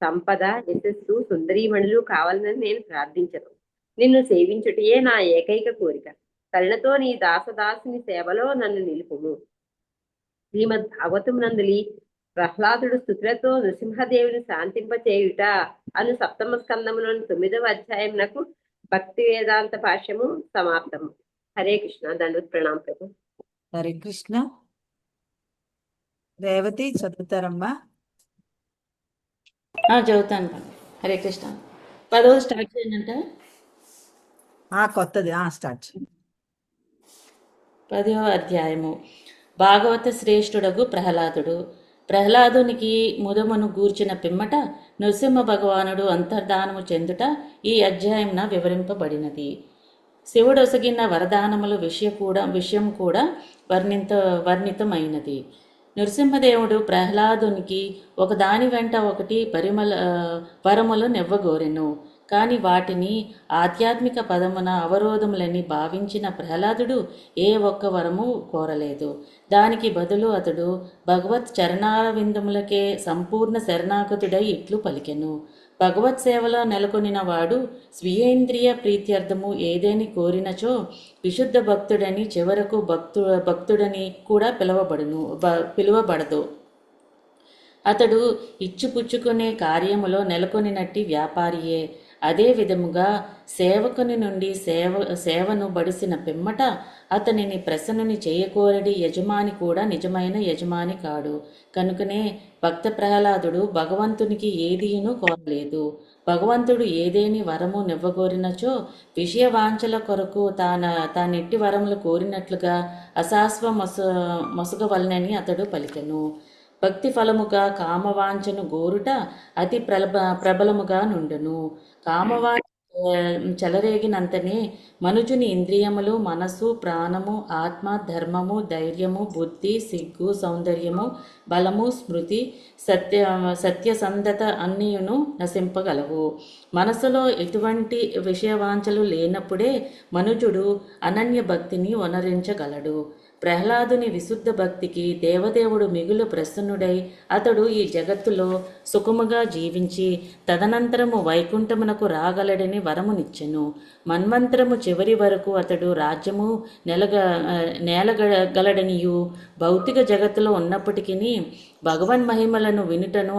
సంపద, యశస్సు, సుందరీమణులు కావాలని నేను ప్రార్థించను. నిన్ను సేవించుటయే నా ఏకైక కోరిక. కరుణతో నీ దాసదాసుని సేవలో నన్ను నిలుపుము. శ్రీమద్ భాగవతం నందులి ప్రహ్లాదుడు స్థుతులతో నృసింహదేవుని శాంతింపచేయుట అను సప్తమ స్కందములోని 9వ అధ్యాయమునకు భక్తి వేదాంత భాష్యము సమాప్తము. హరే కృష్ణ. దండవత్ ప్రణామ ప్రభు. హరే కృష్ణ. రేవతి చదువుతారమ్మా? చదువుతాను. హరే కృష్ణ. 10వ స్టార్ట్ చేయండి. కొత్తది స్టార్ట్. 10వ అధ్యాయము. భాగవత శ్రేష్ఠుడగు ప్రహ్లాదుడు. ప్రహ్లాదునికి ముదమును గూర్చిన పిమ్మట నృసింహ భగవానుడు అంతర్ధానము చెందుట ఈ అధ్యాయంన వివరింపబడినది. శివుడొసగిన వరదానముల విషయం కూడా వర్ణితమైనది. నృసింహదేవుడు ప్రహ్లాదునికి ఒకదాని వెంట ఒకటి వరములు నెవ్వగోరెను. కాని వాటిని ఆధ్యాత్మిక పదమున అవరోధములని భావించిన ప్రహ్లాదుడు ఏ ఒక్క వరము కోరలేదు. దానికి బదులు అతడు భగవత్ చరణారవిందములకే సంపూర్ణ శరణాగతుడై ఇట్లు పలికెను. భగవత్ సేవలో నెలకొనిన వాడు స్వీయేంద్రియ ప్రీత్యర్థము ఏదేని కోరినచో విశుద్ధ భక్తుడని చివరకు భక్తుడని కూడా పిలువబడదు. అతడు ఇచ్చిపుచ్చుకునే కార్యములో నెలకొనినట్టి వ్యాపారియే. అదే విధముగా సేవకుని నుండి సేవను బడిసిన పిమ్మట అతనిని ప్రసన్నుని చేయకోరడి యజమాని కూడా నిజమైన యజమాని కాడు. కనుకనే భక్త ప్రహ్లాదుడు భగవంతునికి ఏదియును కోరలేదు. భగవంతుడు ఏదేని వరము నివ్వగోరినచో విషయవాంఛల కొరకు తానెట్టి వరములు కోరినట్లుగా అశాశ్వ మొసగవలనని అతడు పలికెను. భక్తి ఫలముగా కామవాంఛను గోరుట అతి ప్రబలముగా నుండును. కామవాంఛ చెలరేగినంతనే మనుజుని ఇంద్రియములు, మనసు, ప్రాణము, ఆత్మ, ధర్మము, ధైర్యము, బుద్ధి, సిగ్గు, సౌందర్యము, బలము, స్మృతి, సత్యసంధత అన్నీయును నశింపగలవు. మనసులో ఎటువంటి విషయవాంఛలు లేనప్పుడే మనుజుడు అనన్య భక్తిని వనరించగలడు. ప్రహ్లాదుని విశుద్ధ భక్తికి దేవదేవుడు మిగులు ప్రసన్నుడై అతడు ఈ జగత్తులో సుఖముగా జీవించి తదనంతరము వైకుంఠమునకు రాగలడని వరమునిచ్చెను. మన్వంతరము చివరి వరకు అతడు రాజ్యము నేలగలడనియు భౌతిక జగత్తులో ఉన్నప్పటికీ భగవన్ మహిమలను వినుటను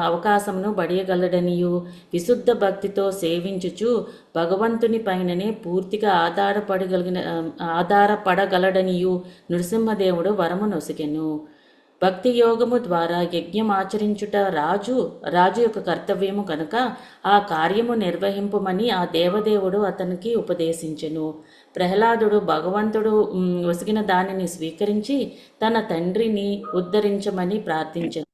అవకాశమును బడియగలడనియు విశుద్ధ భక్తితో సేవించుచు భగవంతుని పైననే పూర్తిగా ఆధారపడగలడనియు నృసింహదేవుడు వరము నొసగెను. భక్తి యోగము ద్వారా యజ్ఞం ఆచరించుట రాజు యొక్క కర్తవ్యము కనుక ఆ కార్యము నిర్వహింపమని ఆ దేవదేవుడు అతనికి ఉపదేశించెను. ప్రహ్లాదుడు భగవంతుడు వసిగిన దానిని స్వీకరించి తన తండ్రిని ఉద్ధరించమని ప్రార్థించెను.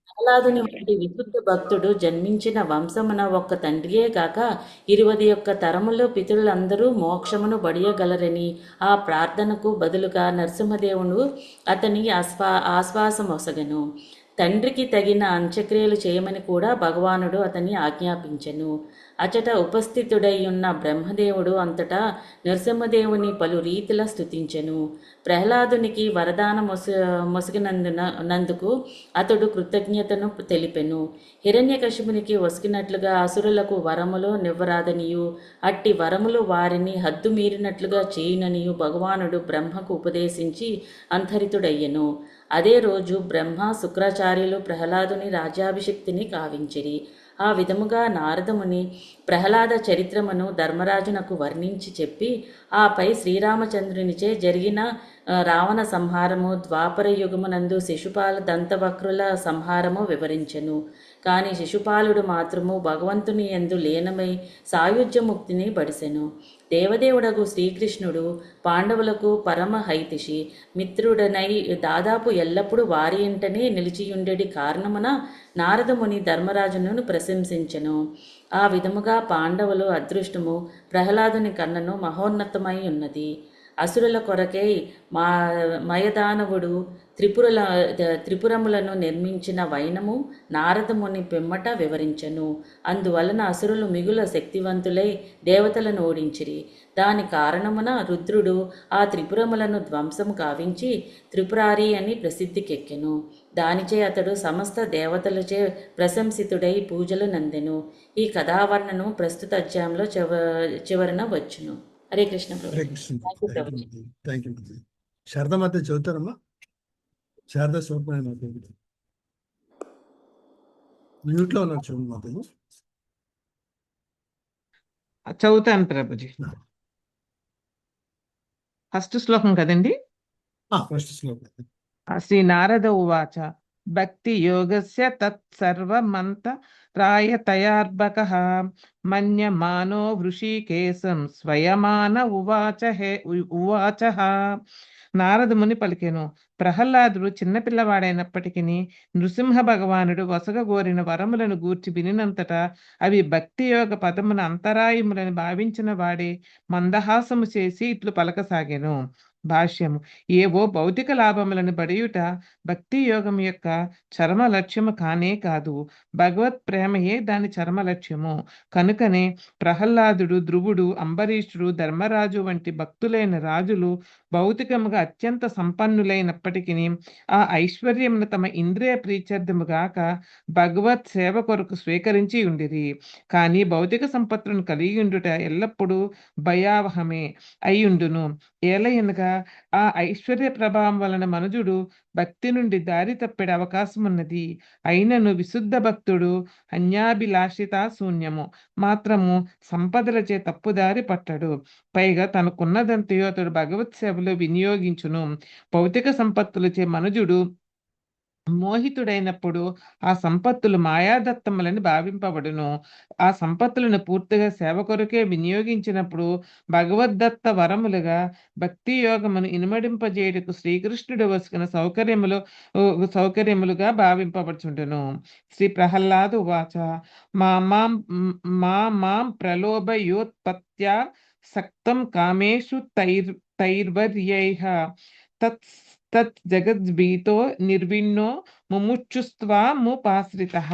ప్రహ్లాదుని వంటి విశుద్ధ భక్తుడు జన్మించిన వంశమున ఒక్క తండ్రియే కాక 21 తరములు పితరులందరూ మోక్షమును బడియగలరని ఆ ప్రార్థనకు బదులుగా నరసింహదేవుడు అతని ఆశ్వాసమొసగెను. తండ్రికి తగిన అంత్యక్రియలు చేయమని కూడా భగవానుడు అతన్ని ఆజ్ఞాపించెను. అచట ఉపస్థితుడై ఉన్న బ్రహ్మదేవుడు అంతటా నరసింహదేవుని పలు రీతిలా స్తుతించెను. ప్రహ్లాదునికి వరదాన మొసగినందుకు అతడు కృతజ్ఞతను తెలిపెను. హిరణ్యకశిపునికి ఒసిగినట్లుగా అసురులకు వరములు నివ్వరాదనియు, అట్టి వరములు వారిని హద్దు మీరినట్లుగా చేయుననియు భగవానుడు బ్రహ్మకు ఉపదేశించి అంతరితుడయ్యెను. అదే రోజు బ్రహ్మ శుక్రాచార్యులు ప్రహ్లాదుని రాజ్యాభిషిక్తిని కావించిరి. ఆ విధముగా నారదముని ప్రహ్లాద చరిత్రమును ధర్మరాజునకు వర్ణించి చెప్పి, ఆపై శ్రీరామచంద్రునిచే జరిగిన రావణ సంహారము, ద్వాపర యుగమునందు శిశుపాల దంతవక్రుల సంహారము వివరించెను. కాని శిశుపాలుడు మాత్రము భగవంతుని యందు లీనమై సాయుధ్యముక్తిని బడిసెను. దేవదేవుడగు శ్రీకృష్ణుడు పాండవులకు పరమ హైతిషి మిత్రుడనై దాదాపు ఎల్లప్పుడూ వారి ఇంటనే నిలిచియుండెడి కారణమున నారదముని ధర్మరాజును ప్రశంసించెను. ఆ విధముగా పాండవులు అదృష్టము ప్రహ్లాదుని కన్నను మహోన్నతమై ఉన్నది. అసురుల కొరకై మయదానవుడు త్రిపురములను నిర్మించిన వైనము నారదముని పిమ్మట వివరించెను. అందువలన అసురులు మిగుల శక్తివంతులై దేవతలను ఓడించిరి. దాని కారణమున రుద్రుడు ఆ త్రిపురములను ధ్వంసము కావించి త్రిపురారి అని ప్రసిద్ధికెక్కెను. దానిచే అతడు సమస్త దేవతలచే ప్రశంసితుడై పూజలు నందెను. ఈ కథావర్ణను ప్రస్తుత అధ్యాయంలో చివరన వచ్చును. హరే కృష్ణ ప్రభు. హరే కృష్ణ. Thank you. శారదామాత చదువుతారమ్మా. శారదా స్వరూపమైన మాత మ్యూట్లో ఉన్నారు చూడండి మాత. చదువుతాను ప్రభుజీ. ఫస్ట్ శ్లోకం కదండి. ఫస్ట్ శ్లోకం. శ్రీ నారద ఉవాచ భక్తి యోగస్య తత్సర్వమంత రాయతయార్భకః మన్యమానో వృషీకేశం స్వయమాన ఉవాచః. నారదముని పలికెను, ప్రహ్లాదుడు చిన్నపిల్లవాడైనప్పటికీ నృసింహ భగవానుడు వసగగోరిన వరములను గూర్చి వినినంతటా అవి భక్తి యోగ పదమున అంతరాయములని భావించిన వాడే మందహాసము చేసి ఇట్లు పలకసాగెను. భాష్యము. ఏవో భౌతిక లాభములను బడియుట భక్తి యోగం యొక్క చరమ లక్ష్యము కానే కాదు, భగవత్ ప్రేమయే దాని చరమ లక్ష్యము. కనుకనే ప్రహ్లాదుడు, ధ్రువుడు, అంబరీషుడు, ధర్మరాజు వంటి భక్తులైన రాజులు భౌతికముగా అత్యంత సంపన్నులైనప్పటికీ ఆ ఐశ్వర్యమును తమ ఇంద్రియ ప్రీత్యర్థముగాక భగవత్ సేవ కొరకు స్వీకరించి ఉండిరి. కానీ భౌతిక సంపత్తులను కలిగి ఉండుట ఎల్లప్పుడూ భయావహమే అయ్యుండును. ఏలయనగా ఆ ఐశ్వర్య ప్రభావం వలన మనుజుడు భక్తి నుండి దారి తప్పెడ అవకాశం ఉన్నది. అయినను విశుద్ధ భక్తుడు అన్యాభిలాషిత శూన్యము మాత్రము సంపదలచే తప్పుదారి పట్టడు. పైగా తనకున్నదంతయో అతడు భగవత్ సేవలో వినియోగించును. భౌతిక సంపత్తులచే మనుజుడు మోహితుడైనప్పుడు ఆ సంపత్తులు మాయాదత్తములని భావింపబడును. ఆ సంపత్తులను పూర్తిగా సేవ కొరకే వినియోగించినప్పుడు భగవద్దత్త వరములుగా భక్తి యోగమును ఇనుమడింపజేయుటకు శ్రీకృష్ణుడు వసుకున్న సౌకర్యములుగా భావింపబడుచుండును. శ్రీ ప్రహ్లాద ఉవాచ మాం ప్రలోభయోత్పత్త్యా సక్తం కామేషు తైర్వర్యైః తత్ జగద్భీతో నిర్విణ్ణో ముముక్షుస్త్వాముపాశ్రితః.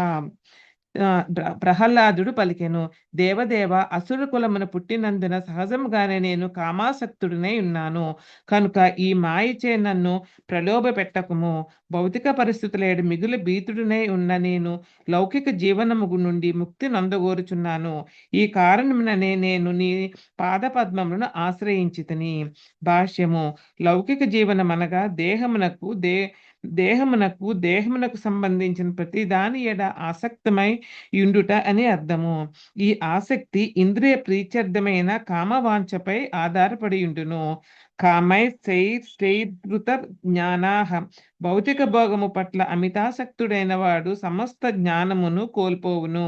ప్రహ్లాదుడు పలికెను, దేవదేవ, అసుర కులమున పుట్టినందున సహజంగానే నేను కామాసక్తుడినై ఉన్నాను. కనుక ఈ మాయచే నన్ను ప్రలోభ పెట్టకము. భౌతిక పరిస్థితులేడు మిగులు భీతుడినై ఉన్న నేను లౌకిక జీవనము నుండి ముక్తి నందగోరుచున్నాను. ఈ కారణముననే నేను నీ పాదపద్మములను ఆశ్రయించితిని. భాష్యము. లౌకిక జీవనం అనగా దేహమునకు సంబంధించిన ప్రతి దాని ఎడ ఆసక్తమై యుండుట అని అర్థము. ఈ ఆసక్తి ఇంద్రియ ప్రీత్యర్థమైన కామవాంఛపై ఆధారపడి ఉండును. కామైశ్చైర్ధృత జ్ఞానాః. భౌతిక భోగము పట్ల అమితాసక్తుడైన వాడు సమస్త జ్ఞానమును కోల్పోవును.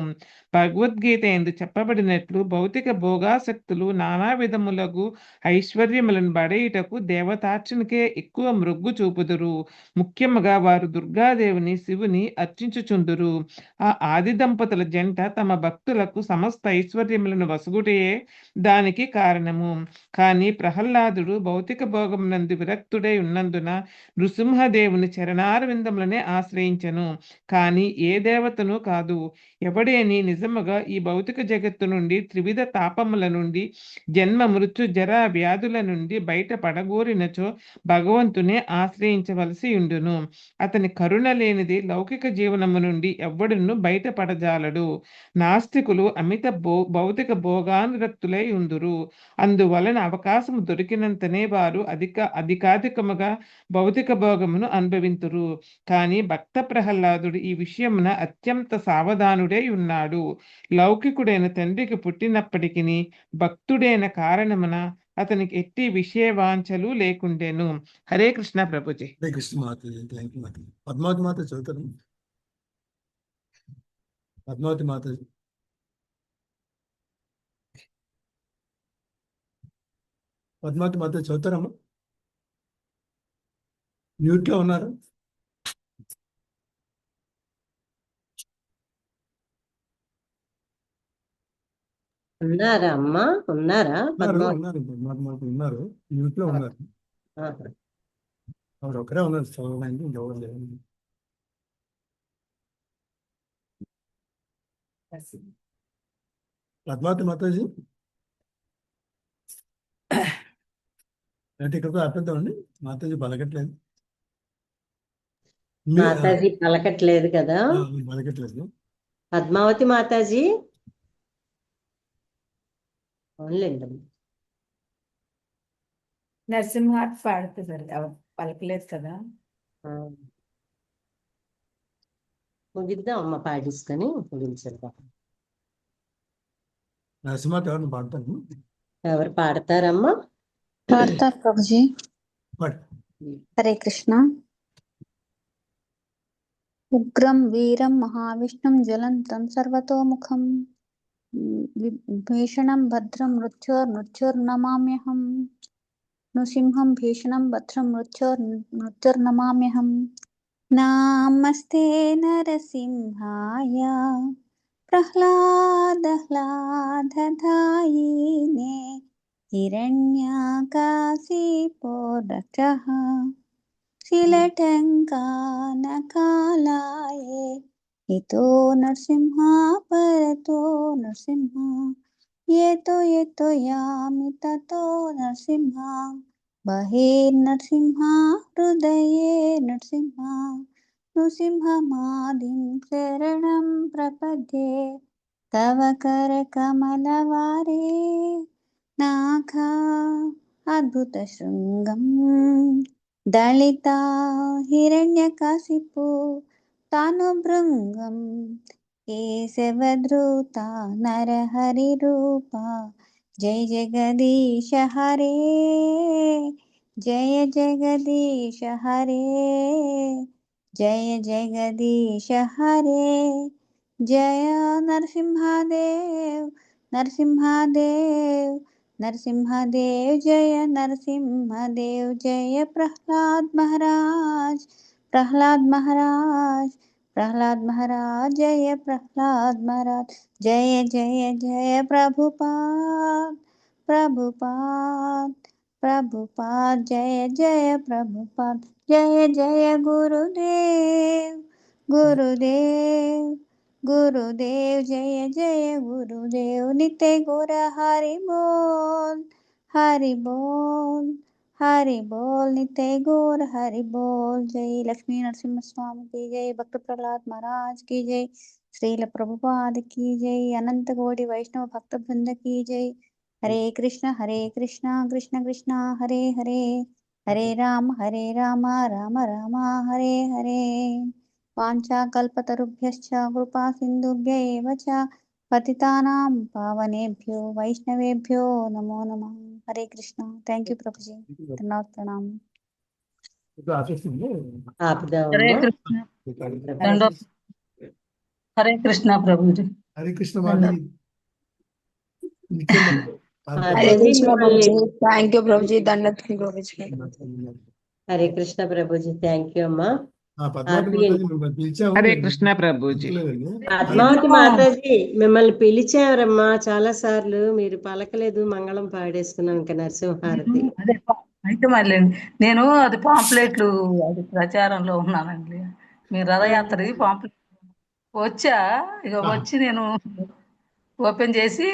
భగవద్గీత యందు చెప్పబడినట్లు భౌతిక భోగాసక్తులు నానా విధములకు ఐశ్వర్యములను బడయుటకు దేవతార్చనకే ఎక్కువ మృగ్గు చూపుదురు. ముఖ్యముగా వారు దుర్గాదేవిని, శివుని అర్చించుచుందురు. ఆ ఆది దంపతుల జంట తమ భక్తులకు సమస్త ఐశ్వర్యములను వసుగుటయే దానికి కారణము. కానీ ప్రహ్లాదుడు భౌతిక భోగమునందు విరక్తుడై ఉన్నందున నృసింహదేవుని చరణారవిందములనే ఆశ్రయించెను. కాని ఏ దేవతను కాదు. ఎవడేని నిజముగా ఈ భౌతిక జగత్తు నుండి త్రివిధ తాపముల నుండి జన్మ మృత్యు జర వ్యాధుల నుండి బయట పడగోరినచో భగవంతునే ఆశ్రయించవలసి ఉండును. అతని కరుణ లేనిది లౌకిక జీవనము నుండి ఎవ్వడును బయటపడజాలడు. నాస్తికులు అమిత భౌతిక భోగానురక్తులై ఉందురు. అందువలన అవకాశం దొరికినంతనే వారు అధికాధికముగా భౌతిక భోగమును అనుభవింతురు. కానీ భక్త ప్రహ్లాదుడు ఈ విషయమున అత్యంత సావధానుడై ఉన్నాడు. లౌకికుడైన తండ్రికి పుట్టినప్పటికీ భక్తుడైన కారణమున అతనికి ఎట్టి విషయవాంఛలు లేకుండెను. హరే కృష్ణ ప్రభుజీ. హరే కృష్ణ మాతాజీ. థ్యాంక్ యూ మాతాజీ. పద్మావతి మాత చదువుతారు. పద్మావతి మాతాజీ. పద్మావతి మాత చదువుతారమ్మా? మ్యూట్ లో ఉన్నారు. ఉన్నారా అమ్మా? ఉన్నారా? ఉన్నారు. మ్యూట్ లో ఉన్నారు. ఆహా. ఆవిడ ఒకరే ఉన్నారు. చదవడానికి ఇంకెవరు లేరు. పద్మావతి మాతాజీ అంటే ఇక్కడ ఆపేద్దామండి. మాతాజీ పలకట్లేదు. మాతాజీ పలకట్లేదు కదా? పలకట్లేదు. పద్మావతి మాతాజీ అవునులేండి. నరసింహార్ట్ పాడుతుంది పలకలేదు కదా. ముగిద్దాం అమ్మ, పాటిసుకొని ముగించేద్దాం. నరసింహార్ట్ ఎవరిని పాడతాను? ఎవరు పాడతారమ్మా? పాడతారు ప్రభుజీ. హరే కృష్ణ. ఉగ్రం వీరం మహావిష్ణుం జ్వలంతం సర్వతోముఖం భీషణం భద్రం మృత్యుర్నమామ్యహం. నృసింహం భీషణం భద్రం మృత్యుర్నమామ్యహం. నమస్తే నరసింహాయ ప్రహ్లాదహ్లాదధాయినే హిరణ్యాకాశిపోరక్షః శిలటంకానకాలాయే ఇతో నరసింహ పరతో నరసింహ ఏతో యామి తతో నరసింహ బహిర్నరసింహ హృదయే నరసింహ నృసింహమాదిం శరణం ప్రపద్యే తవ కరకమలవారే నాఖా అద్భుత శృంగం దళిత హిరణ్యకశిపు తాను భృంగం కేశవధృత నరహరి రూప జయ జగదీశ హరే జయ జగదీశ హరే జయ జగదీశ హరే జయ నరసింహదేవ్ నరసింహదేవ్ నరసింహదేవ్ జయ నరసింహదేవ్ జయ ప్రహ్లాద్ మహారాజ్ ప్రహ్లాద్ మహారాజ్ ప్రహ్లాద్ మహారాజ్ జయ ప్రహ్లాద్ మహారాజ్ జయ జయ జయ ప్రభుపాద్ ప్రభుపాద్ ప్రభుపాద్ జయ జయ ప్రభుపాద్ జయ జయ గురుదేవ్ గురుదేవ్ గురుదేవ్ జయ జయ గురుదేవ్ నిత్య గుర హరి బోల్ హరి బోల్ हरि बोल नित्य गौर हरि बोल। जय लक्ष्मी नरसिम्हा स्वामी की जय, भक्त प्रहलाद महाराज की जय, श्रील प्रभुपाद की जय, अनंत कोटि वैष्णव भक्त वृंद की जय। हरे कृष्ण कृष्ण कृष्ण हरे हरे, हरे राम राम राम हरे हरे। वाञ्छा कल्पतरुभ्यश्च कृपा सिन्धुभ्य एव च पतितानां पावनेभ्यो वैष्णवेभ्यो नमो नमः। हरे कृष्ण। थैंक यू प्रभु जी। धन्यवाद प्रणाम। हरे कृष्ण हरे कृष्ण प्रभु जी। हरे कृष्ण माता जी। हरे कृष्ण प्रभु जी। थैंक यू प्रभु जी। धन्यवाद प्रभु जी। हरे कृष्ण प्रभु जी। थैंक यू अम्मा। హరే కృష్ణ ప్రభుజీ. పద్మావతి మాతాజీ మిమ్మల్ని పిలిచారమ్మా చాలా సార్లు, మీరు పలకలేదు. మంగళం పాడేసుకున్నాం ఇంకా నరసింహారతి. అయితే మళ్ళీ నేను అది పాంప్లెట్లు అది ప్రచారంలో ఉన్నానండి. మీ రథయాత్ర పాంప్లెట్ వచ్చా, ఇక వచ్చి నేను ఓపెన్ చేసి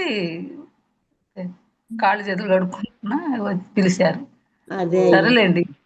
కాళ్ళు చేతులు కడుక్కుంటున్నా, వచ్చి పిలిచారు. అదే సరేలేండి.